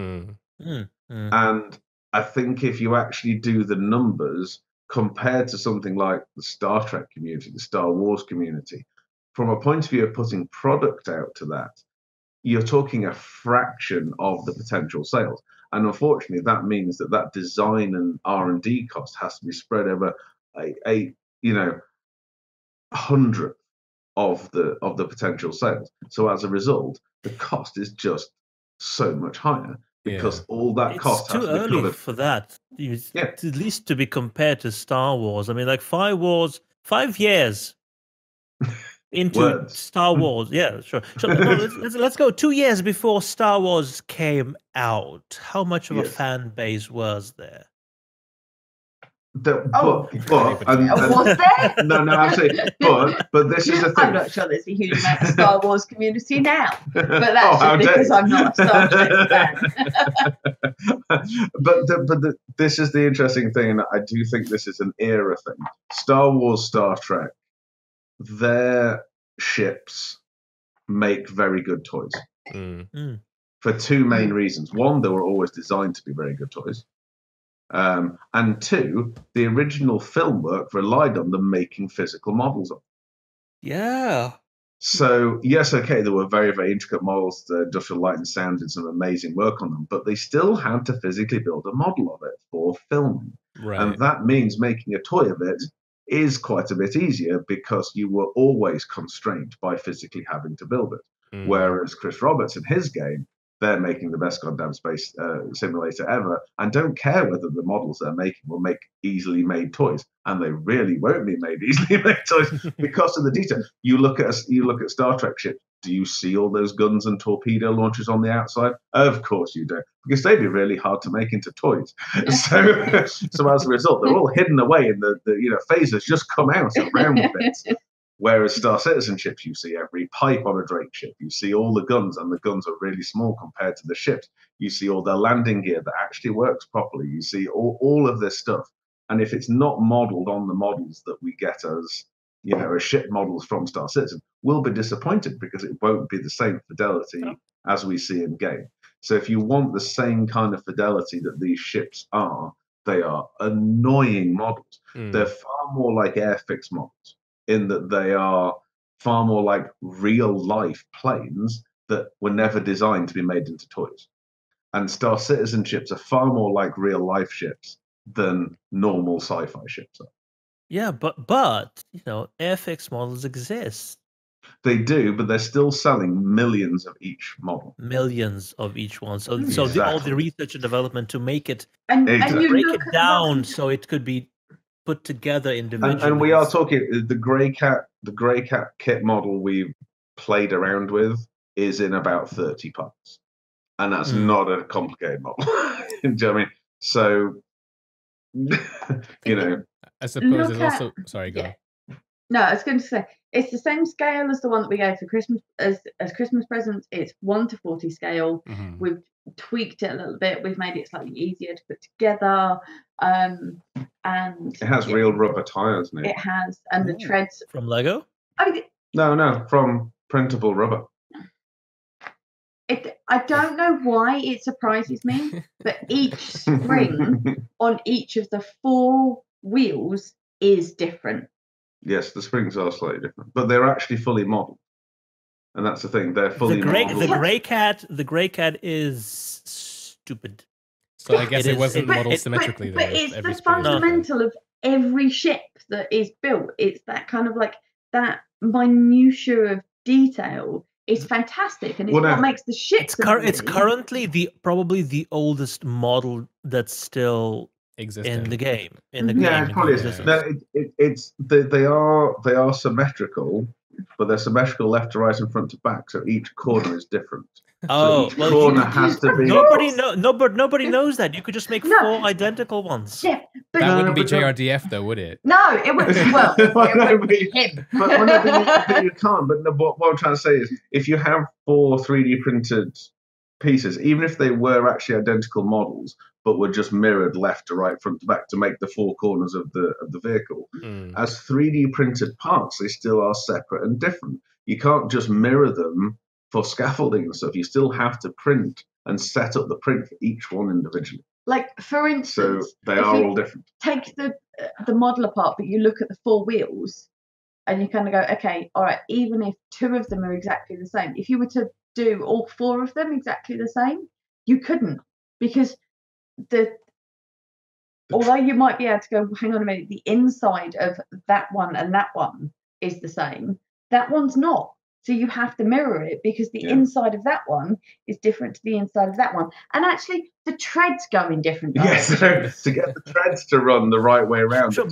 And I think if you actually do the numbers compared to something like the Star Trek community, the Star Wars community, from a point of view of putting product out to that, you're talking a fraction of the potential sales. And unfortunately, that means that design and R&D cost has to be spread over a hundredth of the potential sales. So as a result, the cost is just so much higher because all that cost has to be covered. It's too early for that. At least to be compared to Star Wars. I mean, like 5 years into Star Wars. Yeah, sure. Let's go 2 years before Star Wars came out. How much of a fan base was there? Was there? No, absolutely. But this is the thing. I'm not sure there's a huge amount of Star Wars community now, but that's just because I'm not a Star Trek fan. But this is the interesting thing, and I do think this is an era thing. Star Wars, Star Trek, their ships make very good toys for two main reasons. One, they were always designed to be very good toys. And two, the original film work relied on them making physical models of. Yeah. So, yes, okay, there were very, very intricate models. The Industrial Light and Sound did some amazing work on them, but they still had to physically build a model of it for filming. Right. And that means making a toy of it is quite a bit easier because you were always constrained by physically having to build it. Whereas Chris Roberts in his game, they're making the best goddamn space simulator ever and don't care whether the models they're making will make easily made toys. And they really won't be made easily made toys because of the detail. You look at Star Trek ships. Do you see all those guns and torpedo launchers on the outside? Of course you do, because they'd be really hard to make into toys. So as a result, they're all hidden away in the phasers just come out of round bits. Whereas Star Citizen ships, you see every pipe on a Drake ship. You see all the guns, and the guns are really small compared to the ships. You see all their landing gear that actually works properly. You see all of this stuff. And if it's not modeled on the models that we get as, as ship models from Star Citizen, we'll be disappointed because it won't be the same fidelity as we see in game. So if you want the same kind of fidelity that these ships are, they are annoying models. They're far more like Airfix models, in that they are far more like real-life planes that were never designed to be made into toys. And Star Citizen ships are far more like real-life ships than normal sci-fi ships are. Yeah, but airfix models exist. They do, but they're still selling millions of each model. Millions of each one. So Exactly. all the research and development to make it and break you it down so it could be put together individually. And we are talking the Grey Cat kit model we've played around with is in about 30 parts. And that's not a complicated model. Do you know what I mean? So I suppose there's also sorry, go on. No, I was going to say it's the same scale as the one that we gave for Christmas as Christmas presents. It's 1:40 scale. Mm-hmm. We've tweaked it a little bit. We've made it slightly easier to put together. And it has real rubber tires, doesn't it? It has, and the treads from Lego. No, from printable rubber. I don't know why it surprises me, but each spring on each of the 4 wheels is different. Yes, the springs are slightly different, but they're actually fully modeled, and that's the thing. They're fully modeled. The Grey Cat is stupid. So I guess it wasn't modeled symmetrically. But it's the fundamental of every ship that is built. It's that kind of like that minutiae of detail. It's fantastic, and it's what makes the ship. It's currently probably the oldest model that's still existing in the game. Yeah, it probably is. No, they are symmetrical, but they're symmetrical left to right and front to back. So each corner is different. Oh, so each corner has to be. Nobody knows that. You could just make 4 identical ones. Yeah, but that wouldn't be JRDF, though, would it? No, it wouldn't. Well, it would be him. But you can't. But what I'm trying to say is, if you have 4 3D printed pieces, even if they were actually identical models, but were just mirrored left to right, front to back to make the 4 corners of the vehicle, as 3D printed parts, they still are separate and different. You can't just mirror them for scaffolding and stuff. You still have to print and set up the print for each one individually. Like, for instance, so they are all different. Take the model apart, but you look at the 4 wheels and you kind of go, okay, all right, even if 2 of them are exactly the same, if you were to do all 4 of them exactly the same, you couldn't, because although you might be able to go, hang on a minute, the inside of that one and that one is the same, that one's not. So you have to mirror it, because the inside of that one is different to the inside of that one. And actually, the treads go in different directions. Yes, to get the treads to run the right way around. Sure,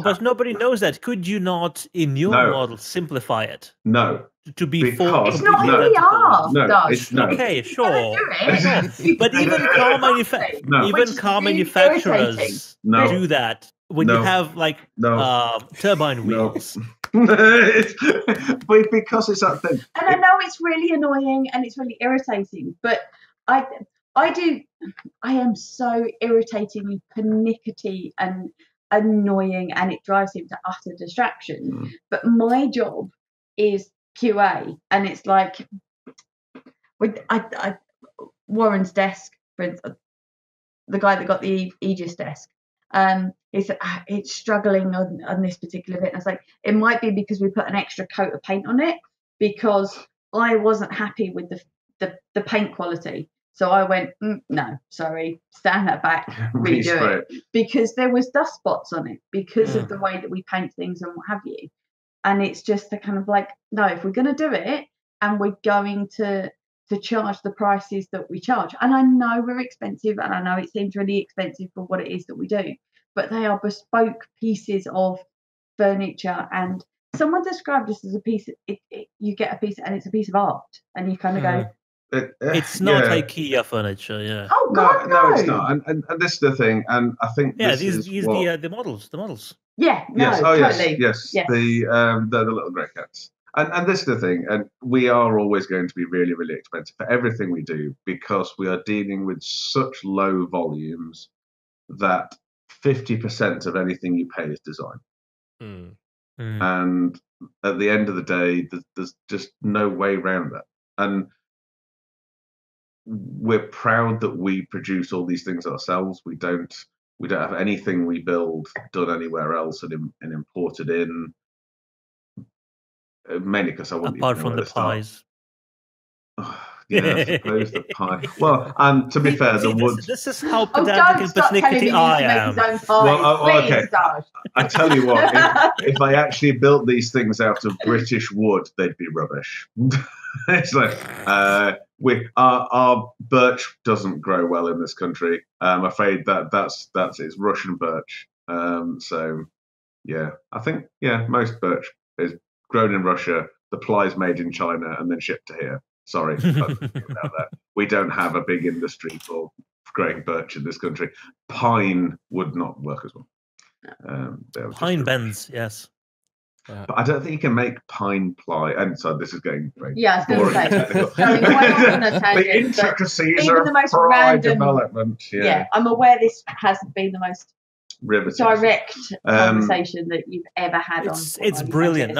but nobody knows that. Could you not, in your model, simplify it? No. To be full. It's not in the art. No. Okay, sure. But even car manufacturers do that when you have turbine wheels. Because it's that thing. And I know it's really annoying and it's really irritating, but I am so irritatingly pernickety and annoying, and it drives him to utter distraction. But my job is QA, and it's like with Warren's desk, for instance, the guy that got the Aegis desk. He said it's struggling on this particular bit. And I was like, it might be because we put an extra coat of paint on it, because I wasn't happy with the paint quality. So I went, no, sorry, stand that back, redo it, because there was dust spots on it because of the way that we paint things and what have you. And it's just the kind of like, no, if we're going to do it and we're going to charge the prices that we charge, and I know we're expensive, and I know it seems really expensive for what it is that we do, but they are bespoke pieces of furniture, and someone described this as a piece. You get a piece, and it's a piece of art, and you kind of go, it's not IKEA furniture, yeah. Oh God, no, it's not. And this is the thing, and I think the models. Yeah, no, yes, totally. yes. The little grey cats. And this is the thing, and we are always going to be really, really expensive for everything we do, because we are dealing with such low volumes that 50% of anything you pay is design. And at the end of the day, there's just no way around that. And we're proud that we produce all these things ourselves. We don't have anything we build done anywhere else and imported in. Mainly because I wouldn't apart from the pies. Yeah, I suppose the pie. Well, and to be fair, the wood. This is how pedantic and persnickety I am. Okay. I tell you what, if I actually built these things out of British wood, they'd be rubbish. It's like our birch doesn't grow well in this country. I'm afraid that's it's Russian birch. So yeah, I think most birch is grown in Russia. The ply is made in China and then shipped to here. Sorry about that. We don't have a big industry for growing birch in this country. Pine would not work as well. Pine bends, yes. But I don't think you can make pine ply. And so this is getting very boring. The intricacies of ply development. Yeah, I'm aware this hasn't been the most direct conversation that you've ever had it's brilliant.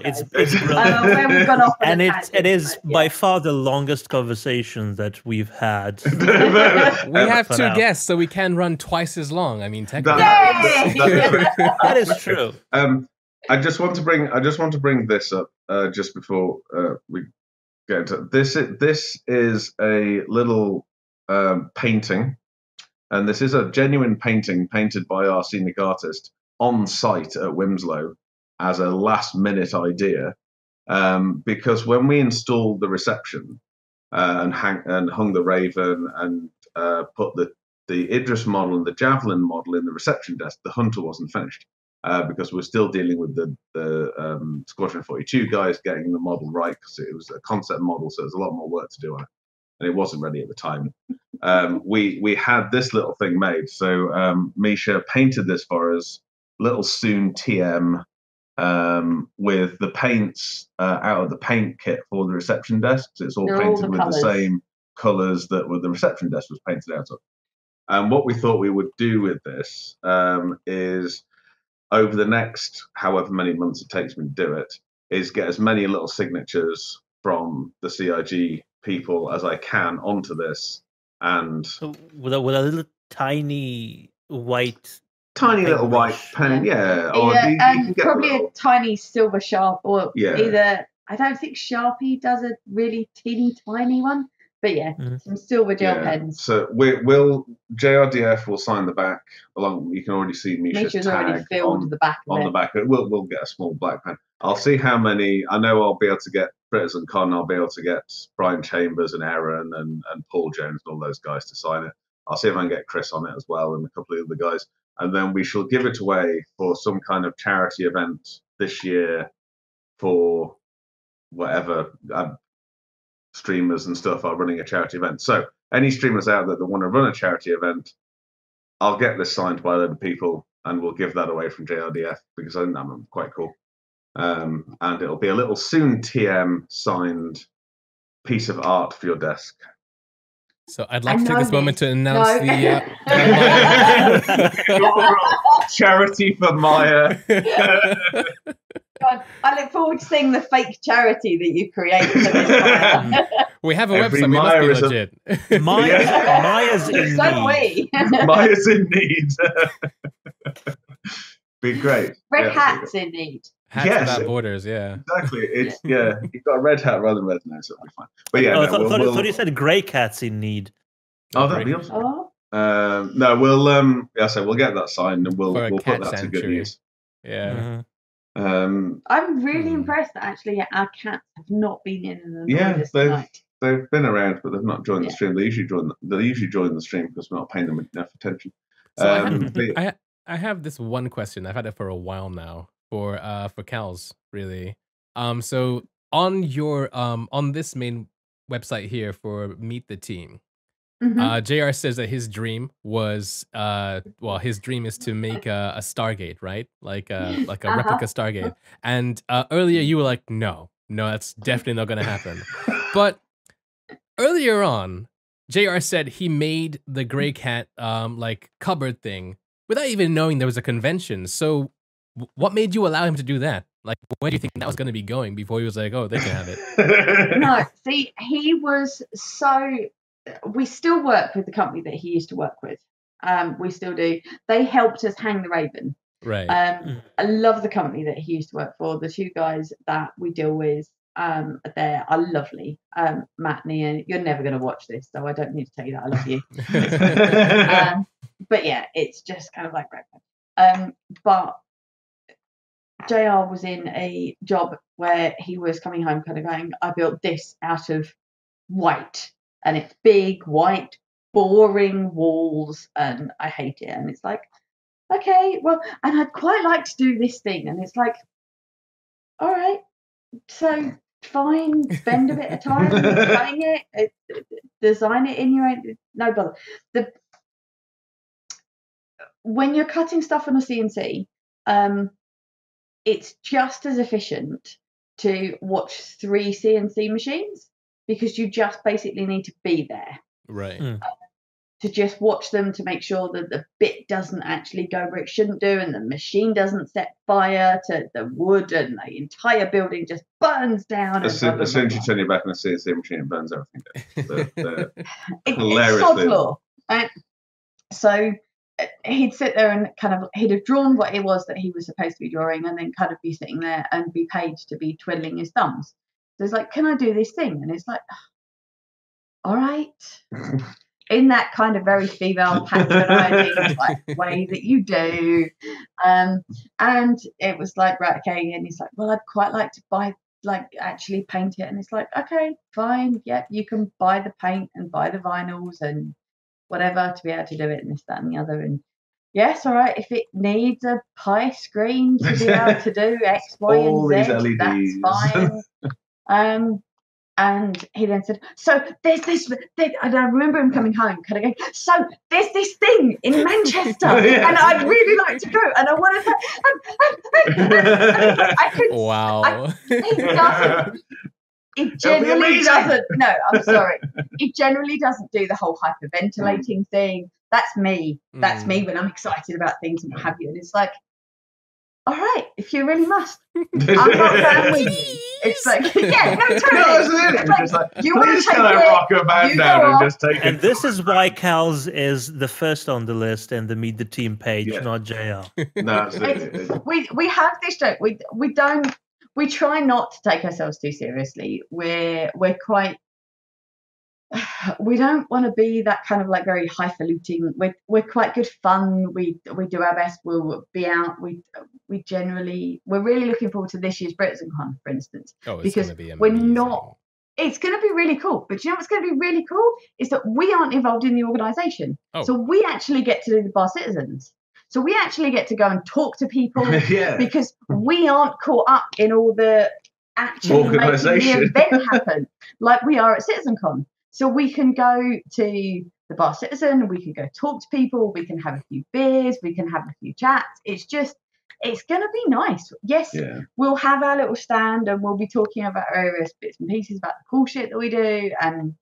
It's brilliant. We've gone off and it is by far the longest conversation that we've had. We have two guests, so we can run twice as long. I mean, technically, that is true. I just want to bring this up just before we get into this. This is a little painting. And this is a genuine painting painted by our scenic artist on site at Wimslow as a last-minute idea. Because when we installed the reception and hung the Raven and put the Idris model and the Javelin model in the reception desk, the Hunter wasn't finished because we're still dealing with the Squadron 42 guys getting the model right because it was a concept model, so there's a lot more work to do on it. And it wasn't ready at the time. We had this little thing made. So Misha painted this for us, little Soon TM, with the paints out of the paint kit for the reception desk. So it's all painted with the same colours that the reception desk was painted out of. And what we thought we would do with this is, over the next however many months it takes me to do it, is get as many little signatures from the CIG people as I can onto this, and so with a little tiny white little white pen, and probably a tiny silver sharp, or either. I don't think Sharpie does a really teeny tiny one, but some silver gel pens. So we'll JRDF will sign the back along. You can already see Misha's tag already filled the back. On the back, we'll get a small black pen. I'll see how many. I know I'll be able to get CitizenCon. I'll be able to get Brian Chambers and Aaron and Paul Jones and all those guys to sign it. I'll see if I can get Chris on it as well and a couple of other guys. And then we shall give it away for some kind of charity event this year for whatever streamers and stuff are running a charity event. So any streamers out there that want to run a charity event, I'll get this signed by a load of people and we'll give that away from JRDF because I think that's quite cool. And it'll be a little Soon TM signed piece of art for your desk. So I'd like to take this moment to announce the charity for Maya. God, I look forward to seeing the fake charity that you create for this. We have a website. We must be legit. Maya's in need. Maya's in need. Be great. Red Hat's in need. Hats without borders, exactly. It's you've got a red hat rather than red nose, so it'll be fine. But I thought you said grey cats in need. Oh, that'd be awesome. No, we'll get that signed and we'll put that to good use. Yeah. I'm really impressed that actually our cats have not been in and annoyed us tonight. They've been around, but they've not joined the stream. They usually join the stream because we're not paying them enough attention. So I have this one question. I've had it for a while now for Kals, really. So on your on this main website here for Meet the Team, JR says that his dream was his dream is to make a Stargate, right? Like a replica Stargate. And earlier you were like, no, that's definitely not gonna happen. But earlier on, JR said he made the Grey Cat like cupboard thing without even knowing there was a convention. So what made you allow him to do that? Like, where do you think that was going to be going before he was like, oh, they can have it? No, see, he was so... We still work with the company that he used to work with. We still do. They helped us hang the Raven. Right. I love the company that he used to work for. The two guys that we deal with They are lovely. Matt and Ian, you're never going to watch this, so I don't need to tell you that I love you. But yeah, it's just kind of like breakfast. But JR was in a job where he was coming home kind of going, I built this out of white, and it's big, white, boring walls, and I hate it. And it's like, okay, well, and I'd quite like to do this thing. And it's like, all right, so fine, spend a bit of time cutting it, design it in your own, no bother. When you're cutting stuff on a CNC, it's just as efficient to watch 3 CNC machines, because you just basically need to be there. Right. To just watch them to make sure that the bit doesn't actually go where it shouldn't do, and the machine doesn't set fire to the wood, and the entire building just burns down. As soon as you turn your back on a CNC machine, it burns everything down. It's sod's law. So he'd sit there and kind of, he'd have drawn what it was that he was supposed to be drawing, and then kind of be sitting there and be paid to be twiddling his thumbs. So it's like, can I do this thing? And it's like, all right. In that kind of very female patronizing way that you do. And it was like, right, okay. And he's like, well, I'd quite like to actually paint it. And it's like, okay, fine. Yep, you can buy the paint and buy the vinyls and whatever to be able to do it, and this, that, and the other. And yes, all right, if it needs a pie screen to be able to do X, Y, all and Z, these LEDs. That's fine. And he then said, so there's this, and I remember him coming home kind of going, so there's this thing in Manchester, and I'd really like to go, and I want to, I could, wow. It generally doesn't, no, I'm sorry. It generally doesn't do the whole hyperventilating thing. That's me. That's me when I'm excited about things and what have you. And it's like, all right, if you really must. I'm not going with you. It's like, yeah, no, totally. It's just like, you want to take can I rock a band down and just take it? And this is why Kals is the first on the list and the Meet the Team page, not JR. No, absolutely. We have this joke. We try not to take ourselves too seriously. We're quite. We don't want to be that kind of like very highfalutin. We're quite good fun. We do our best. We'll be out. We're really looking forward to this year's CitizenCon, for instance. Oh, it's because gonna be amazing. we're not. It's going to be really cool. But you know what's going to be really cool is that we aren't involved in the organisation. Oh. So we actually get to do the Bar Citizens. So we actually get to go and talk to people because we aren't caught up in all the actually making the event happen like we are at CitizenCon. So we can go to the Bar Citizen, we can go talk to people, we can have a few beers, we can have a few chats. It's going to be nice. Yes, we'll have our little stand and we'll be talking about various bits and pieces about the cool shit that we do, and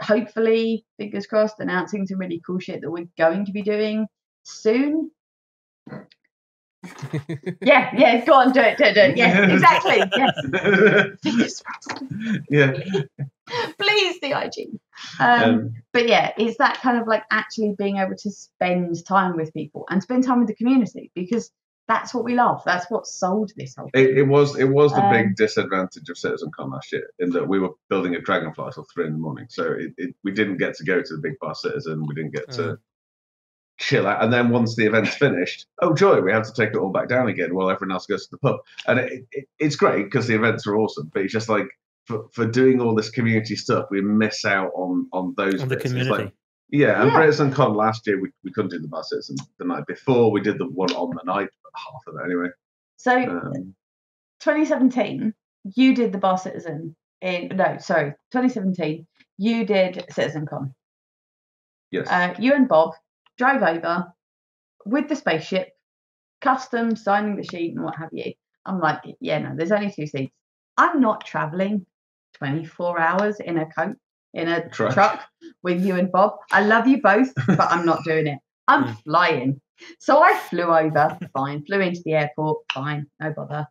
hopefully, fingers crossed, announcing some really cool shit that we're going to be doing soon. Yeah, go on, do it. Yes, exactly. Yes. Fingers crossed. Yeah. Please, the IG. But yeah, it's that kind of like actually being able to spend time with people and spend time with the community, because that's what we love. That's what sold this whole thing. It was the big disadvantage of CitizenCon last year, in that we were building a Dragonfly till 3 a.m. So we didn't get to go to the big Bar Citizen. We didn't get to chill out. And then once the event's finished, oh joy, we have to take it all back down again while everyone else goes to the pub. And it's great because the events are awesome, but it's just like for doing all this community stuff, we miss out on those on bits. the community. And CitizenCon last year, we couldn't do the Bar Citizen the night before. We did the one on the night, half of it anyway. So 2017, you did the Bar Citizen 2017, you did CitizenCon. Yes. You and Bob drove over with the spaceship, custom signing the sheet and what have you. I'm like, yeah, no, there's only 2 seats. I'm not traveling 24 hours in a truck with you and Bob. I love you both, but I'm not doing it. I'm flying. So I flew over, fine, flew into the airport, fine, no bother.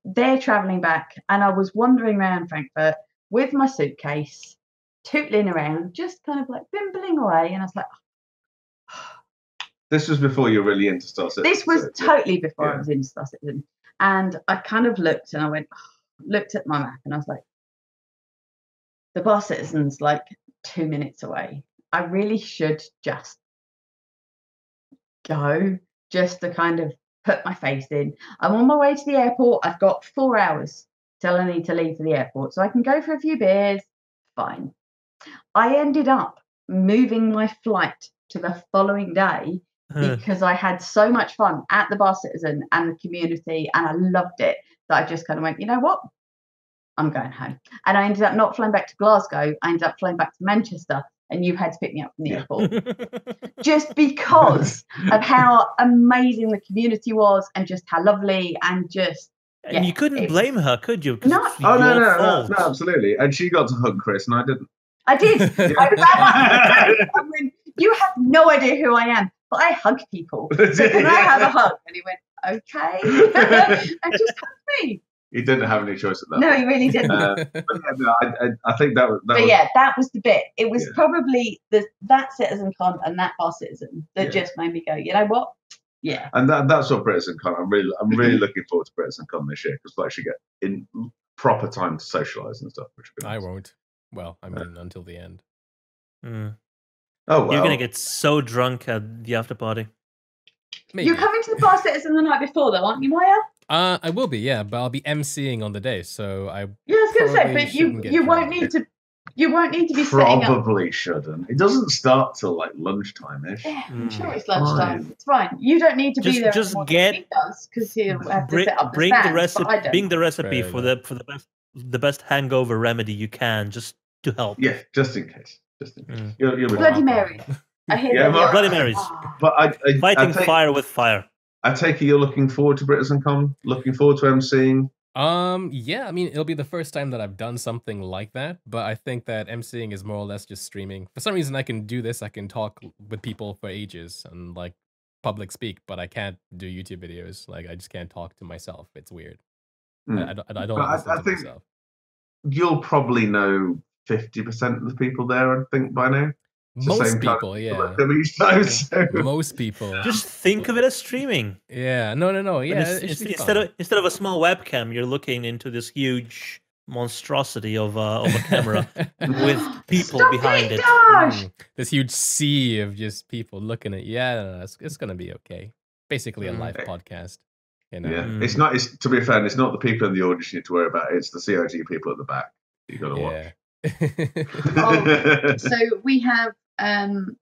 They're traveling back, and I was wandering around Frankfurt with my suitcase, tootling around, just kind of like bimbling away, and I was like, this was before you were really into Star Citizen. This was totally before I was into Star Citizen. And I kind of looked and I went, looked at my map and I was like, the Bar Citizen's like 2 minutes away. I really should just go, just to kind of put my face in. I'm on my way to the airport. I've got 4 hours till I need to leave for the airport, so I can go for a few beers. Fine. I ended up moving my flight to the following day because I had so much fun at the Bar Citizen and the community, and I loved it, that I just kind of went, you know what? I'm going home. And I ended up not flying back to Glasgow. I ended up flying back to Manchester, and you had to pick me up from the airport. Just because of how amazing the community was and just how lovely and just... And you couldn't blame her, could you? No. No, absolutely. And she got to hug Chris, and I didn't. I did. I went, you have no idea who I am, but I hug people. So can I have a hug? And he went, okay. And just hugged me. He didn't have any choice at that. No, he really didn't. I think that was. That was the bit. It was probably that CitizenCon and that Bar Citizen that just made me go, you know what? Yeah. And that's what CitizenCon. I'm really looking forward to CitizenCon this year because I actually get in proper time to socialise and stuff. Which would be nice. I won't. Well, I mean, until the end. Mm. Oh, well. You're gonna get so drunk at the after party. Maybe. You're coming to the Bar Citizen the night before, though, aren't you, Maya? I will be, yeah, but I'll be emceeing on the day, so I. Yeah, I was going to say, but you won't need to. You won't need to be setting up. Probably shouldn't. It doesn't start till like lunchtime-ish. Yeah, I'm sure it's lunchtime. It's fine. You don't need to be there. Just get because he'll have to set up the stands, bring the recipe for the best hangover remedy you can, just to help. Yeah, just in case. You're Bloody Mary. I hear Bloody Marys. But I fighting fire with fire. I take it you're looking forward to CitizenCon, looking forward to emceeing. Yeah, I mean, it'll be the first time that I've done something like that, but I think that emceeing is more or less just streaming. For some reason, I can do this. I can talk with people for ages and like public speak, but I can't do YouTube videos. Like, I just can't talk to myself. It's weird. I don't listen to myself. You'll probably know 50% of the people there, I think, by now. Most people, yeah. Most people. Just think of it as streaming. Yeah, no. Yeah, instead of a small webcam, you're looking into this huge monstrosity of a camera with people behind it. This huge sea of just people looking at. Yeah, it's gonna be okay. Basically, a live podcast. You know? Yeah, it's not. It's, to be fair, it's not the people in the audience you need to worry about. It's the CIG people at the back you got to watch. So we have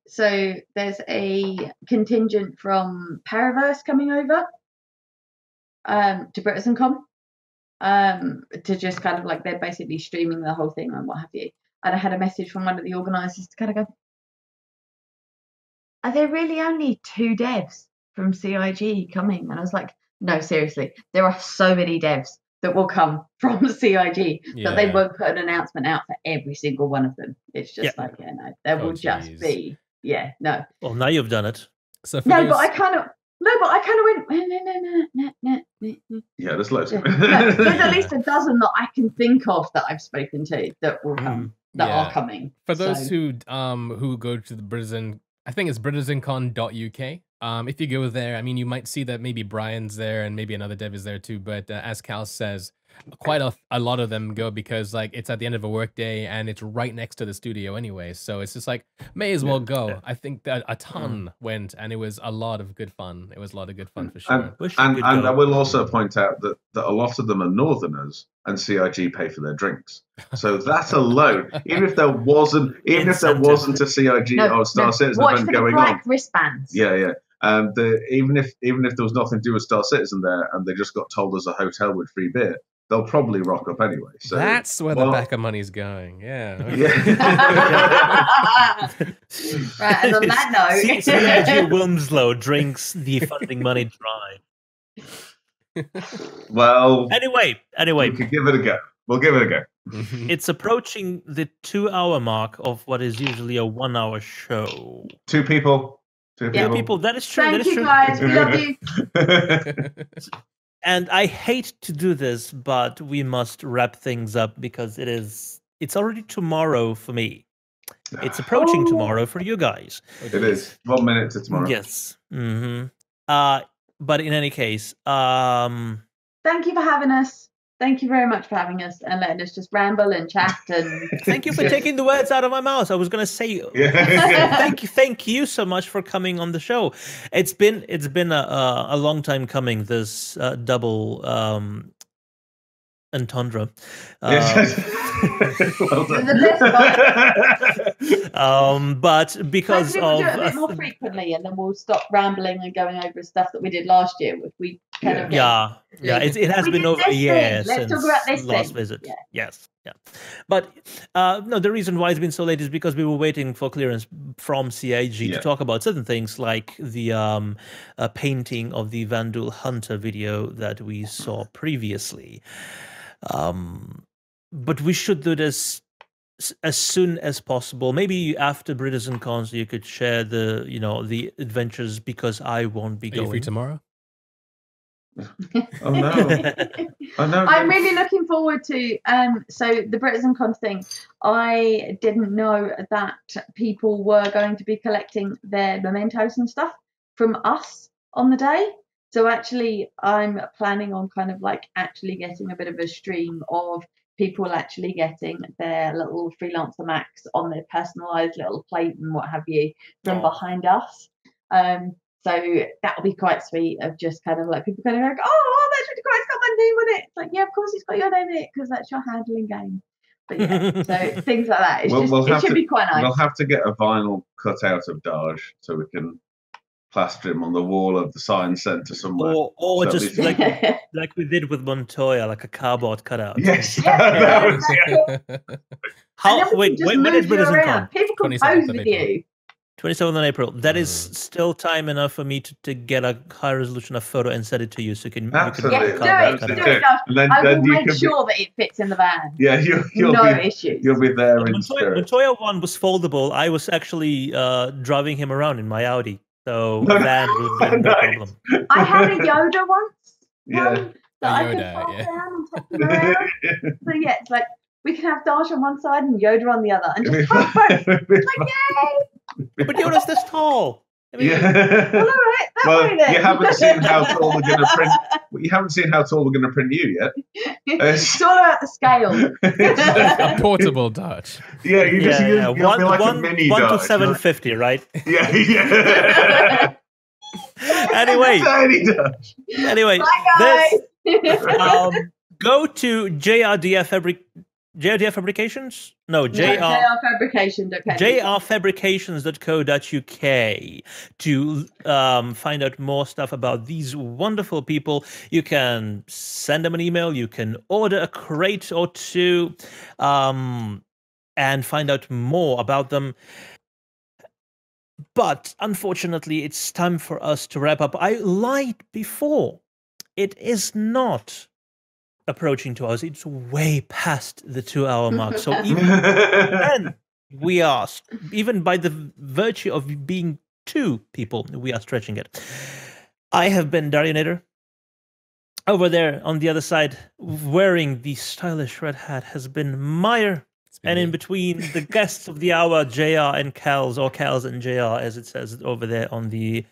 so there's a contingent from Paraverse coming over to CitizenCon to just kind of like, they're basically streaming the whole thing and what have you. And I had a message from one of the organisers to kind of go, are there really only 2 devs from CIG coming? And I was like, no, seriously, there are so many devs that will come from CIG that they won't put an announcement out for every single one of them. It's just like, no, there will just be, no. Well, now you've done it. So but I kind of went, no. Yeah, there's loads. There's at least a dozen that I can think of that I've spoken to that will come, are coming. For those who go to the Britain, I think it's CitizenCon.uk. If you go there, I mean, you might see that maybe Brian's there and maybe another dev is there too. But as Kals says, quite a lot of them go because like it's at the end of a work day and it's right next to the studio anyway. So it's just like, may as well go. Yeah. I think that a ton went and it was a lot of good fun. It was a lot of good fun for sure. And I will also point out that a lot of them are Northerners and CIG pay for their drinks. So that alone, even if there wasn't a CIG or Star Citizen event going on, wristbands. Yeah. Even if there was nothing to do with Star Citizen there, and they just got told there's a hotel with free beer, they'll probably rock up anyway. So that's where the back of money's going. Yeah. Right. And on that note, CIG Wilmslow drinks the funding money dry. Well. Anyway, we could give it a go. We'll give it a go. It's approaching the 2-hour mark of what is usually a 1-hour show. 2 people. People. That is true. Thank you, guys. We love you. And I hate to do this, but we must wrap things up because it's already tomorrow for me. It's approaching tomorrow for you guys. It is 1 minute to tomorrow. Yes. But in any case, thank you for having us. Thank you very much for having us and letting us just ramble and chat. And thank you for taking the words out of my mouth. I was going to say, thank you so much for coming on the show. It's been a long time coming. This double entendre. Well done. But because we'll do it a bit more frequently, and then we'll stop rambling and going over stuff that we did last year. If we kind of it has been over a year since talk about this last thing. visit. Yeah. Yes, yeah. But no, the reason why it's been so late is because we were waiting for clearance from CIG to talk about certain things like the painting of the Vandal Hunter video that we saw previously. But we should do this as soon as possible. Maybe after CitizenCon, so you could share the the adventures, because I won't be going. Are you free tomorrow? Oh no! Oh no! I'm really looking forward to so the CitizenCon thing. I didn't know that people were going to be collecting their mementos and stuff from us on the day. So actually, I'm planning on kind of like actually getting a bit of a stream of people actually getting their little freelancer Macs on their personalised little plate and what have you from behind us. So that'll be quite sweet, of just kind of like people kind of like, oh, that's really cool, it's got my name on it. It's like, yeah, of course it's got your name in it, because that's your handling game. But yeah, so things like that. It's it should be quite nice. We'll have to get a vinyl cut out of Daj so we can plaster him on the wall of the science centre somewhere. Or so just like we did with Montoya, like a cardboard cutout. Yes. When is CitizenCon? People can pose with you. 27th of April. That is still time enough for me to get a high resolution of photo and send it to you, so you can. Absolutely. Do it. I will make sure that it fits in the van. Yeah, you'll no be, issues. You'll be there in spirit. Montoya one was foldable. I was actually driving him around in my Audi, so van would be no problem. I had a Yoda once. Yeah. That I could fold down and take him around. So yeah, it's like we can have Daj on one side and Yoda on the other, and just both. Like, yay! But Yoda's this tall. I mean, well, all right. You haven't seen how tall we're going to print. You haven't seen how tall we're going to print you yet. It's all about the scale. A portable Daj. Yeah, you'll be like a mini Daj. 1 to 750, right? Yeah. Anyway, Bye, guys. Go to JRDF Fabrications? No, JRFabrications.co.uk to find out more stuff about these wonderful people. You can send them an email. You can order a crate or two and find out more about them. But unfortunately, it's time for us to wrap up. I lied before. It is not approaching 2 hours. It's way past the 2-hour mark. So even then, we are, even by the virtue of being 2 people, we are stretching it. I have been Darionator. Over there on the other side, wearing the stylish red hat, has been Meyer. And in between, the guests of the hour, JR and Kals, or Kals and JR, as it says over there on the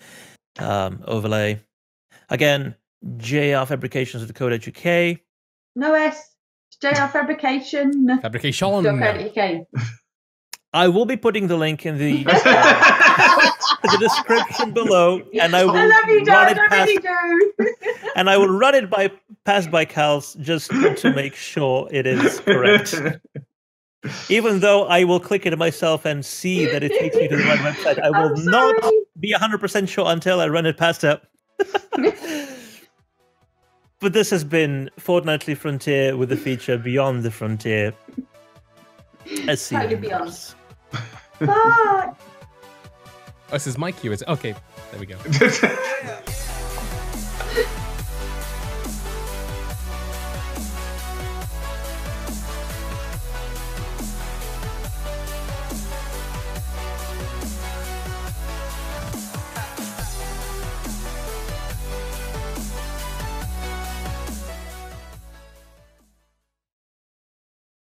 overlay. Again, JRFabrications.co.uk. No S. It's JR Fabrication. Fabrication. I will be putting the link in the description below, and I will and I will run it past by Kals just to make sure it is correct. Even though I will click it myself and see that it takes me to the right website, I will not be 100% sure until I run it past her. But this has been Fortnightly Frontier with the feature Beyond the Frontier. Let's see. Totally beyond. Bye. Oh, this is my cue. Okay, there we go.